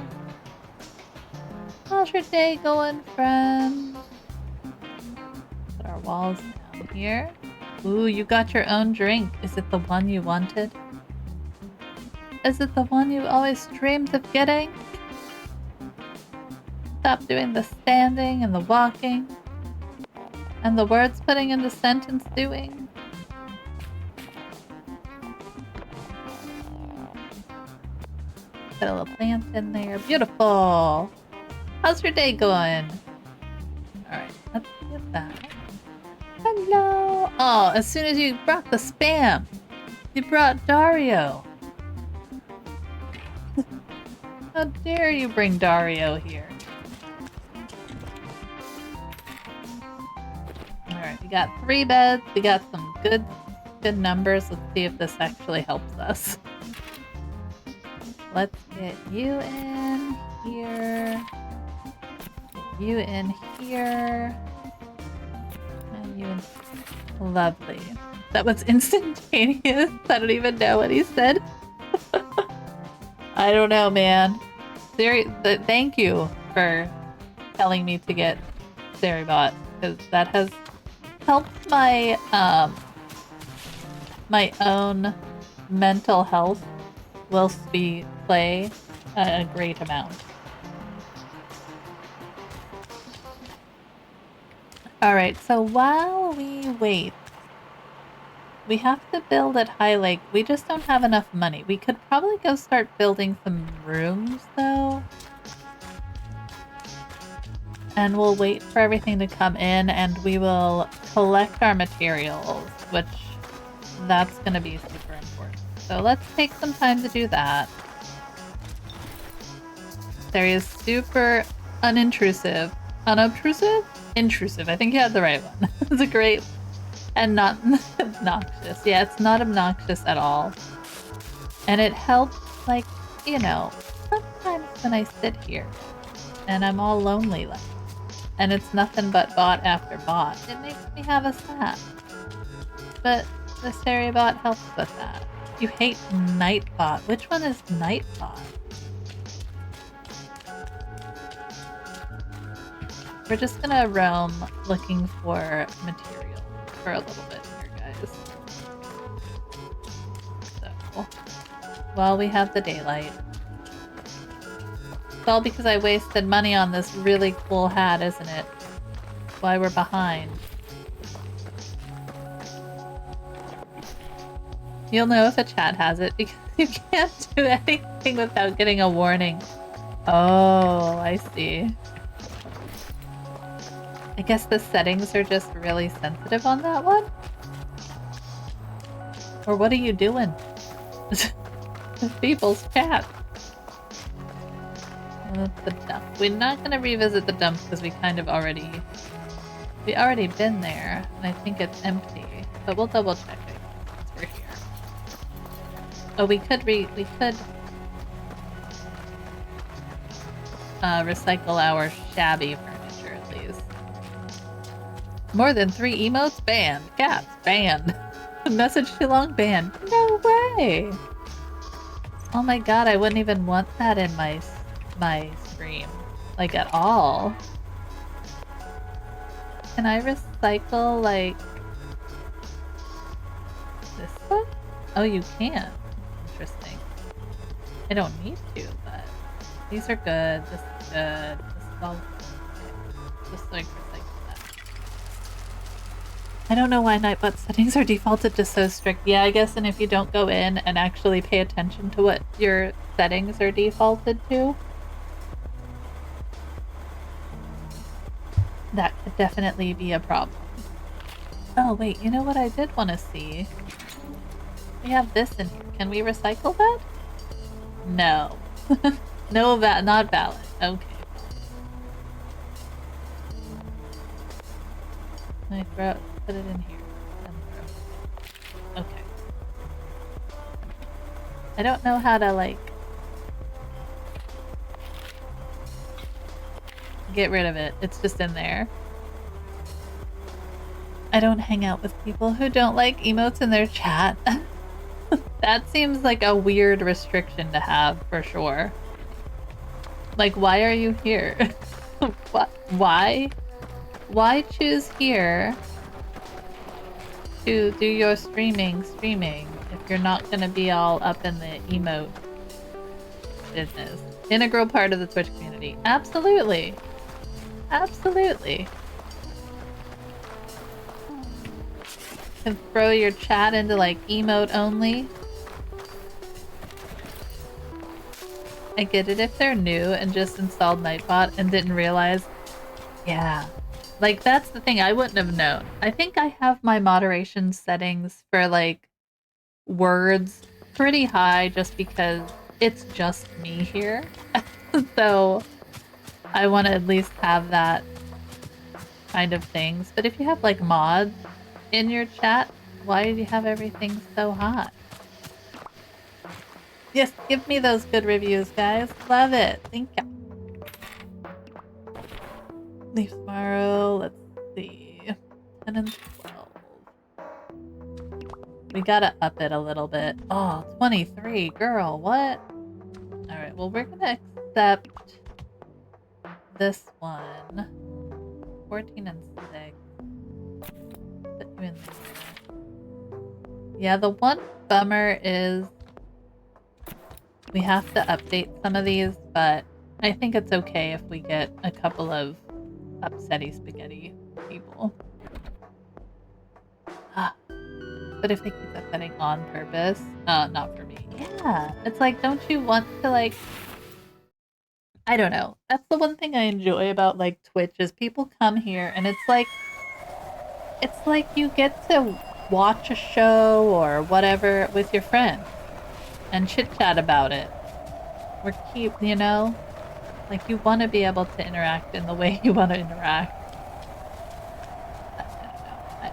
How's your day going, friend? Put our walls down here. Ooh, you got your own drink. Is it the one you wanted? Is it the one you always dreamed of getting? Stop doing the standing and the walking. And the words putting into sentence doing. Put a little plant in there. Beautiful. How's your day going? Alright, let's get that. Hello. Oh, as soon as you brought the spam, you brought Dario. How dare you bring Dario here? Alright, we got 3 beds. We got some good numbers. Let's see if this actually helps us. Let's get you in here. Get you in here. And you in. Lovely. That was instantaneous. I don't even know what he said. I don't know, man. Thank you for telling me to get Seribot, because that has helped my my own mental health whilst we play a great amount. Alright, so while we wait, we have to build at Highlake. We just don't have enough money. We could probably go start building some rooms, though. And we'll wait for everything to come in, and we will collect our materials, which that's going to be super important. So let's take some time to do that. This area is super unintrusive. Unobtrusive? Intrusive. I think you had the right one. It's a great and not obnoxious. Yeah, it's not obnoxious at all. And it helps, like, you know, sometimes when I sit here and I'm all lonely, like, and it's nothing but bot after bot, it makes me have a snap. But the Seribot helps with that. You hate Nightbot. Which one is Nightbot? We're just gonna roam looking for material for a little bit here, guys. So, while we have the daylight. It's all because I wasted money on this really cool hat, isn't it? That's why we're behind. You'll know if a chat has it because you can't do anything without getting a warning. Oh, I see. I guess the settings are just really sensitive on that one? Or what are you doing? People's chat. The dump. We're not going to revisit the dump because we kind of already been there, and I think it's empty. But we'll double check it since we're here. Oh, we could recycle our shabby furniture at least. More than 3 emotes banned. Cats banned. Message too long banned. No way. Oh my god, I wouldn't even want that in my stream, like, at all. Can I recycle, like, this one? Oh, you can. Interesting. I don't need to, but these are good. This is good. This is all good. Just like recycle that. I don't know why Nightbot settings are defaulted to so strict. Yeah, I guess, and if you don't go in and actually pay attention to what your settings are defaulted to, that could definitely be a problem. Oh wait, you know what I did want to see? We have this in here. Can we recycle that? No. No, not valid. Okay. Put it in here. Okay. I don't know how to, like, get rid of it. It's just in there. I don't hang out with people who don't like emotes in their chat. That seems like a weird restriction to have, for sure. Like, why are you here? What? Why? Why choose here to do your streaming if you're not gonna be all up in the emote business? Integral part of the Twitch community. Absolutely. Absolutely. Can throw your chat into like emote only. I get it if they're new and just installed Nightbot and didn't realize. Yeah. Like, that's the thing, I wouldn't have known. I think I have my moderation settings for, like, words pretty high just because it's just me here. So I want to at least have that kind of things. But if you have, like, mods in your chat, why do you have everything so high? Yes, give me those good reviews, guys. Love it. Thank you. Leave tomorrow. Let's see. 10 and 12. We gotta up it a little bit. Oh, 23. Girl, what? Alright, well, we're gonna accept this one. 14 and 6. Put you in there. Yeah, the one bummer is we have to update some of these, but I think it's okay if we get a couple of upsetty spaghetti people. But if they keep upsetting on purpose, not for me. Yeah, it's like, don't you want to, like, I don't know. That's the one thing I enjoy about, like, Twitch is people come here and it's like you get to watch a show or whatever with your friends and chit chat about it. We're cute, you know? Like, you want to be able to interact in the way you want to interact. I don't know.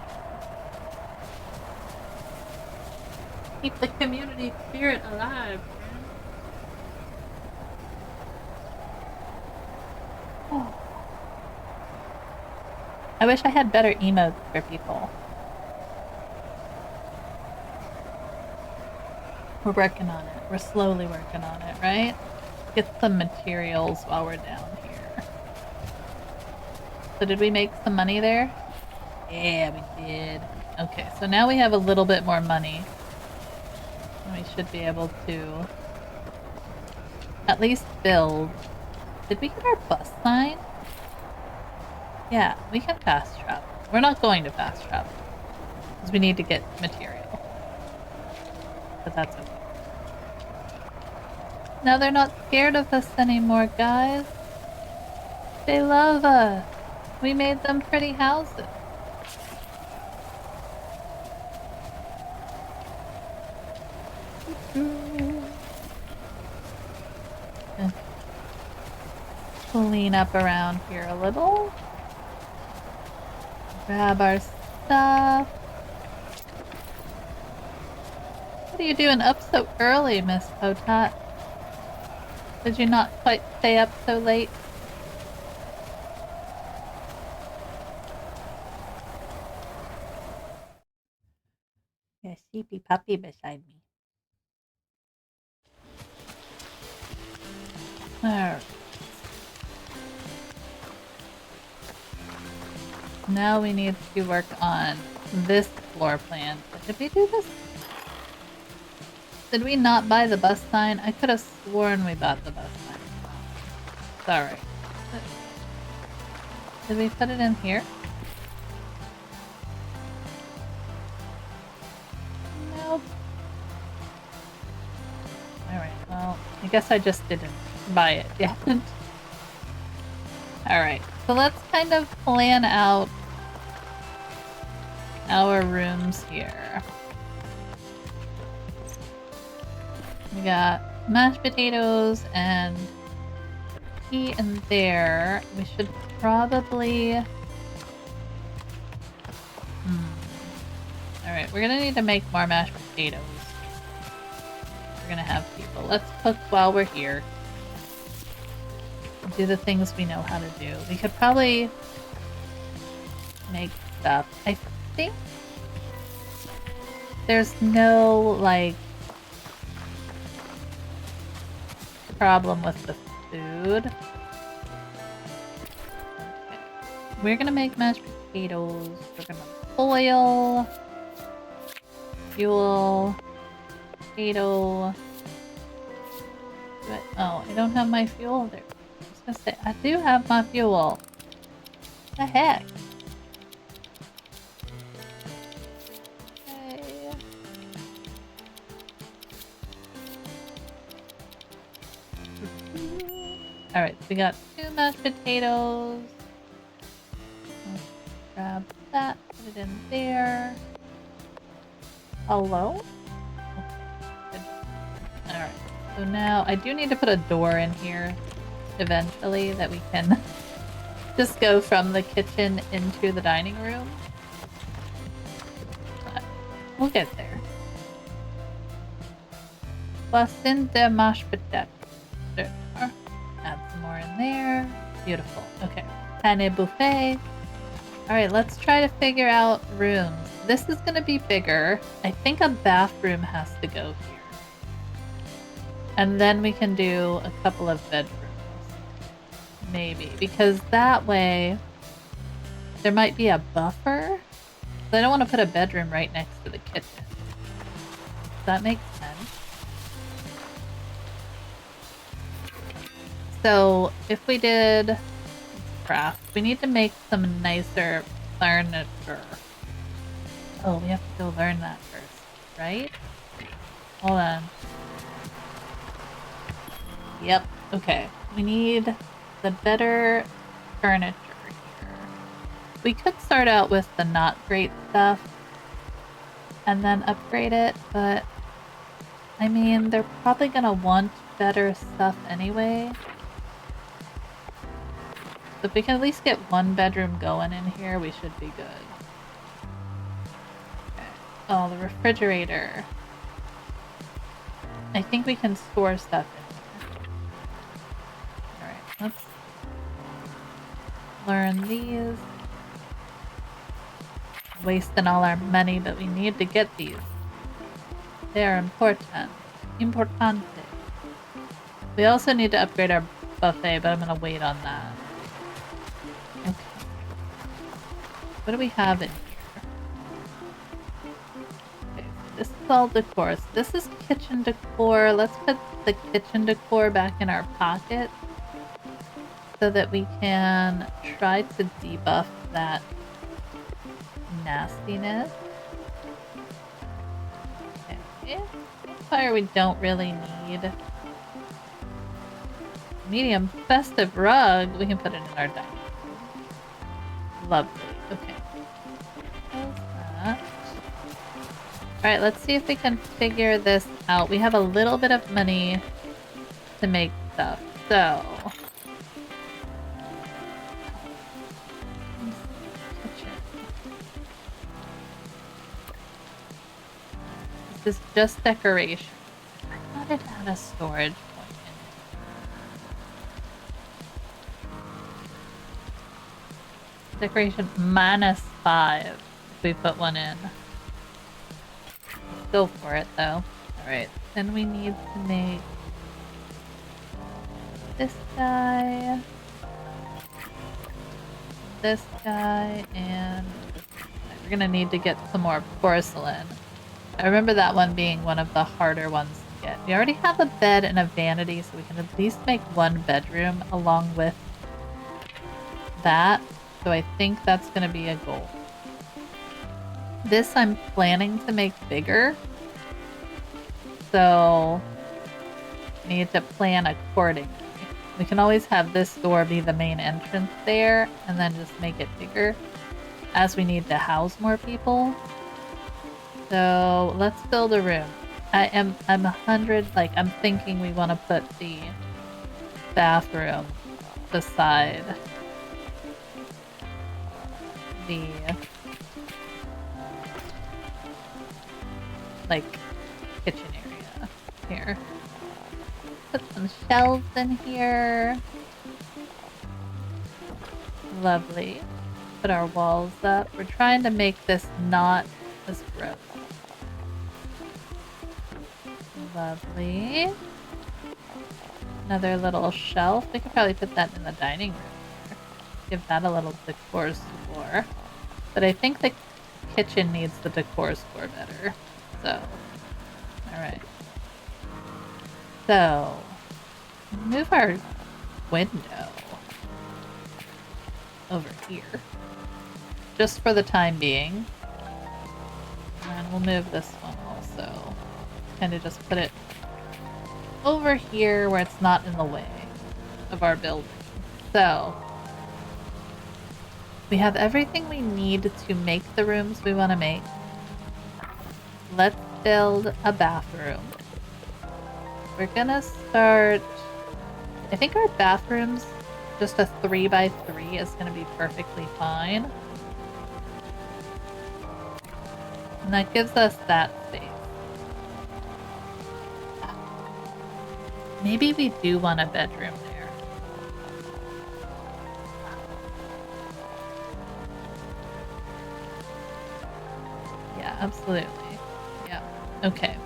Keep the community spirit alive. Oh. I wish I had better emotes for people. We're working on it. We're slowly working on it, right? Get some materials while we're down here. So did we make some money there? Yeah, we did. Okay, so now we have a little bit more money. We should be able to at least build. Did we get our bus sign? Yeah, we can fast travel. We're not going to fast travel because we need to get material. But that's okay. Now they're not scared of us anymore, guys. They love us. We made them pretty houses. Clean up around here a little. Grab our stuff. What are you doing up so early, Miss Potat? Did you not quite stay up so late? Yeah, sheepy puppy beside me. Alright. Now we need to work on this floor plan. Did we do this? Did we not buy the bus sign? I could have sworn we bought the bus sign. It's alright. Did we put it in here? Nope. Alright, well, I guess I just didn't buy it yet. Alright, so let's kind of plan out our rooms here. We got mashed potatoes and tea in there. We should probably Alright, we're gonna need to make more mashed potatoes. We're gonna have people. Let's cook while we're here. Do the things we know how to do. We could probably make stuff. I think there's no, like, problem with the food. Okay. We're gonna make mashed potatoes. We're gonna boil. Fuel. Potato. Oh, I don't have my fuel there. I was gonna say, I do have my fuel. What the heck? Okay. Alright, so we got 2 mashed potatoes. Let's grab that, put it in there. Hello? Okay. Alright, so now I do need to put a door in here eventually that we can just go from the kitchen into the dining room. But we'll get there. Placenta mashed potatoes. There they are. Add some more in there. Beautiful. Okay. Pane buffet. Alright, let's try to figure out rooms. This is going to be bigger. I think a bathroom has to go here. And then we can do a couple of bedrooms. Maybe. Because that way, there might be a buffer. I don't want to put a bedroom right next to the kitchen. Does that make sense? So, if we did craft, we need to make some nicer furniture. Oh, we have to go learn that first, right? Hold on. Yep, okay. We need the better furniture here. We could start out with the not great stuff and then upgrade it, but I mean, they're probably gonna want better stuff anyway. So if we can at least get 1 bedroom going in here, we should be good. Okay. Oh, the refrigerator. I think we can store stuff in here. Alright, let's learn these. Wasting all our money, but we need to get these. They are important. Importante. We also need to upgrade our buffet, but I'm gonna wait on that. Okay. What do we have in here? Okay, so this is all decor. So this is kitchen decor. Let's put the kitchen decor back in our pocket so that we can try to debuff that nastiness. Okay. Fire we don't really need. Medium festive rug. We can put it in our dining room. Lovely. Okay. How's that? Alright, let's see if we can figure this out. We have a little bit of money to make stuff. So. Kitchen. This is just decoration. I thought it had a storage. Decoration -5 if we put one in. Go for it though. Alright, then we need to make this guy, and this guy. We're gonna need to get some more porcelain. I remember that one being one of the harder ones to get. We already have a bed and a vanity, so we can at least make 1 bedroom along with that. So I think that's going to be a goal. This I'm planning to make bigger. So I need to plan accordingly. We can always have this door be the main entrance there and then just make it bigger as we need to house more people. So let's build a room. I'm 100, like I'm thinking we want to put the bathroom beside the like, kitchen area. Here. Put some shelves in here. Lovely. Put our walls up. We're trying to make this not as gross. Lovely. Another little shelf. We could probably put that in the dining room here. Give that a little decor score. But I think the kitchen needs the decor score better. So, alright. So, move our window over here. Just for the time being. And we'll move this one also. Kind of just put it over here where it's not in the way of our building. So, we have everything we need to make the rooms we want to make. Let's build a bathroom. We're gonna start... I think our bathroom's just a 3x3 is gonna be perfectly fine. And that gives us that space. Maybe we do want a bedroom there. Yeah, absolutely. Yeah. Okay.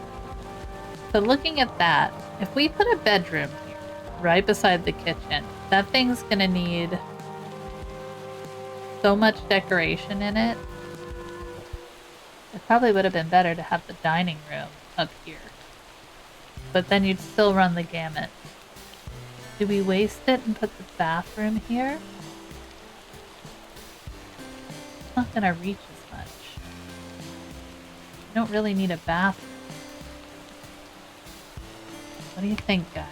So looking at that, if we put a bedroom here, right beside the kitchen, that thing's gonna need so much decoration in it. It probably would have been better to have the dining room up here. But then you'd still run the gamut. Do we waste it and put the bathroom here? It's not gonna reach as much. You don't really need a bathroom. What do you think, guys?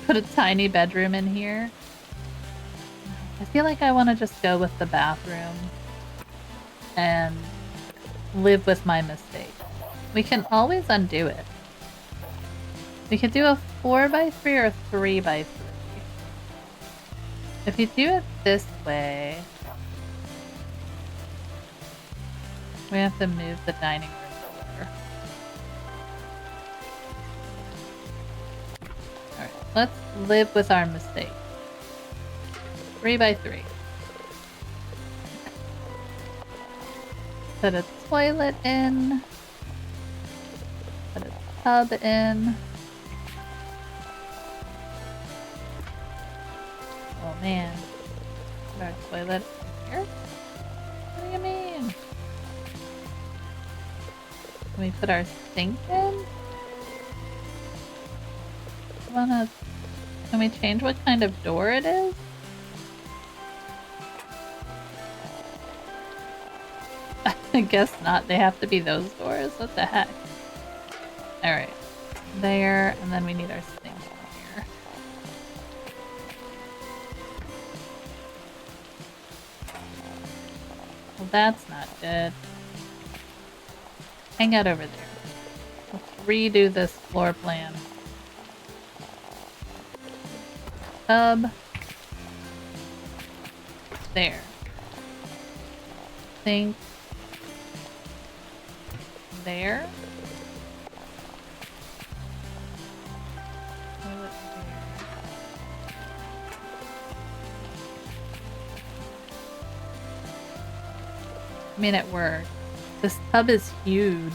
Put a tiny bedroom in here? I feel like I want to just go with the bathroom and live with my mistake. We can always undo it. We could do a 4x3 or 3x3. If you do it this way, we have to move the dining room over. Alright, let's live with our mistake. 3x3. Put a toilet in. Put a tub in. Oh man. Put our toilet here? What do you mean? Can we put our sink in? Can we change what kind of door it is? I guess not. They have to be those doors. What the heck? Alright. There, and then we need our sink here. Well, that's not good. Hang out over there. Let's redo this floor plan. Tub. There. Sink. There. Toilet there. I mean, it worked. This tub is huge.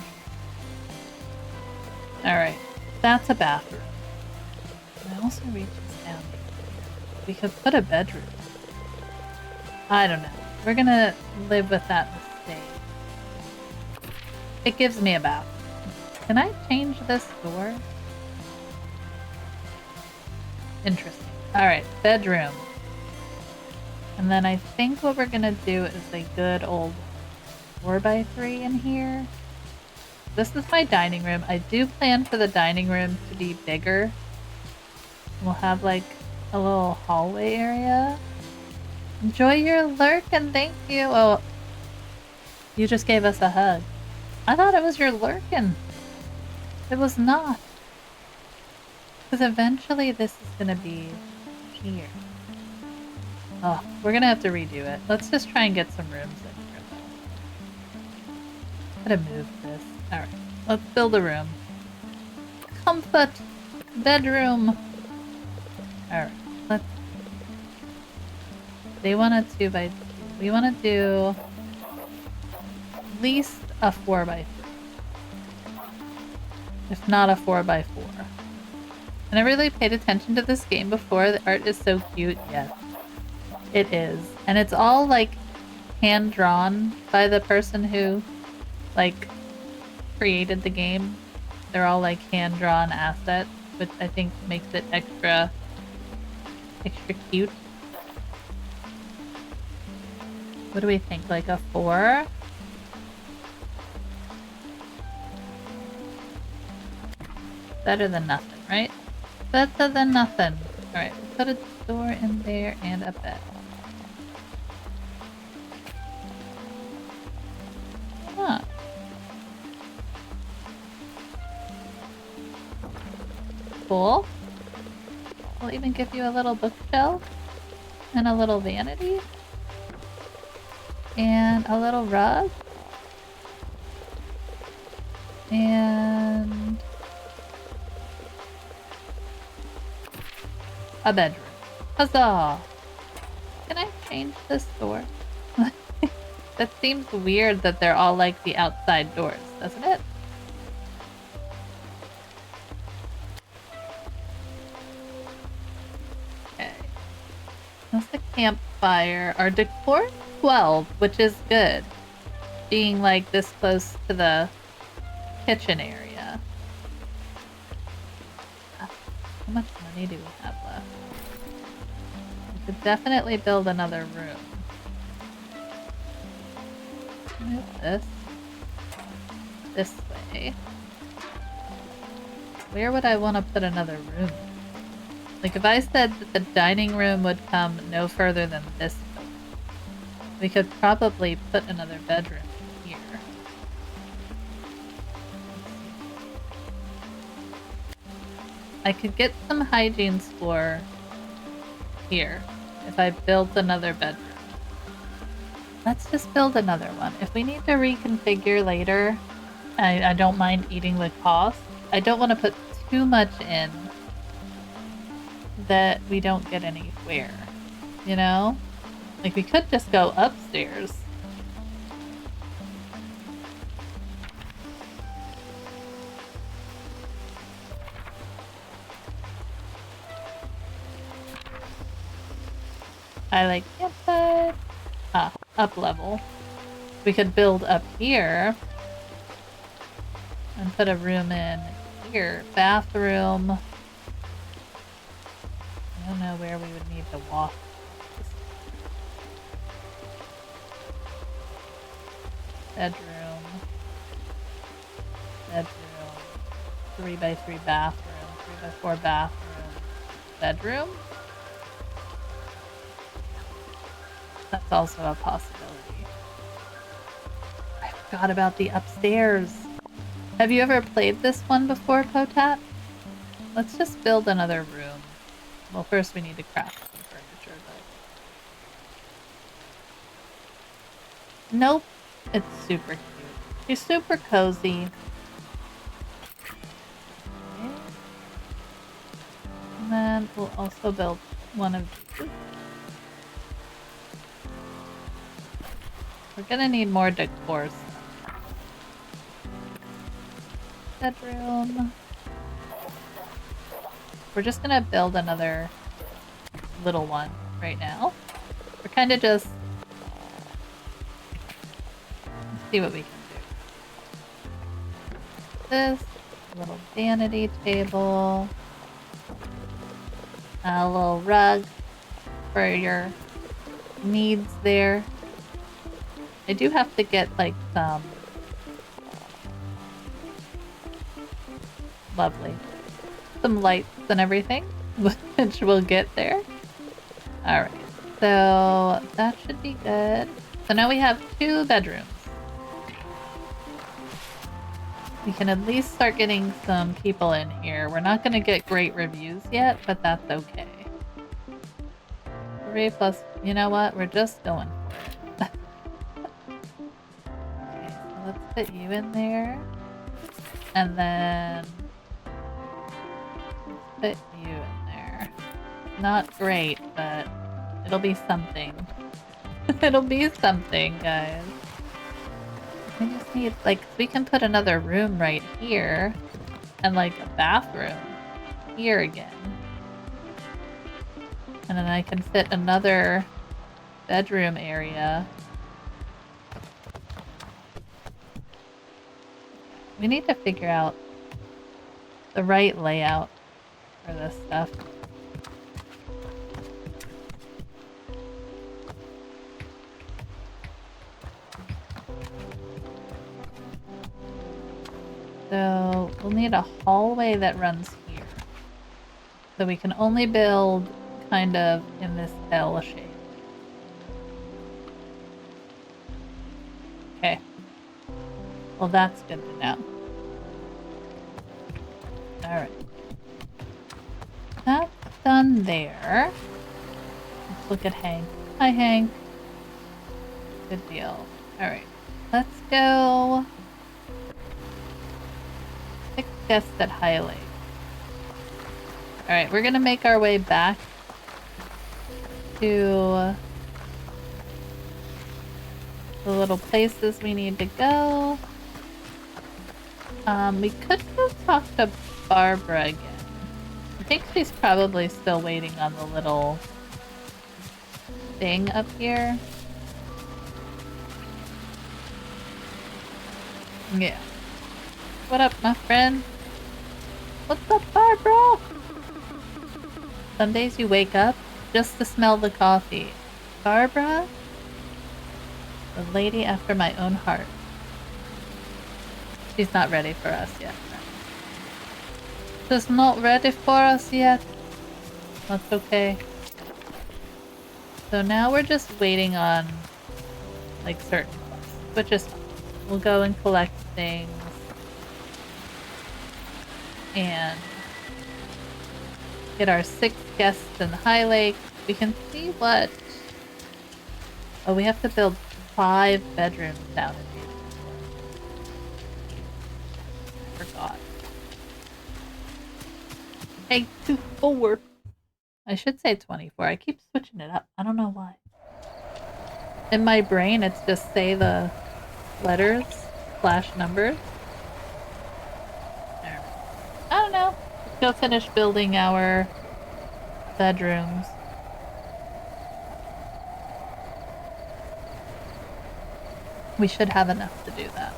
Alright. That's a bathroom. It also reaches down here. We could put a bedroom. I don't know. We're gonna live with that mistake. It gives me a bathroom. Can I change this door? Interesting. Alright, bedroom. And then I think what we're gonna do is a good old 4x3 in here. This is my dining room. I do plan for the dining room to be bigger. We'll have like a little hallway area. Enjoy your lurk and thank you. Oh, you just gave us a hug. I thought it was your lurkin'. It was not. Because eventually this is going to be here. Oh, we're going to have to redo it. Let's just try and get some rooms in here though. Gotta move this. Alright. Let's build a room. Comfort bedroom. Alright, let's... They want a 2x2. We want to do at least a 4x3. If not a 4x4. I never really paid attention to this game before. The art is so cute. Yes, it is. And it's all like hand-drawn by the person who like created the game. They're all like hand-drawn assets, which I think makes it extra cute. What do we think? Like a 4? Better than nothing, right? Better than nothing. Alright, put a door in there and a bed. Why not? Cool. We'll even give you a little bookshelf and a little vanity and a little rug and a bedroom. Huzzah! Can I change this door? That seems weird that they're all like the outside doors, doesn't it? Okay. That's the campfire. Our decor 12, which is good. Being like this close to the kitchen area. How much money do we have left? We could definitely build another room. Move this way. Where would I want to put another room? Like if I said that the dining room would come no further than this building, we could probably put another bedroom here. I could get some hygiene score here if I built another bedroom. Let's just build another one. If we need to reconfigure later, I don't mind eating the cost. I don't want to put too much in that we don't get anywhere, you know? Like we could just go upstairs. I like campsite. Up level. We could build up here and put a room in here. Bathroom. I don't know where we would need to walk. Bedroom. Bedroom. 3x3 bathroom. 3x4 bathroom. Bedroom. That's also a possibility. I forgot about the upstairs. Have you ever played this one before, Potat? Let's just build another room. Well, first we need to craft some furniture, but... Nope. It's super cute. She's super cozy. Okay. And then we'll also build one of these. We're gonna need more decor stuff. Bedroom. We're just gonna build another little one right now. We're kind of just... Let's see what we can do. This little vanity table. A little rug for your needs there. I do have to get like some... Lovely. Some lights and everything, which we'll get there. Alright, so that should be good. So now we have 2 bedrooms. We can at least start getting some people in here. We're not going to get great reviews yet, but that's okay. 3 plus, you know what? We're just going for it. Okay, so let's put you in there. And then put you in there. Not great, but it'll be something. It'll be something, guys. We just need, like, we can put another room right here. And, like, a bathroom here again. And then I can fit another bedroom area. We need to figure out the right layout for this stuff. So we'll need a hallway that runs here. So we can only build kind of in this L shape. Okay. Well, that's good to know. Alright. That's done there. Let's look at Hank. Hi, Hank. Good deal. Alright. Let's go 6 guests at Highlake. Alright, we're gonna make our way back to the little places we need to go. We could go talk to Barbara again. I think she's probably still waiting on the little thing up here. Yeah. What up, my friend? What's up, Barbara? Some days you wake up just to smell the coffee. Barbara? The lady after my own heart. She's not ready for us yet. She's not ready for us yet. That's okay. So now we're just waiting on, like, certain quests, which is fine. We'll go and collect things. And get our 6 guests in Highlake. We can see what... Oh, we have to build 5 bedrooms down in here. I forgot. 84. I should say 24. I keep switching it up. I don't know why. In my brain, it's just say the letters / numbers. There. I don't know. Let's go finish building our bedrooms. We should have enough to do that.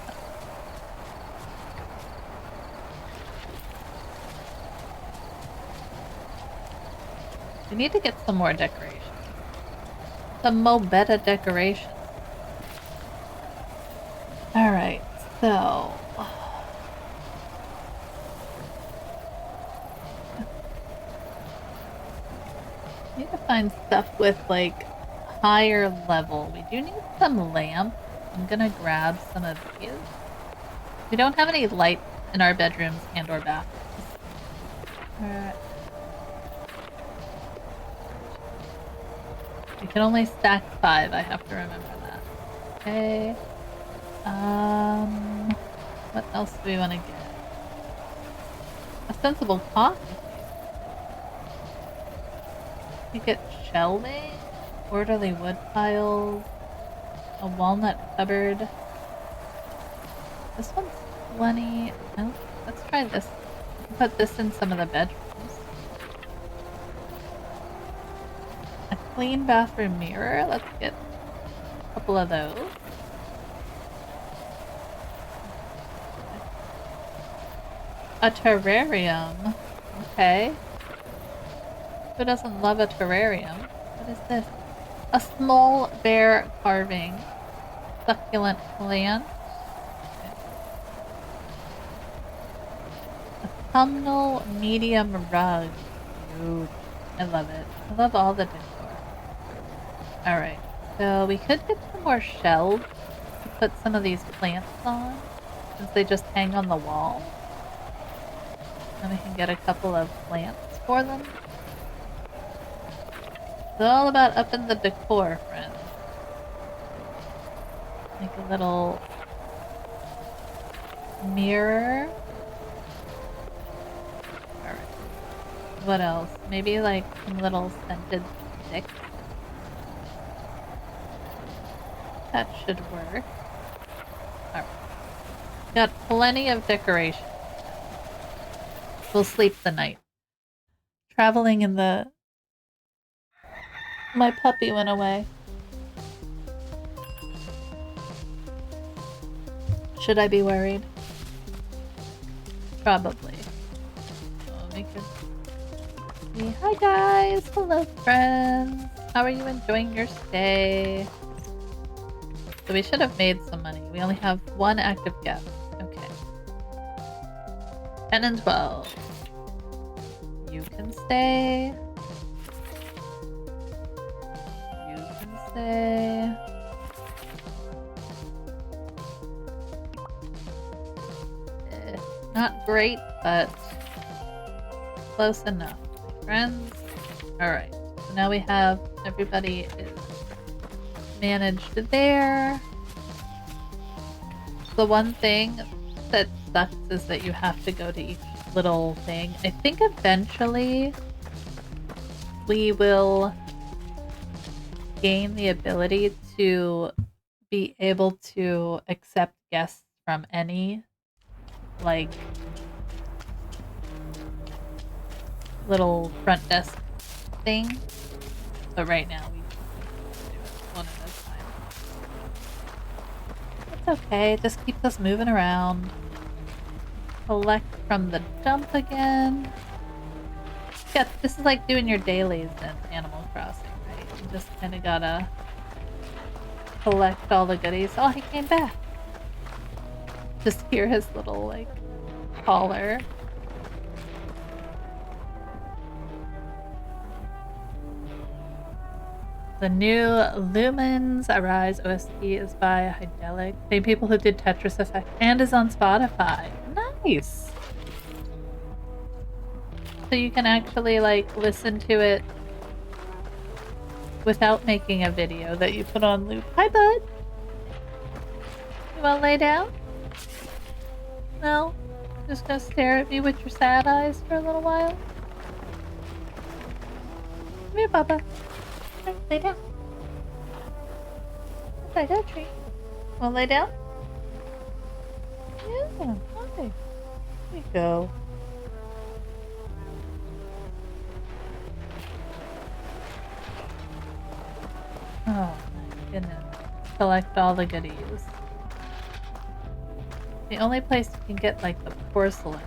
We need to get some more decorations. Some more better decorations. Alright, so... need to find stuff with, like, higher level. We do need some lamps. I'm gonna grab some of these. We don't have any light in our bedrooms and or bathrooms. Alright. We can only stack 5, I have to remember that. Okay. What else do we want to get? A sensible coffee. You get shelving, orderly wood piles, a walnut cupboard. This one's 20. Oh, let's try this. We can put this in some of the bedrooms. A clean bathroom mirror. Let's get a couple of those. A terrarium. Okay. Who doesn't love a terrarium? What is this? A small bear carving. Succulent plant. Autumnal medium rug. Ooh, I love it. I love all the decor. Alright, so we could get some more shelves to put some of these plants on, since they just hang on the wall. And we can get a couple of plants for them. It's all about upping the decor, friends. Like a little mirror. What else? Maybe like some little scented sticks. That should work. Alright. Got plenty of decoration. We'll sleep the night. Traveling in the... My puppy went away. Should I be worried? Probably. Oh, make it... Hi guys! Hello friends! How are you enjoying your stay? So we should have made some money. We only have one active guest. Okay. 10 and 12. You can stay. You can stay. Not great, but close enough. Friends. Alright. So now we have everybody is managed there. The one thing that sucks is that you have to go to each little thing. I think eventually we will gain the ability to be able to accept guests from any like little front desk thing, but right now we just do it one at a time. It's okay, it just keeps us moving around. Collect from the dump again. Yeah, this is like doing your dailies in Animal Crossing, right? You just kind of gotta collect all the goodies. Oh, he came back. Just hear his little, like, collar. The new Lumens Arise OST is by Highlake. Same people who did Tetris Effect and is on Spotify. Nice! So you can actually, like, listen to it without making a video that you put on loop. Hi, bud! You wanna lay down? No? Just gonna stare at me with your sad eyes for a little while? Come here, Papa. Come, lay down. I got a treat. Wanna lay down? Yeah, hi. Here you go. Oh my goodness. Collect all the goodies. The only place you can get, like, the porcelain.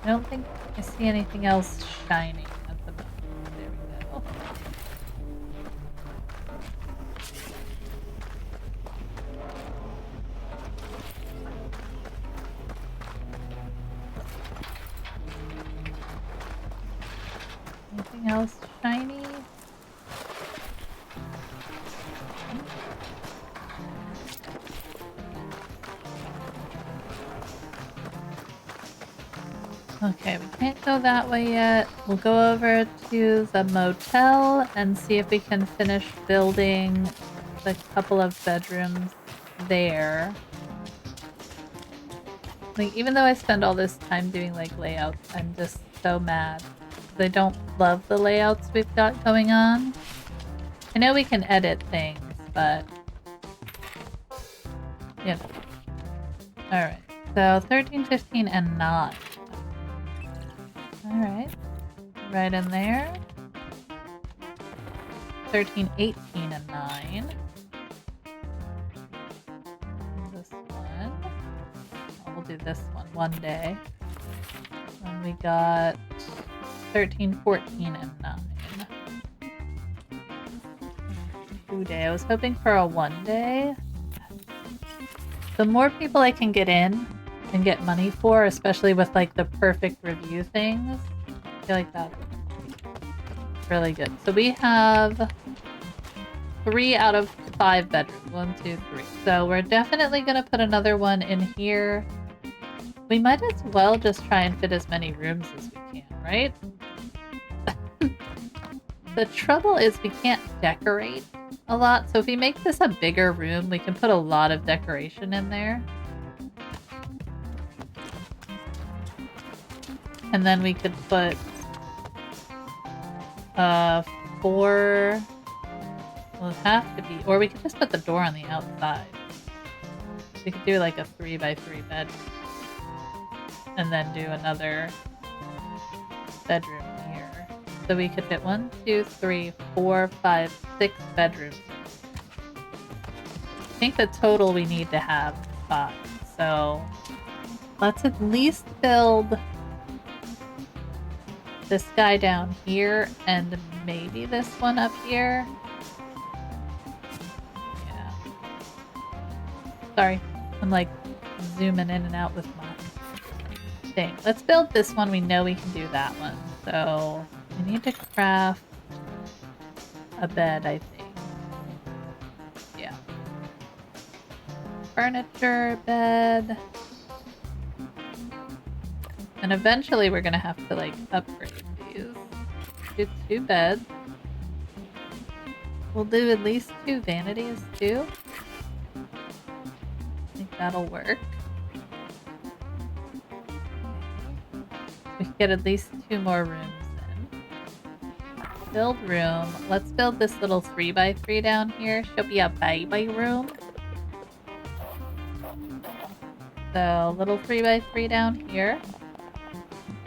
I don't think I see anything else shining at the moment. There we go. Anything else shiny? Okay, we can't go that way yet. We'll go over to the motel and see if we can finish building the couple of bedrooms there. Like, even though I spend all this time doing, like, layouts, I'm just so mad. I don't love the layouts we've got going on. I know we can edit things, but... you know. Alright, so 13, 15, and 9. Alright, right in there. 13, 18, and 9. This one. Oh, we'll do this one day. Then we got 13, 14, and 9. 2 day. I was hoping for a 1 day. The more people I can get in and get money for, especially with, like, the perfect review things, I feel like that's really good. So we have 3 out of 5 bedrooms. 1, 2, 3. So we're definitely gonna put another one in here. We might as well just try and fit as many rooms as we can, right? The trouble is we can't decorate a lot. So if we make this a bigger room, we can put a lot of decoration in there. And then we could put 4. Well, it have to be, or we could just put the door on the outside. We could do like a 3x3 bedroom, and then do another bedroom here. So we could fit 1, 2, 3, 4, 5, 6 bedrooms. I think the total we need to have is 5. So let's at least build this guy down here and maybe this one up here. Yeah. Sorry, I'm like zooming in and out with my thing. Let's build this one. We know we can do that one. So we need to craft a bed, I think. Yeah. Furniture, bed. And eventually we're gonna have to like upgrade these. Do 2 beds. We'll do at least 2 vanities too. I think that'll work. We can get at least 2 more rooms in. Build room. Let's build this little 3x3 down here. She'll be a baby room. So little 3x3 down here.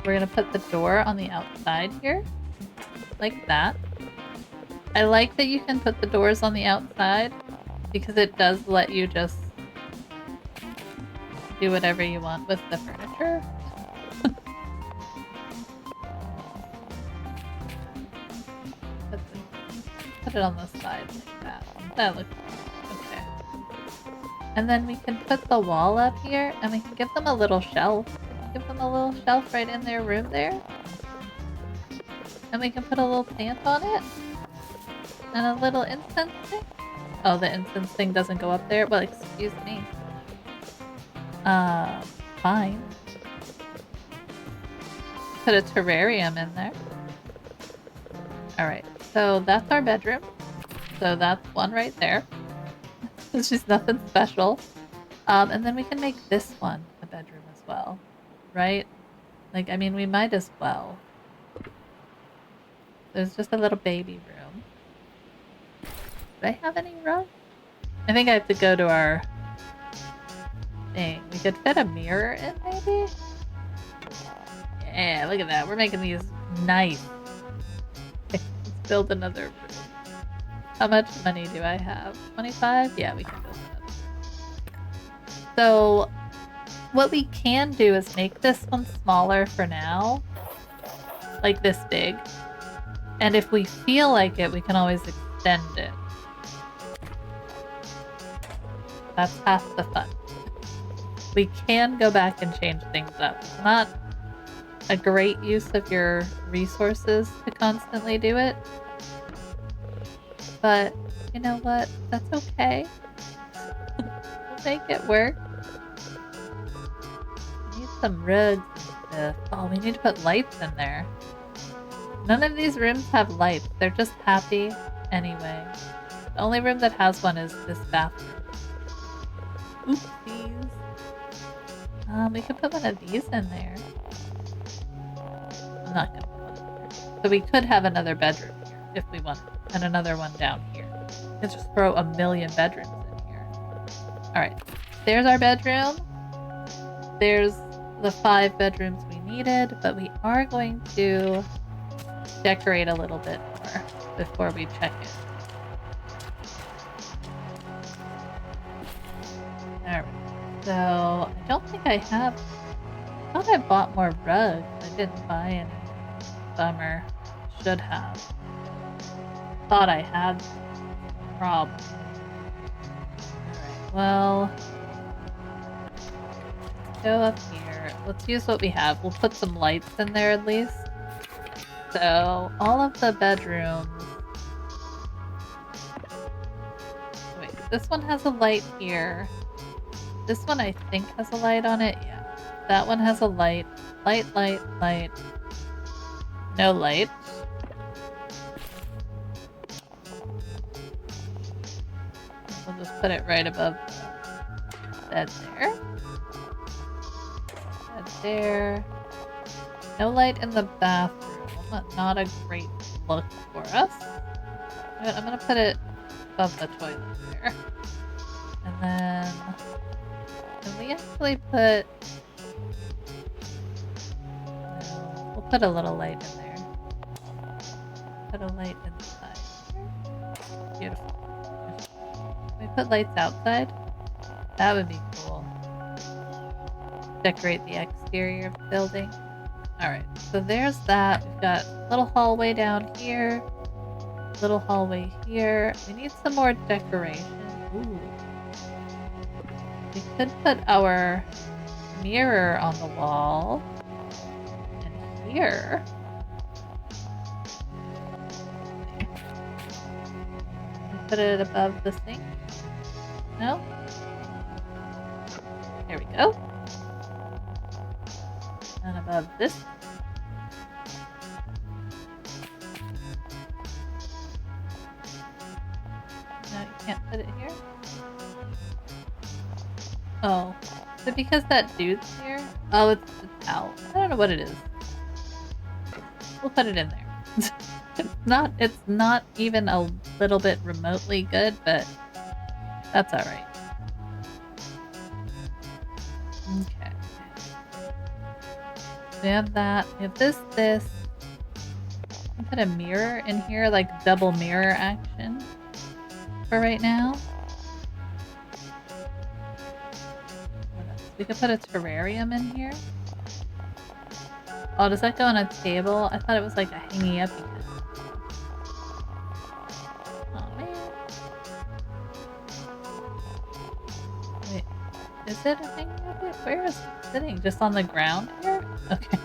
We're gonna put the door on the outside here, like that. I like that you can put the doors on the outside because it does let you just do whatever you want with the furniture. Put it on the side like that. That looks okay. And then we can put the wall up here and we can give them a little shelf. Give them a little shelf right in their room there. And we can put a little plant on it. And a little incense thing. Oh, the incense thing doesn't go up there? Well, excuse me. Fine. Put a terrarium in there. Alright, so that's our bedroom. So that's one right there. It's just nothing special. And then we can make this one a bedroom as well. Right? Like, I mean, we might as well. There's just a little baby room. Do I have any room? I think I have to go to our thing. We could fit a mirror in, maybe? Yeah, look at that. We're making these nice. Let's build another room. How much money do I have? 25? Yeah, we can build another. So, what we can do is make this one smaller for now. Like this big. And if we feel like it, we can always extend it. That's half the fun. We can go back and change things up. It's not a great use of your resources to constantly do it. But, you know what? That's okay. We'll make it work. We need some rugs and stuff. Oh, we need to put lights in there. None of these rooms have lights. They're just happy anyway. The only room that has one is this bathroom. Oopsies. We could put one of these in there. I'm not gonna put one in there. So we could have another bedroom here if we wanted, and another one down here. Let's just throw a million bedrooms in here. Alright, there's our bedroom. There's the 5 bedrooms we needed, but we are going to decorate a little bit more before we check it. Alright, so I don't think I have. I thought I bought more rugs. I didn't buy any. Bummer. Should have. Thought I had. Problem. Alright, well. Let's go up here. Let's use what we have. We'll put some lights in there at least. So, all of the bedrooms. Wait, this one has a light here. This one I think has a light on it. Yeah. That one has a light. Light, light, light. No light. We'll just put it right above the bed there. Bed there. No light in the bathroom. Not a great look for us. But I'm gonna put it above the toilet there. And then can we actually put... No, we'll put a little light in there. Put a light inside. Beautiful. Can we put lights outside? That would be cool. Decorate the exterior of the building. Alright, so there's that. We've got a little hallway down here. Little hallway here. We need some more decoration. Ooh. We could put our mirror on the wall. And here. Put it above the sink. No? There we go. And above this. No, you can't put it here. Oh. Is it because that dude's here? Oh, it's the towel. I don't know what it is. We'll put it in there. It's not even a little bit remotely good, but that's alright. Okay. We have that. We have this. I'll put a mirror in here, like double mirror action for right now. We could put a terrarium in here. Oh, does that go on a table? I thought it was like a hanging up again. Oh man. Wait, is it a hanging up? Where is it sitting? Just on the ground here? Okay.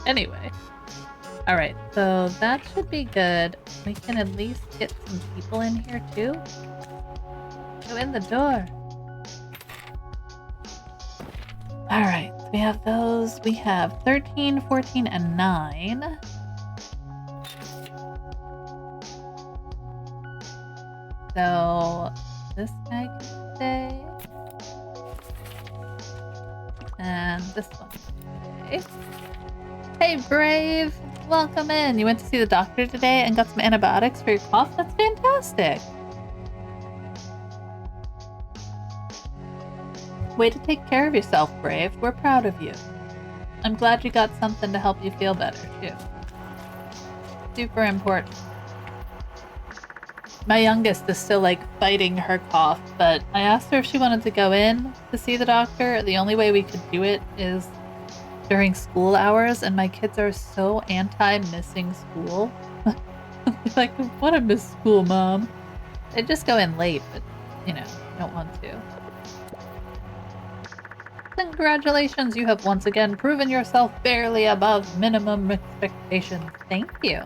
Anyway. Alright, so that should be good. We can at least get some people in here too. Go in the door. Alright, so we have those. We have 13, 14, and 9. So this guy can stay. And this one can stay. Hey, Brave! Welcome in! You went to see the doctor today and got some antibiotics for your cough? That's fantastic! Way to take care of yourself, Brave. We're proud of you. I'm glad you got something to help you feel better, too. Super important. My youngest is still, like, fighting her cough, but I asked her if she wanted to go in to see the doctor. The only way we could do it is during school hours, and my kids are so anti-missing school. Like, I want to miss school, Mom. They just go in late, but, you know, don't want to. Congratulations, you have once again proven yourself barely above minimum expectations. Thank you.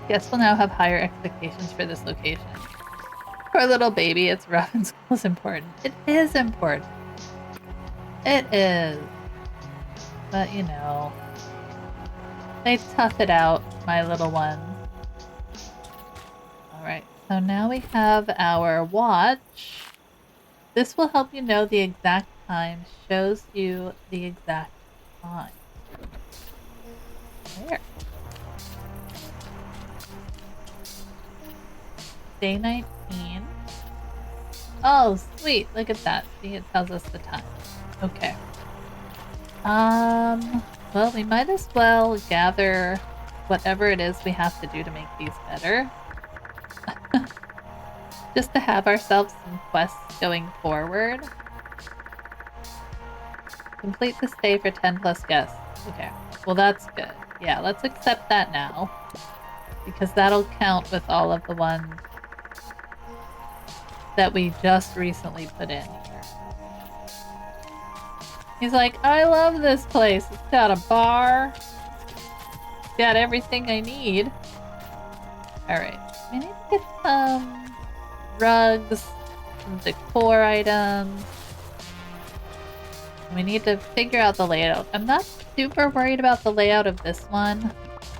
Guess we'll now have higher expectations for this location. Poor little baby, it's rough and school is important. It is important. It is. But, you know, they tough it out, my little ones. Alright, so now we have our watch. This will help you know the exact time, shows you the exact time. There. Day 19. Oh, sweet. Look at that. See, it tells us the time. Okay. Well, we might as well gather whatever it is we have to do to make these better. Just to have ourselves some quests going forward. Complete the stay for 10 plus guests. Okay, well that's good. Yeah, let's accept that now. Because that'll count with all of the ones that we just recently put in here. He's like, I love this place. It's got a bar. It's got everything I need. Alright, we need to get some rugs, some decor items. We need to figure out the layout. I'm not super worried about the layout of this one.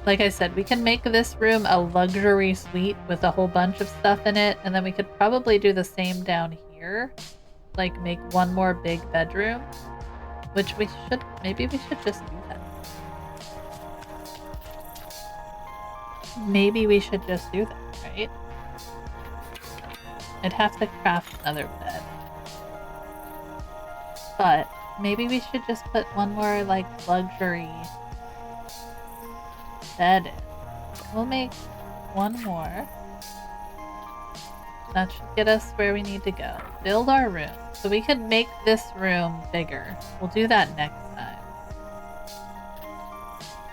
Like I said, we can make this room a luxury suite with a whole bunch of stuff in it, and then we could probably do the same down here. Like, make one more big bedroom. Which we should, maybe we should just do that. maybe we should just do that, right? I'd have to craft another bed. But maybe we should just put one more, like, luxury bed in. We'll make one more. That should get us where we need to go. Build our room. So we could make this room bigger. We'll do that next time.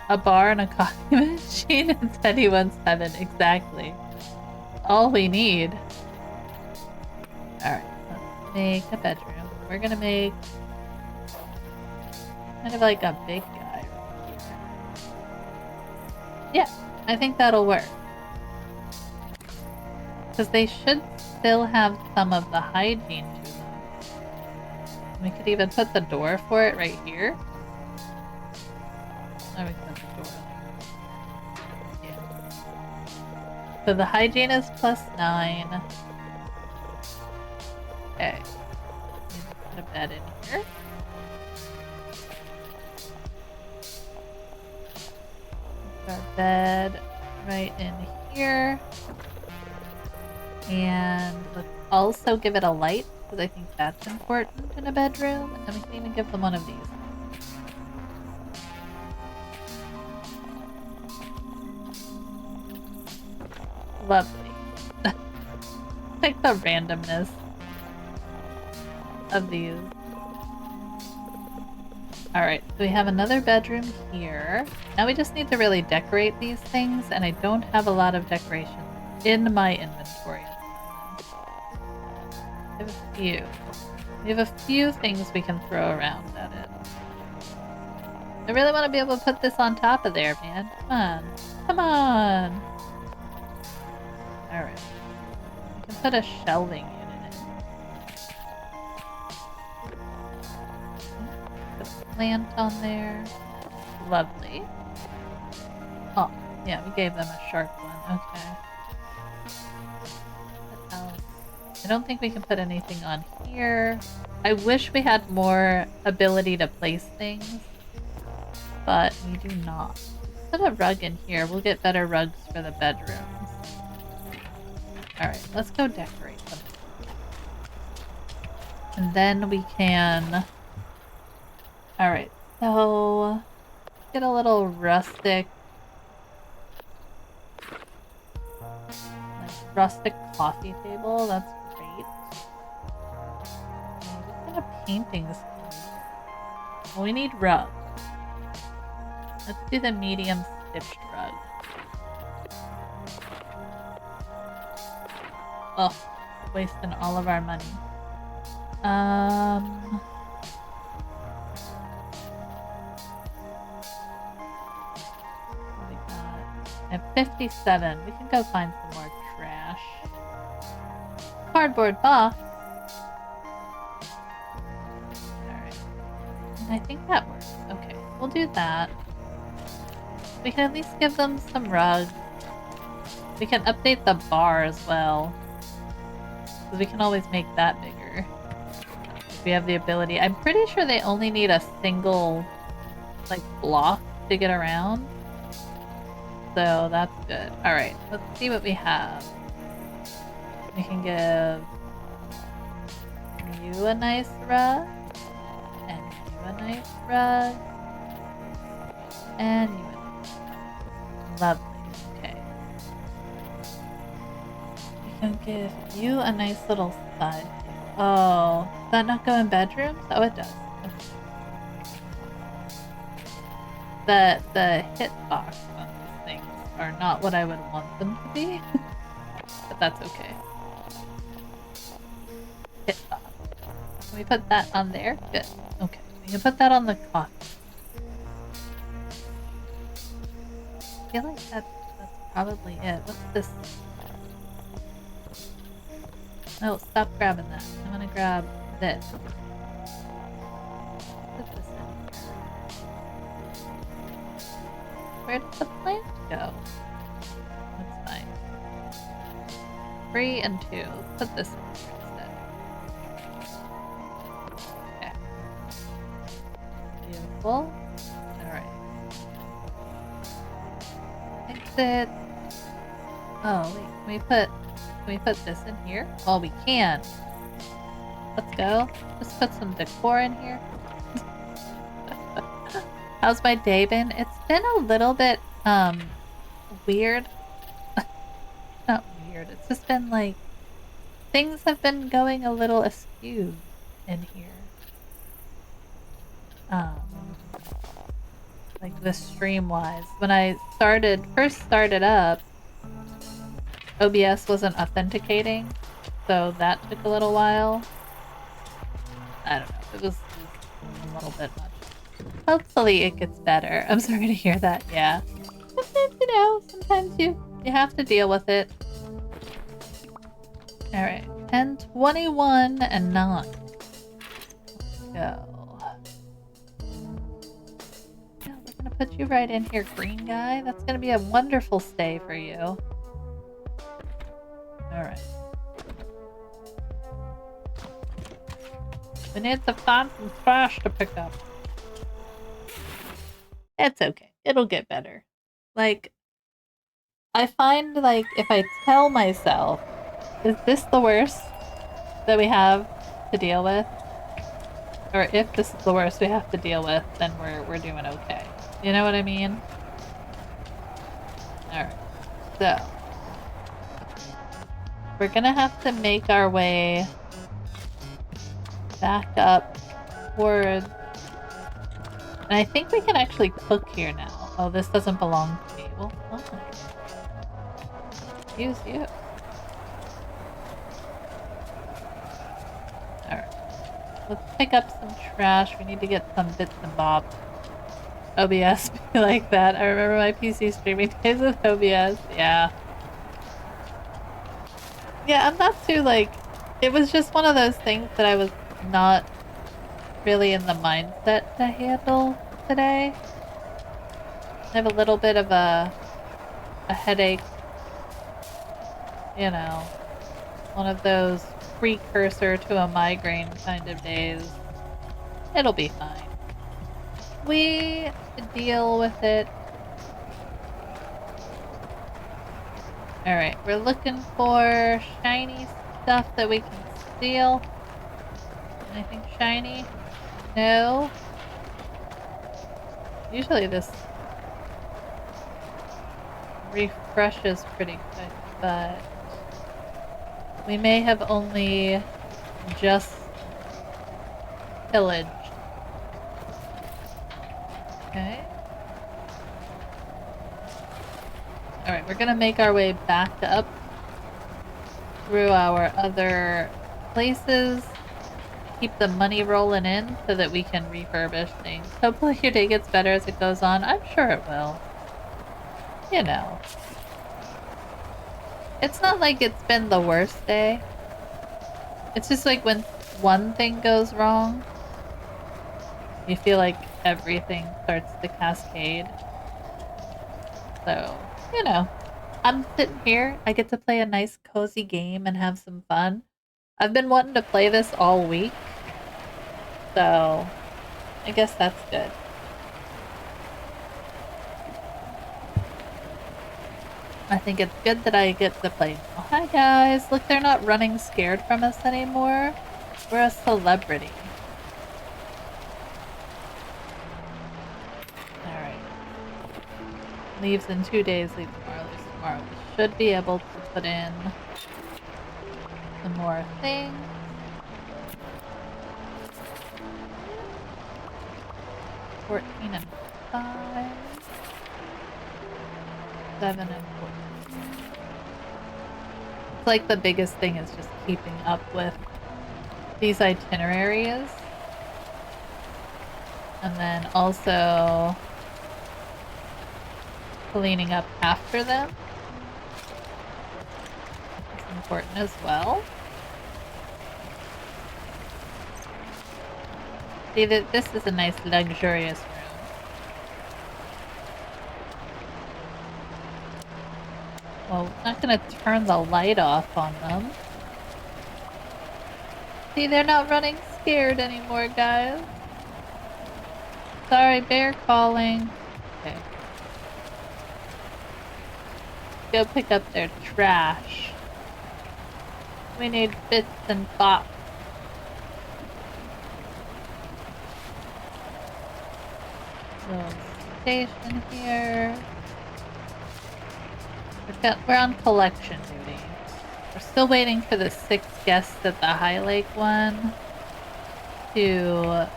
A bar and a coffee machine and Teddy wants heaven. Exactly. All we need. Alright, let's make a bedroom. We're gonna make kind of like a big guy right here. Yeah, I think that'll work. Because they should still have some of the hygiene to them. We could even put the door for it right here. Oh, we can put the door there. Yeah. So the hygiene is +9. Okay. Put a bed in here. Put our bed right in here. And let's also give it a light, because I think that's important in a bedroom. And we can even give them one of these. Lovely. Like the randomness of these. Alright, so we have another bedroom here. Now we just need to really decorate these things, and I don't have a lot of decoration in my inventory. We have a few. We have a few things we can throw around at it. I really want to be able to put this on top of there, man. Come on. Come on! Alright. We can put a shelving unit in. Put a plant on there. Lovely. Oh, yeah, we gave them a sharp one. Okay. What else? I don't think we can put anything on here. I wish we had more ability to place things, but we do not. Put a rug in here. We'll get better rugs for the bedrooms. Alright, let's go decorate them. And then we can... Alright, so... Get a little rustic... Like, rustic coffee table. That's great. What kind of paintings can we do? Well, we need rugs. Let's do the medium stitched rug. Oh, wasting all of our money. What we got? At 57, we can go find some more trash. Cardboard box. Alright. I think that works. Okay, we'll do that. We can at least give them some rugs. We can update the bar as well. Because we can always make that bigger. If we have the ability. I'm pretty sure they only need a single, like, block to get around. So that's good. Alright, let's see what we have. We can give you a nice rug. And you a nice rug. And you a nice rug. Lovely. Can give you a nice little side table. Oh, does that not go in bedrooms? Oh, it does. Okay. The hitbox on these things are not what I would want them to be, but that's okay. Hitbox. Can we put that on there? Good. Okay. We can put that on the coffee. I feel like that's probably it. What's this? No, stop grabbing that. I'm gonna grab this. Put this in here. Where did the plant go? That's fine. 3 and 2. Let's put this in here instead. Okay. Beautiful. Alright. Exit. Oh wait, can we put this in here? Oh, we can. Let's go. Just put some decor in here. How's my day been? It's been a little bit weird. Not weird. It's just been like things have been going a little askew in here. Like the stream wise. When I first started up, OBS wasn't authenticating, so that took a little while. I don't know. It was a little bit much. Hopefully it gets better. I'm sorry to hear that. Yeah. You know, sometimes you have to deal with it. Alright. 10:21 and 9. Let's go. Yeah, we're gonna put you right in here, green guy. That's gonna be a wonderful stay for you. Alright. We need to find some trash to pick up. It's okay. It'll get better. Like, I find, like, if I tell myself, is this the worst that we have to deal with? Or if this is the worst we have to deal with, then we're doing okay. You know what I mean? Alright. So, we're gonna have to make our way back up towards... And I think we can actually cook here now. Oh, this doesn't belong to me. Well, oh. Use you. Alright. Let's pick up some trash. We need to get some bits and bobs. OBS be like that. I remember my PC streaming days with OBS. Yeah. Yeah, I'm not too, like... It was just one of those things that I was not really in the mindset to handle today. I have a little bit of a headache. You know, one of those precursor to a migraine kind of days. It'll be fine. We deal with it. Alright, we're looking for shiny stuff that we can steal. Anything shiny? No. Usually this refreshes pretty quick, but we may have only just pillaged. Okay. Alright, we're gonna make our way back up through our other places. Keep the money rolling in so that we can refurbish things. Hopefully your day gets better as it goes on. I'm sure it will. You know. It's not like it's been the worst day. It's just like when one thing goes wrong, you feel like everything starts to cascade. So, you know. I'm sitting here. I get to play a nice cozy game and have some fun. I've been wanting to play this all week. So, I guess that's good. I think it's good that I get to play. Oh, hi guys! Look, they're not running scared from us anymore. We're a celebrity. Alright. Leaves in 2 days, leaves tomorrow, leaves tomorrow. We should be able to put in some more things. 14 and 5. 7 and 14. It's like the biggest thing is just keeping up with these itineraries. And then also cleaning up after them. It's important as well. See, this is a nice luxurious room. Well, we're not gonna turn the light off on them. See, they're not running scared anymore, guys. Sorry, bear calling. Okay. go pick up their trash. We need bits and bops. Little station here. We're on collection duty. We're still waiting for the 6 guests at the Highlake one to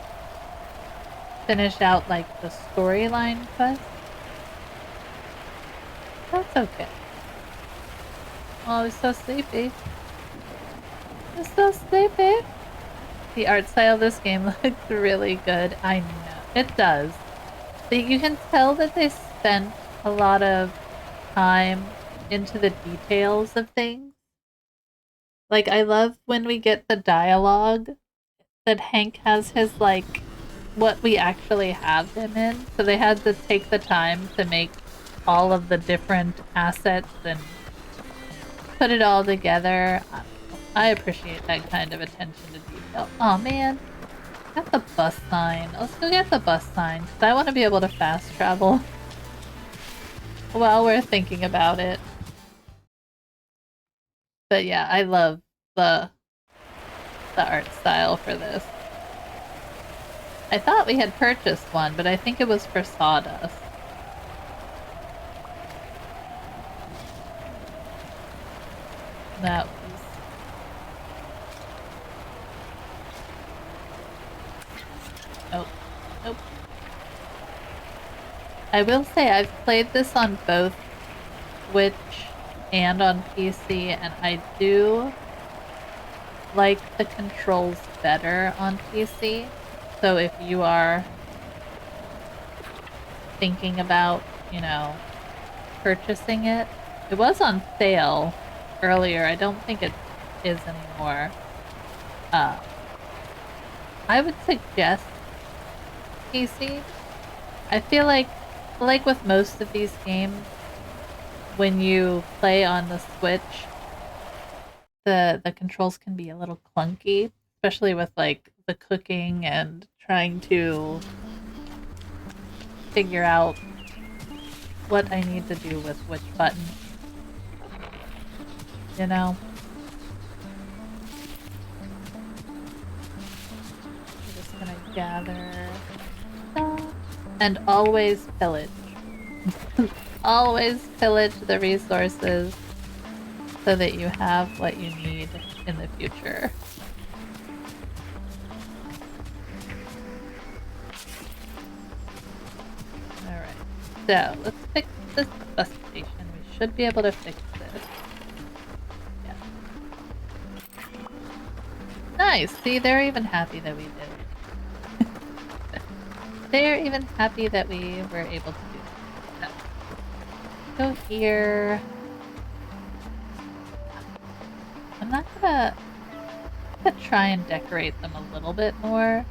finish out like the storyline quest. That's okay. Oh, he's so sleepy. He's so sleepy. The art style of this game looks really good. I know. It does. But you can tell that they spent a lot of time into the details of things. Like, I love when we get the dialogue that Hank has his, like, what we actually have him in. So they had to take the time to make all of the different assets and put it all together. I appreciate that kind of attention to detail. Oh man, got the bus sign. Let's go get the bus sign because I want to be able to fast travel while we're thinking about it. But yeah, I love the art style for this. I thought we had purchased one, but I think it was for Sawdust. That was... Nope. Nope. I will say I've played this on both Switch and on PC, and I do like the controls better on PC. So if you are thinking about, you know, purchasing it, it was on sale earlier. I don't think it is anymore. I would suggest PC. I feel like with most of these games, when you play on the Switch, the controls can be a little clunky, especially with like the cooking and trying to figure out what I need to do with which button. You know? I'm just gonna gather stuff and always pillage. Always pillage the resources so that you have what you need in the future. Alright, so let's fix this bus station. We should be able to fix this. Yeah. Nice! See, they're even happy that we did it. They're even happy that we were able to do it. So, go here. I'm gonna try and decorate them a little bit more.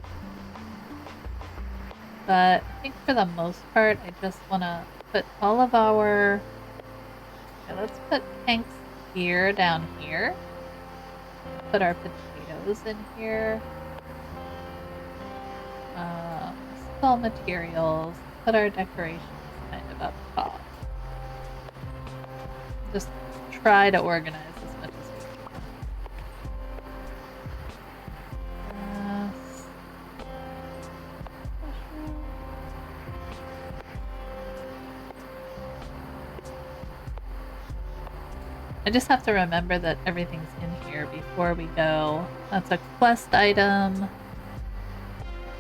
But I think for the most part, I just want to put all of our... Okay, let's put Hank's gear down here. Put our potatoes in here. All materials. Put our decorations kind of up top. Just try to organize as much as we can. I just have to remember that everything's in here before we go. That's a quest item.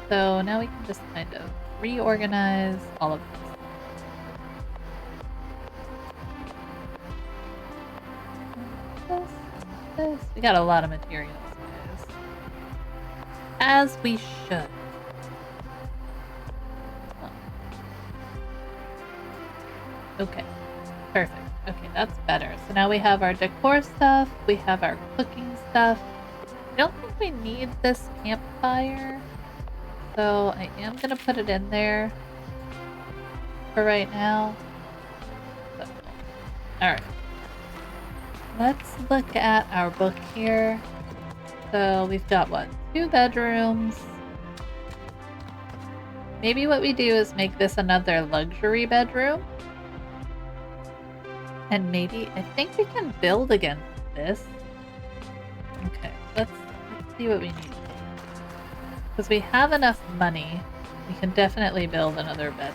So now we can just kind of reorganize all of this. We got a lot of materials, guys. As we should. Okay, perfect. Okay, that's better. So now we have our decor stuff, we have our cooking stuff. I don't think we need this campfire, so I am gonna put it in there for right now. So, alright. Let's look at our book here. So we've got what? 2 bedrooms. Maybe what we do is make this another luxury bedroom. And maybe, I think we can build against this. Okay, let's see what we need. Because we have enough money, we can definitely build another bed.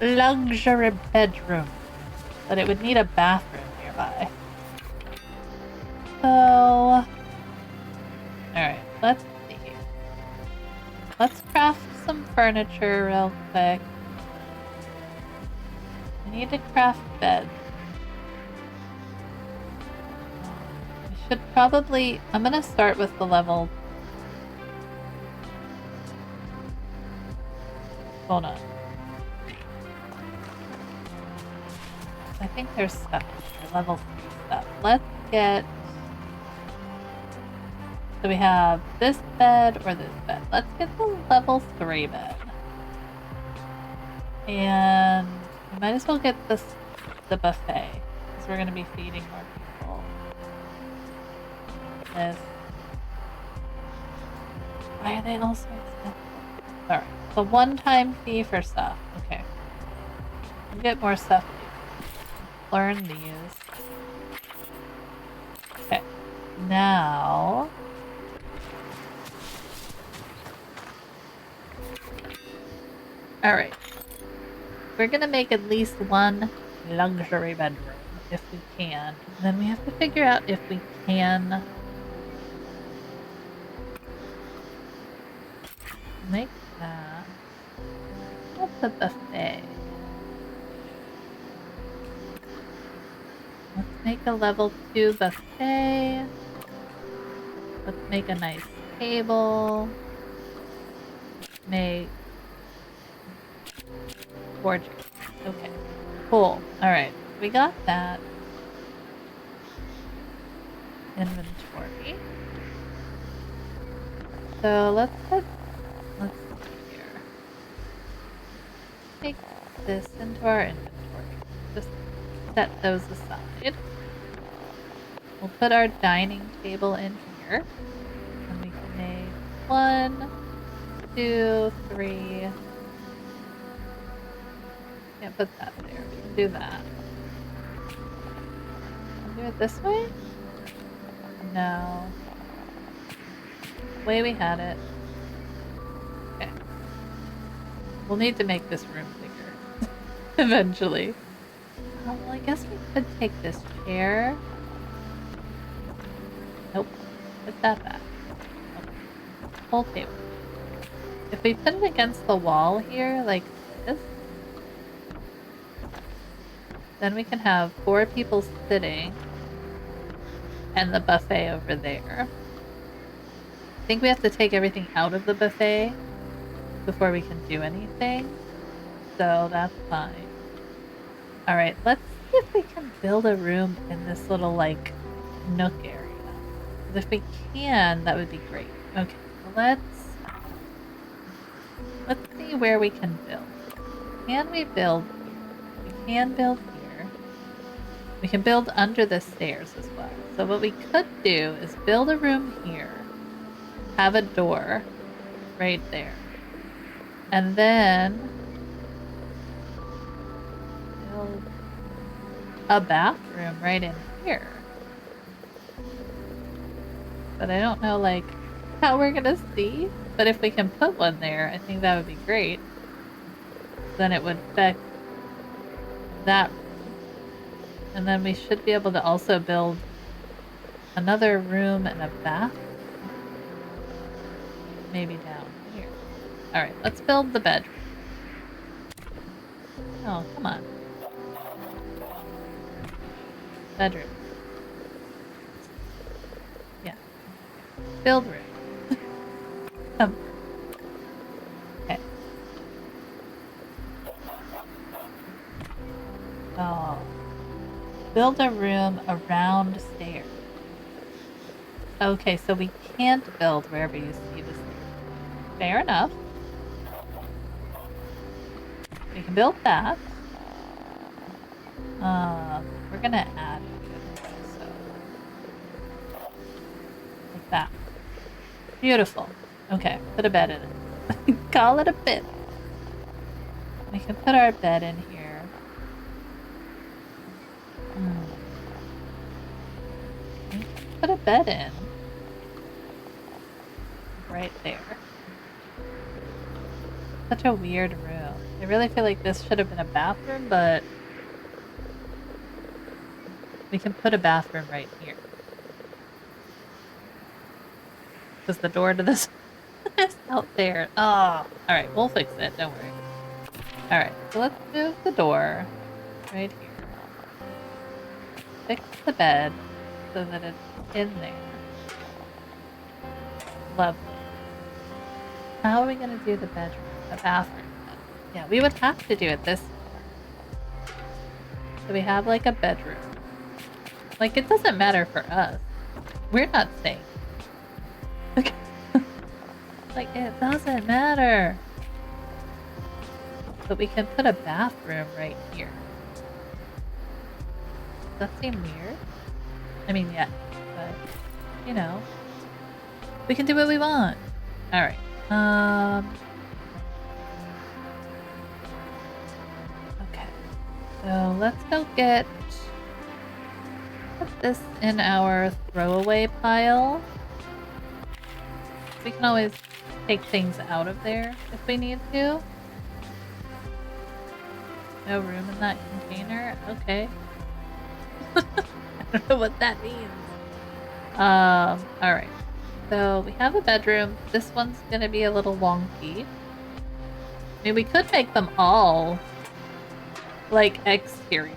Luxury bedroom. But it would need a bathroom nearby. So... Alright, let's see. Let's craft some furniture real quick. We need to craft beds. We should probably... I'm gonna start with the level... Hold on. I think there's stuff here, level 3 stuff. Let's get... So we have this bed or this bed. Let's get the level 3 bed. And we might as well get the buffet, because we're going to be feeding more people. This. Why are they all so expensive? Alright, so one-time fee for stuff. Okay. We'll get more stuff. Learn these. Okay. Now... Alright. We're gonna make at least one luxury bedroom, if we can. And then we have to figure out if we can... make that... What's a buffet? Let's make a level 2 buffet. Let's make a nice table. Make... gorgeous. Okay. Cool. Alright. We got that. Inventory. So let's see here. Take this into our inventory. Just set those aside. We'll put our dining table in here. And we can make 1, 2, 3. Can't put that there. We can do that. Can we do it this way? No. The way we had it. Okay. We'll need to make this room bigger. Eventually. Well, I guess we could take this chair. Nope. Put that back. Nope. Whole table. If we put it against the wall here, like this, then we can have 4 people sitting and the buffet over there. I think we have to take everything out of the buffet before we can do anything, so that's fine. Alright, let's see if we can build a room in this little, like, nook area. If we can, that would be great. Okay, let's see where we can build. Can we build here? We can build here. We can build under the stairs as well. So what we could do is build a room here, have a door right there, and then build a bathroom right in here. But I don't know, like, how we're gonna see. But if we can put one there, I think that would be great. Then it would affect that. And then we should be able to also build another room and a bath. Maybe down here. Alright, let's build the bedroom. Oh, come on. Bedroom. Yeah. Build room. Okay. Oh. Build a room around stairs. Okay, so we can't build wherever you see the stairs. Fair enough. We can build that. We're gonna add it, so like that. Beautiful. Okay, put a bed in it. Call it a bed. We can put our bed in here. put a bed in. Right there. Such a weird room. I really feel like this should have been a bathroom, but we can put a bathroom right here. Because the door to this is out there. Oh, alright, we'll fix it. Don't worry. Alright, so let's move the door right here. Fix the bed so that it's in there. Lovely. How are we going to do the bedroom? The bathroom? Yeah, we would have to do it this way. So we have like a bedroom. Like, it doesn't matter for us. We're not safe. Like, it doesn't matter. But we can put a bathroom right here. Does that seem weird? I mean, yeah, but, you know, we can do what we want. Alright, okay. So, let's go put this in our throwaway pile. We can always take things out of there if we need to. No room in that container? Okay. I don't know what that means. Alright. So we have a bedroom. This one's gonna be a little wonky. I mean, we could make them all like exterior.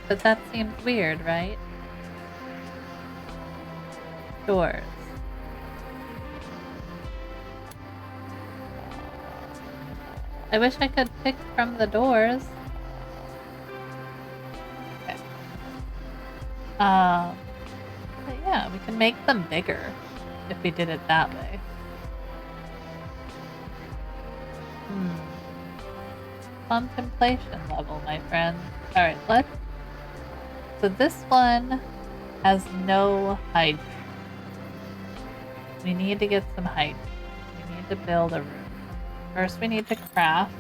But that seems weird, right? Doors. I wish I could pick from the doors. Okay. But yeah, we can make them bigger if we did it that way. Contemplation level, my friend. Alright, so this one has no hydrant. We need to get some hydrant. We need to build a room. First, we need to craft.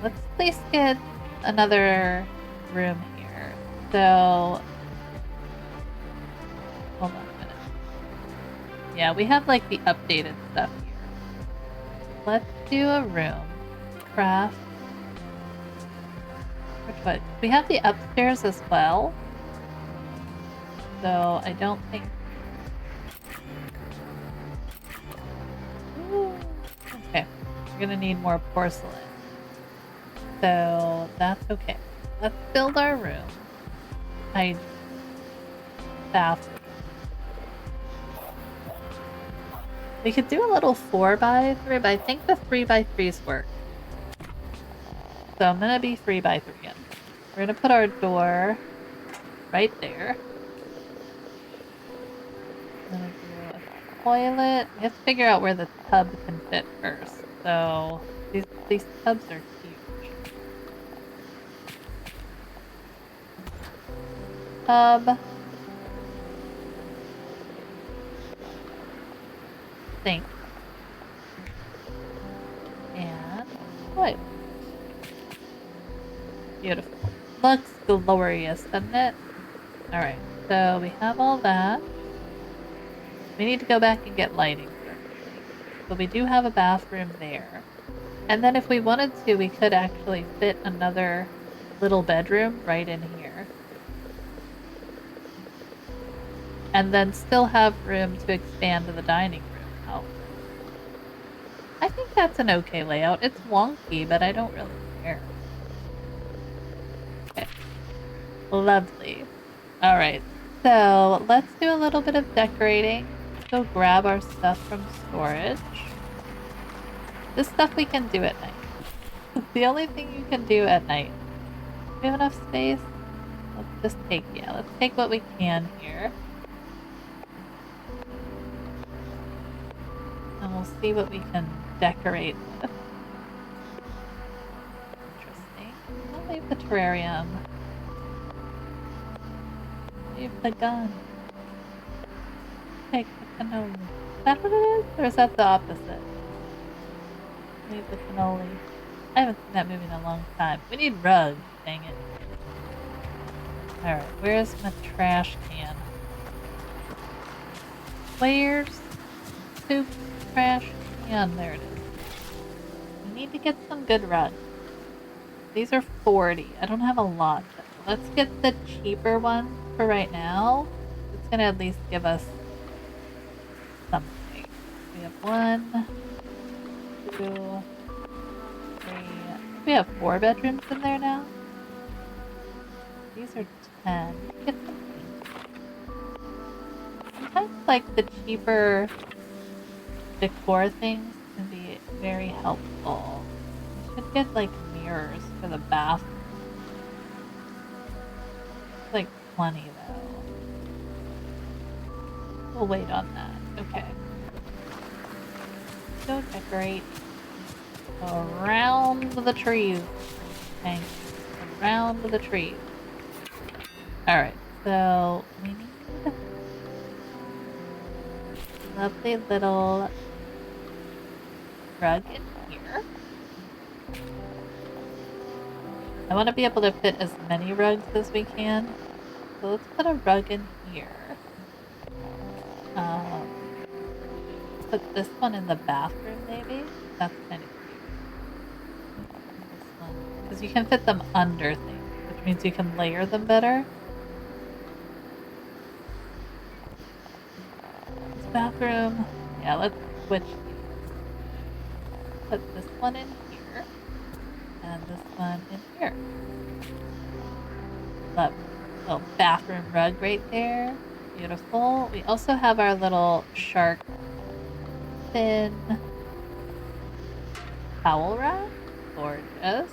Let's at least get another room here. So, hold on a minute. Yeah, we have like the updated stuff here. Let's do a room. Craft. Which one? We have the upstairs as well. So, I don't think... Okay, we're gonna need more porcelain. So that's okay. Let's build our room. Bathroom. We could do a little 4x3, but I think the 3x3s work. So I'm gonna be 3x3. We're gonna put our door right there. I'm gonna do a toilet. We have to figure out where the tub can fit first. So these tubs are huge. Tub. Sink. And toilet. Beautiful. Looks glorious, doesn't it? Alright, so we have all that. We need to go back and get lighting. But we do have a bathroom there. And then if we wanted to, we could actually fit another little bedroom right in here. And then still have room to expand the dining room out. I think that's an okay layout. It's wonky, but I don't really care. Okay. Lovely. Alright, so let's do a little bit of decorating. Go grab our stuff from storage. This stuff we can do at night. The only thing you can do at night. Do we have enough space? Let's take what we can here. And we'll see what we can decorate with. Interesting. I'll leave the terrarium. Leave the gun. Take the cannoli. Is that what it is? Or is that the opposite? Leave the cannoli. I haven't seen that movie in a long time. We need rugs, dang it. Alright, where's my trash can? Where's soup trash can? There it is. We need to get some good rugs. These are 40. I don't have a lot though. Let's get the cheaper one for right now. It's gonna at least give us something. We have 1, 2, 3. We have 4 bedrooms in there now. These are 10. Get some. Sometimes like the cheaper decor things can be very helpful. We should get like mirrors for the bathroom. It's like 20 though. We'll wait on that. Okay. Go decorate around the trees. Thanks. Around the trees. Alright, so we need a lovely little rug in here. I want to be able to fit as many rugs as we can. So let's put a rug in here. Put this one in the bathroom maybe? That's kind of cute. This one. Because you can fit them under things, which means you can layer them better. This bathroom. Yeah, let's switch these. Put this one in here. And this one in here. Love little bathroom rug right there. Beautiful. We also have our little shark fin towel rack. Gorgeous.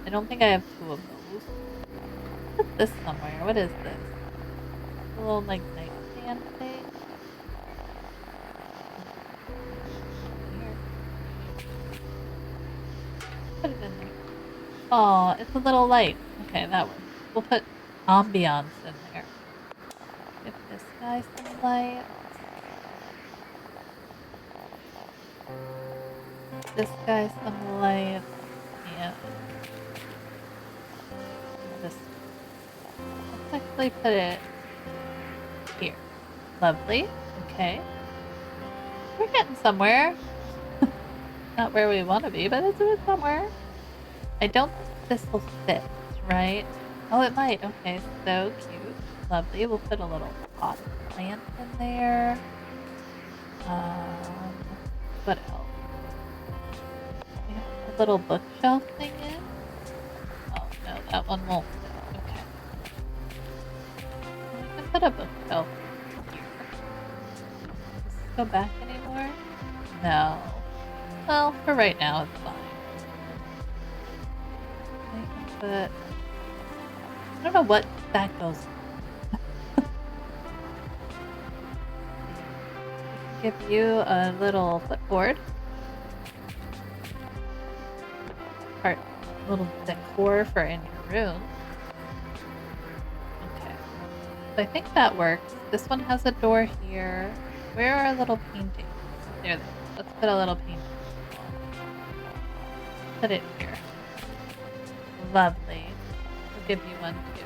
I don't think I have 2 of those. Put this somewhere. What is this? A little like nightstand thing. Here. Put it in there. Oh, it's a little light. Okay, that works. We'll put ambiance in there. Give this guy some light. This guy some light. And this. Let's actually put it here. Lovely. Okay. We're getting somewhere. Not where we want to be, but it's somewhere. I don't think this will fit, right? Oh, it might. Okay, so cute. Lovely. We'll put a little pot plant in there. What else? We have a little bookshelf thing in. Oh, no, that one won't fit. Okay. We can put a bookshelf here. Does this go back anymore? No. Well, for right now, it's fine. But I don't know what that goes on. Give you a little footboard. Part little decor for in your room. Okay. So I think that works. This one has a door here. Where are our little paintings? There they are. Let's put a little painting. Put it here. Lovely. We'll give you one too.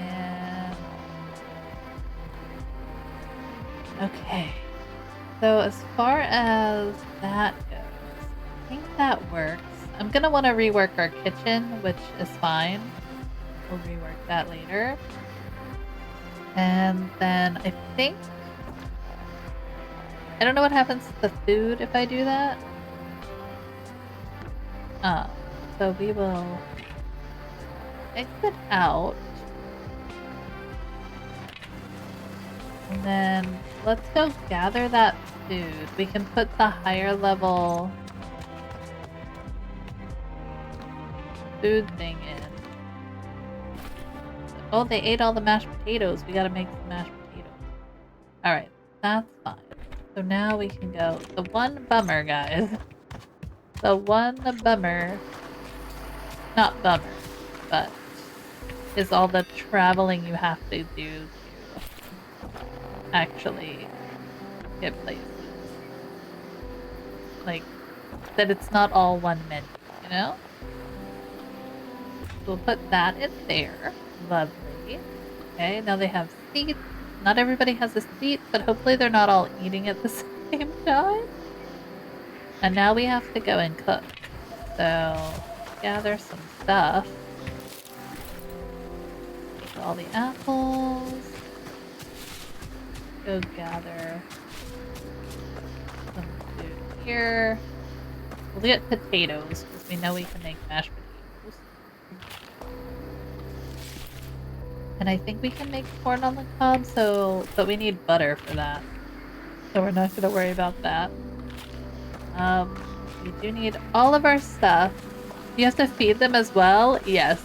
And okay. So as far as that goes, I think that works. I'm gonna want to rework our kitchen, which is fine. We'll rework that later. And then I think I don't know what happens to the food if I do that. So we will exit out. And then let's go gather that food. We can put the higher level food thing in. Oh, they ate all the mashed potatoes. We gotta make some mashed potatoes. Alright, that's fine. So now we can go. The one bummer, guys. The one bummer. Not bummer, but is all the traveling you have to do to actually get places. Like, that it's not all one menu, you know? We'll put that in there. Lovely. Okay, now they have seats. Not everybody has a seat, but hopefully they're not all eating at the same time. And now we have to go and cook. So, gather some stuff. Take all the apples. Go gather some food here. We'll get potatoes because we know we can make mashed potatoes. And I think we can make corn on the cob, but we need butter for that. So we're not going to worry about that. We do need all of our stuff. You have to feed them as well? Yes,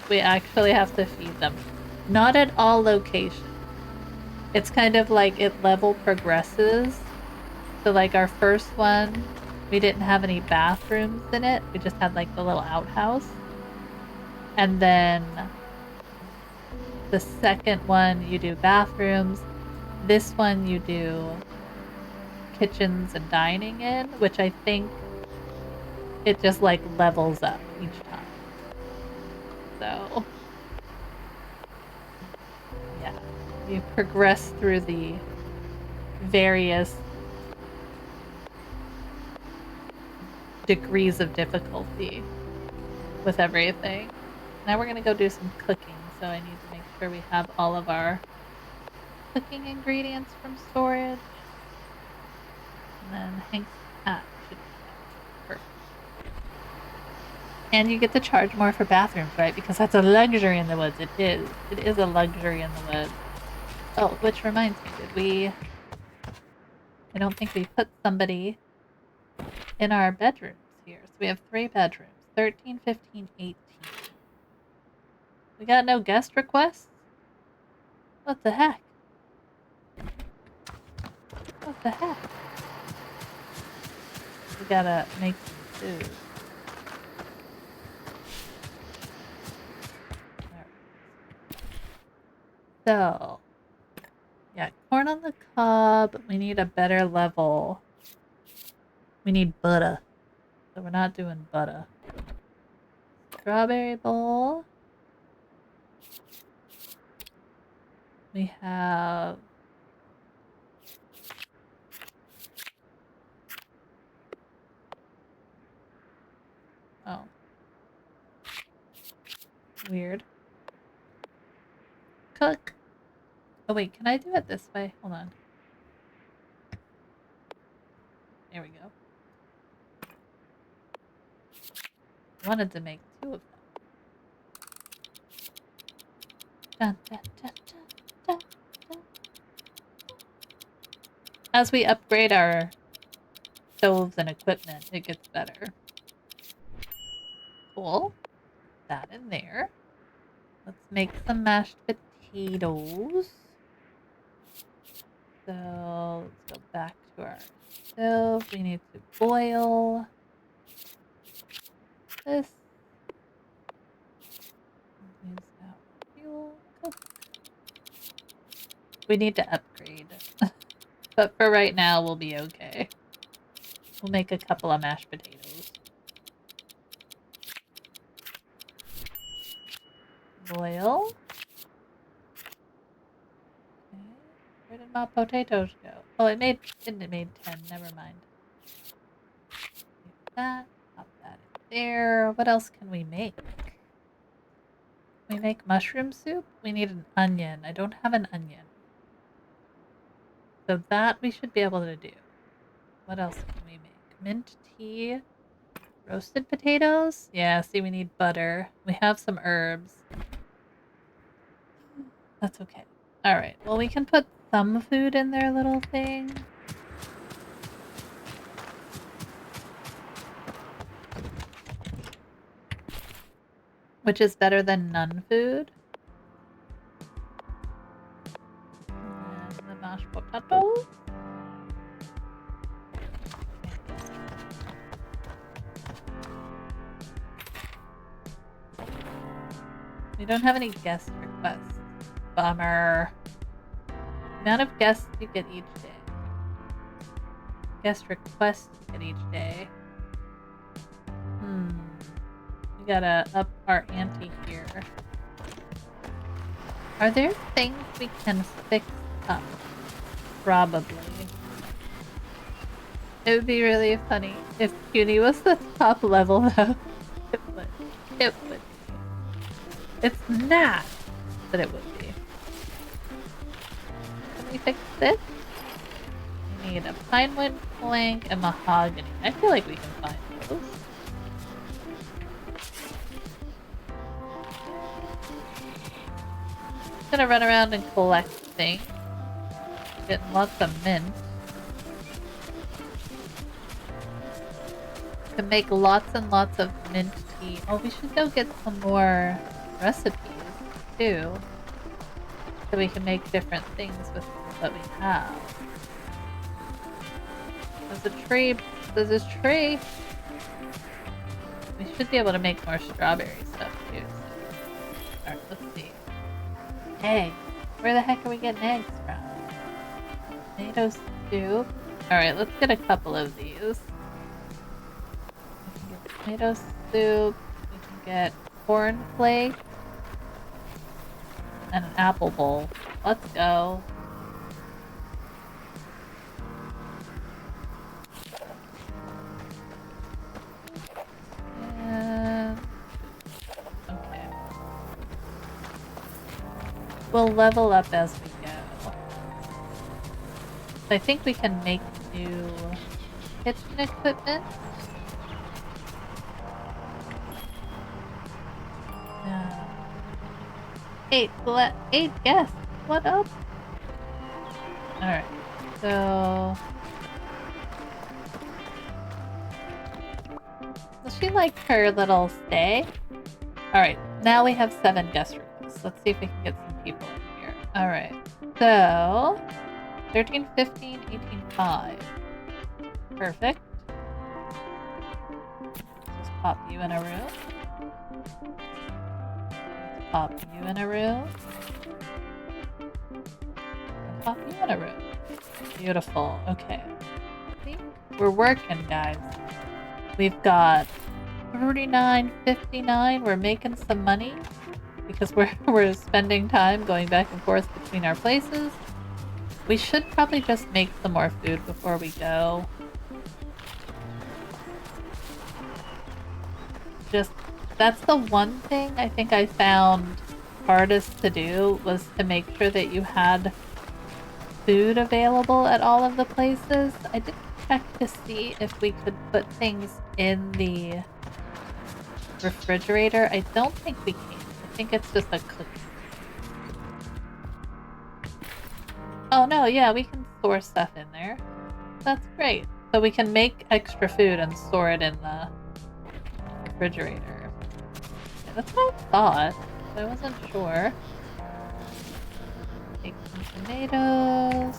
we actually have to feed them. Not at all locations. It's kind of like it level progresses. So like our first one, we didn't have any bathrooms in it. We just had like the little outhouse. And then the second one, you do bathrooms. This one, you do kitchens and dining in, which I think it just like levels up each time. So, yeah, you progress through the various degrees of difficulty with everything. Now we're gonna go do some cooking, so I need to make sure we have all of our cooking ingredients from storage. And then Hank's hat should be perfect. And you get to charge more for bathrooms, right? Because that's a luxury in the woods. It is. It is a luxury in the woods. Oh, which reminds me, I don't think we put somebody in our bedrooms here. So we have 3 bedrooms. 13, 15, 18. We got no guest requests? What the heck? What the heck? We gotta make some food. So, yeah, corn on the cob. We need a better level. We need butter. So we're not doing butter. Strawberry bowl. We have... Oh. Weird. Cook. Oh wait, can I do it this way? Hold on. There we go. I wanted to make 2 of them. Dun, dun, dun, dun, dun, dun. As we upgrade our stoves and equipment, it gets better. Cool. That in there. Let's make some mashed potatoes. So let's go back to our stove. We need to boil this. Use that fuel. Cook. We need to upgrade. But for right now, we'll be okay. We'll make a couple of mashed potatoes. Boil. Okay. Where did my potatoes go? Oh, it made 10. Never mind. Take that. Pop that in there. What else can we make? Can we make mushroom soup? We need an onion. I don't have an onion. So that we should be able to do. What else can we make? Mint tea. Roasted potatoes? Yeah, see, we need butter. We have some herbs. That's okay. Alright, well, we can put some food in their little thing. Which is better than none food. And the mashed potatoes. We don't have any guest requests. Bummer. Amount of guests you get each day. Guest requests you get each day. We gotta up our ante here. Are there things we can fix up? Probably. It would be really funny if Puny was the top level, though. It would. It would be. It's not, but it would be. Can we fix this? We need a pinewood plank and mahogany. I feel like we can find those. I'm gonna run around and collect things. Getting lots of mint. Can make lots and lots of mint tea. Oh, we should go get some more recipes too, so we can make different things with what we have. There's a tree. There's this tree. We should be able to make more strawberry stuff too. So. Alright, let's see. Eggs. Where the heck are we getting eggs from? Tomato soup. Alright, let's get a couple of these. We can get tomato soup. We can get cornflakes. And an apple bowl. Let's go. And... okay. We'll level up as we go. I think we can make new kitchen equipment. Yeah. 8 guests. What up? Alright. So... does she like her little stay? Alright. Now we have 7 guest rooms. Let's see if we can get some people in here. Alright. So... 13, 15, 18, 5. Perfect. Just pop you in a room. Let's pop you in a room. And pop you in a room. Beautiful. Okay. See? We're working, guys. We've got 39.59. We're making some money because we're spending time going back and forth between our places. We should probably just make some more food before we go. That's the one thing I think I found hardest to do, was to make sure that you had food available at all of the places. I didn't check to see if we could put things in the refrigerator. I don't think we can. I think it's just a cookie. Oh no, yeah, we can store stuff in there. That's great. So we can make extra food and store it in the refrigerator. Yeah, that's what I thought, but I wasn't sure. Take some tomatoes.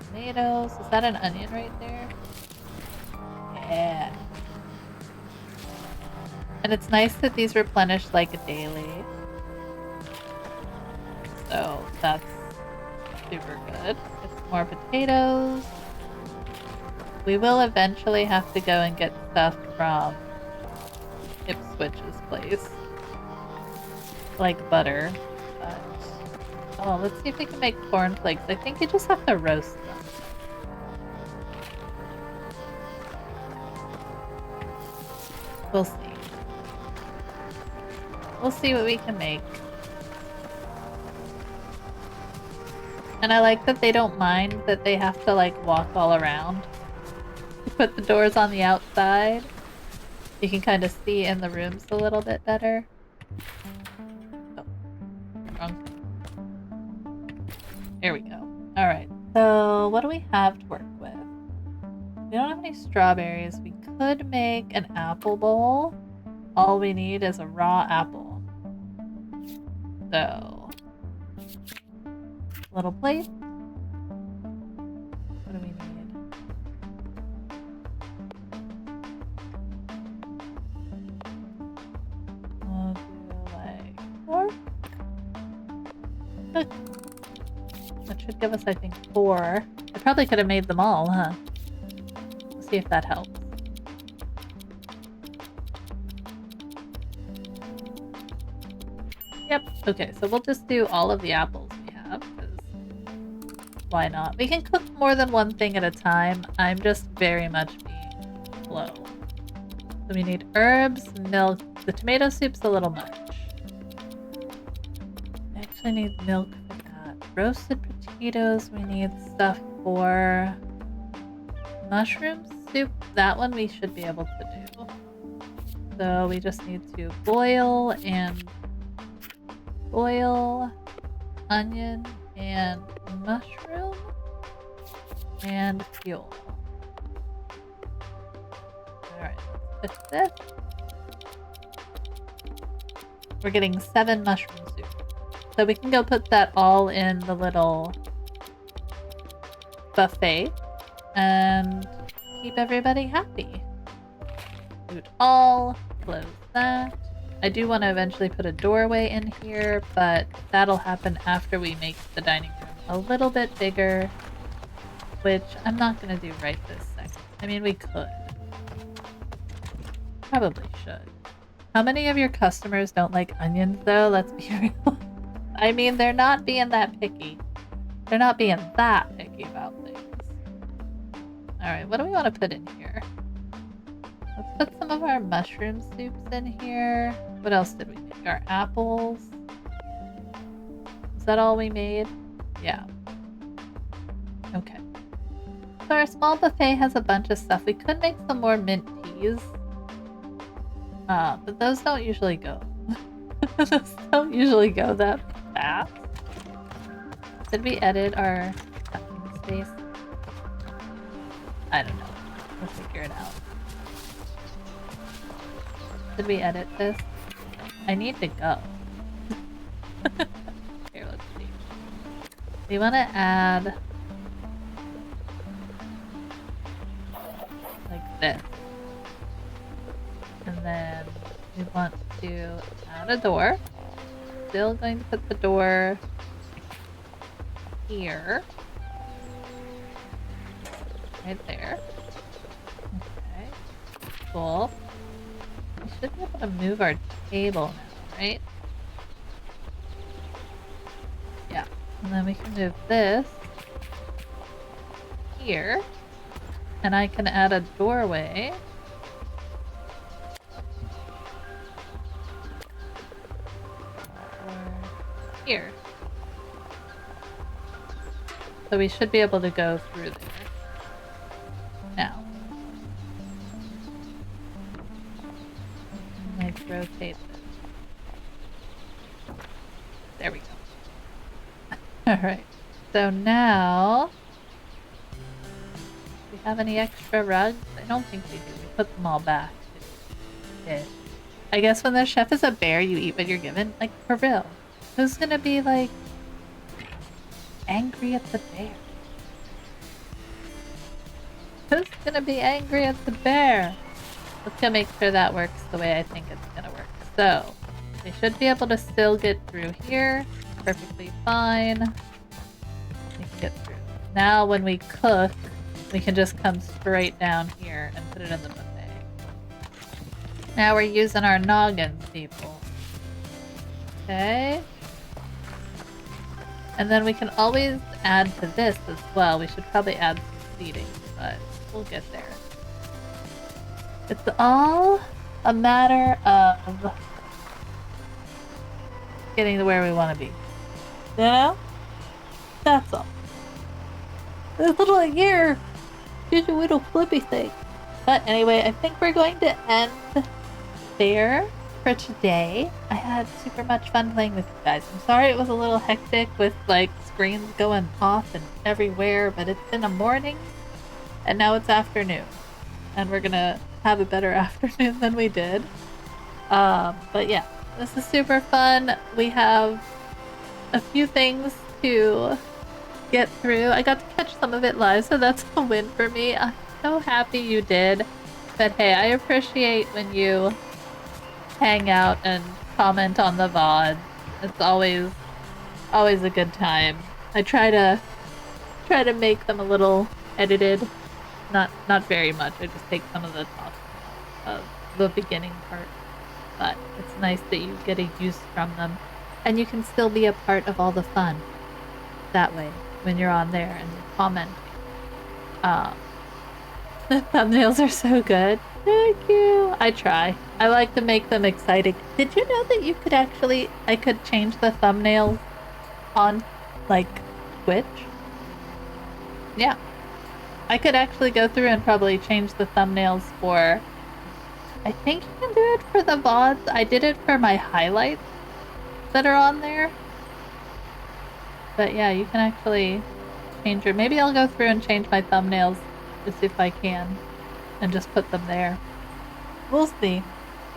Tomatoes. Is that an onion right there? Yeah. And it's nice that these replenish like daily. So that's super good. Get some more potatoes. We will eventually have to go and get stuff from Ipswitch's place. Like butter. But... oh, let's see if we can make cornflakes. I think you just have to roast them. We'll see. We'll see what we can make. And I like that they don't mind that they have to like walk all around. You put the doors on the outside. You can kind of see in the rooms a little bit better. Oh, wrong thing. Here we go. Alright, so what do we have to work with? We don't have any strawberries. We could make an apple bowl. All we need is a raw apple. So... little plate. What do we need? We'll do like 4. Good. That should give us, I think, 4. I probably could have made them all, huh? Let's see if that helps. Okay, so we'll just do all of the apples we have, because why not? We can cook more than one thing at a time. I'm just very much being slow. So we need herbs, milk. The tomato soup's a little much. I actually need milk for that. Roasted potatoes, we need stuff for mushroom soup. That one we should be able to do. So we just need to boil onion and mushroom and fuel. Alright, let's put this. We're getting 7 mushroom soup. So we can go put that all in the little buffet and keep everybody happy. Loot all, close that. I do want to eventually put a doorway in here, but that'll happen after we make the dining room a little bit bigger, which I'm not going to do right this second. I mean, we could. Probably should. How many of your customers don't like onions, though? Let's be real. I mean, they're not being that picky. They're not being that picky about things. Alright, what do we want to put in here? Let's put some of our mushroom soups in here. What else did we make? Our apples. Is that all we made? Yeah. Okay. So our small buffet has a bunch of stuff. We could make some more mint teas. But those don't usually go. Those don't usually go that fast. Did we edit our stuffing space? I don't know. We'll figure it out. Did we edit this? I need to go. Here, let's see. We want to add like this. And then we want to add a door. Still going to put the door here. Right there. Okay. Cool. We should be able to move our table now, right? Yeah. And then we can move this here. And I can add a doorway. Here. So we should be able to go through there. Now. Let's rotate this. There we go. Alright. So now... Do we have any extra rugs? I don't think we do. We put them all back. Yeah. I guess when the chef is a bear, you eat what you're given. Like, for real. Who's gonna be, like, angry at the bear? Who's gonna be angry at the bear? Let's go make sure that works the way I think it's gonna work. So, we should be able to still get through here. Perfectly fine. We can get through. Now, when we cook, we can just come straight down here and put it in the buffet. Now we're using our noggins, people. Okay. And then we can always add to this as well. We should probably add some seating, but we'll get there. It's all a matter of getting to where we want to be. You know? That's all. This little here, here's a little flippy thing. But anyway, I think we're going to end there for today. I had super much fun playing with you guys. I'm sorry it was a little hectic with like screens going off and everywhere, but it's been a morning and now it's afternoon. And we're gonna have a better afternoon than we did. But yeah, this is super fun. We have a few things to get through. I got to catch some of it live, so that's a win for me. I'm so happy you did. But hey, I appreciate when you hang out and comment on the VOD. It's always a good time. I try to make them a little edited. Not very much. I just take some of the top of the beginning part. But it's nice that you get a use from them. And you can still be a part of all the fun that way when you're on there and you're commenting. The thumbnails are so good. Thank you. I try. I like to make them exciting. Did you know that you could actually, I could change the thumbnails on, like, Twitch? Yeah. I could actually go through and probably change the thumbnails for, I think you can do it for the VODs. I did it for my highlights that are on there. But yeah, you can actually change your, maybe I'll go through and change my thumbnails to see if I can and just put them there. We'll see.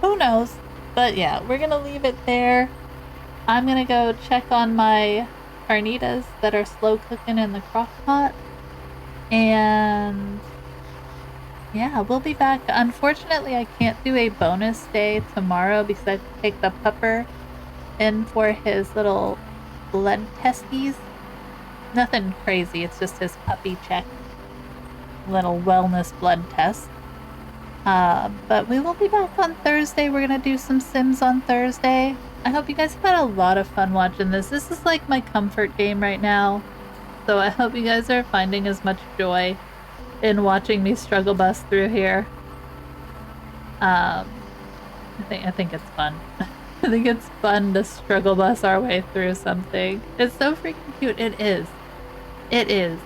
Who knows? But yeah, we're gonna leave it there. I'm gonna go check on my carnitas that are slow cooking in the crock pot. And yeah, we'll be back. Unfortunately, I can't do a bonus day tomorrow because I have to take the pupper in for his little blood testies. Nothing crazy, it's just his puppy check. Little wellness blood test. But we will be back on Thursday. We're gonna do some Sims on Thursday. I hope you guys had a lot of fun watching this. This is like my comfort game right now. So I hope you guys are finding as much joy in watching me struggle bus through here. I think it's fun. I think it's fun to struggle bus our way through something. It's so freaking cute. It is. It is.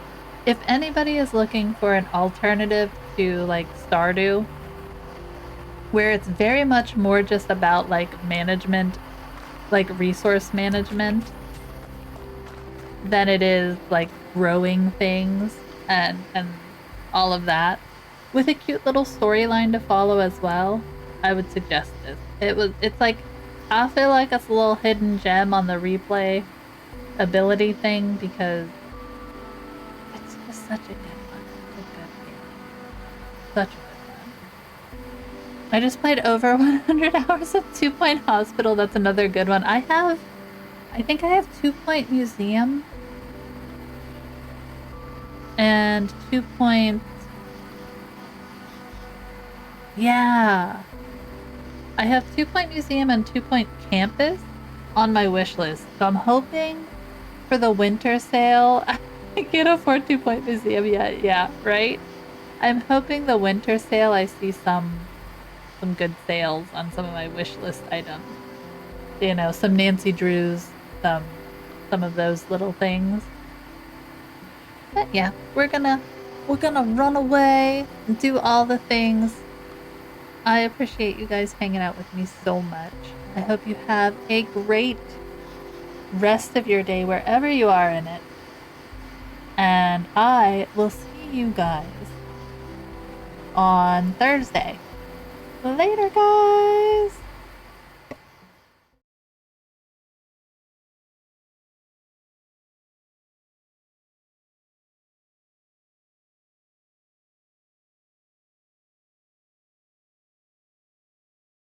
If anybody is looking for an alternative to like Stardew, where it's very much more just about like management, like resource management, than it is like growing things and all of that, with a cute little storyline to follow as well, I would suggest this. It's like, I feel like it's a little hidden gem on the replay ability thing because it's just such a good one. Such a good game. Such a good one. I just played over 100 hours of 2 Point Hospital. That's another good one. I think I have 2 Point Museum and 2 Point. Yeah. I have 2 Point Museum and 2 Point Campus on my wish list. So I'm hoping for the winter sale. I can't afford 2 Point Museum yet. Yeah, right? I'm hoping the winter sale I see some good sales on some of my wish list items. You know, some Nancy Drews, some of those little things. But yeah, we're gonna run away and do all the things. I appreciate you guys hanging out with me so much. I hope you have a great rest of your day wherever you are in it. And I will see you guys on Thursday. Later, guys!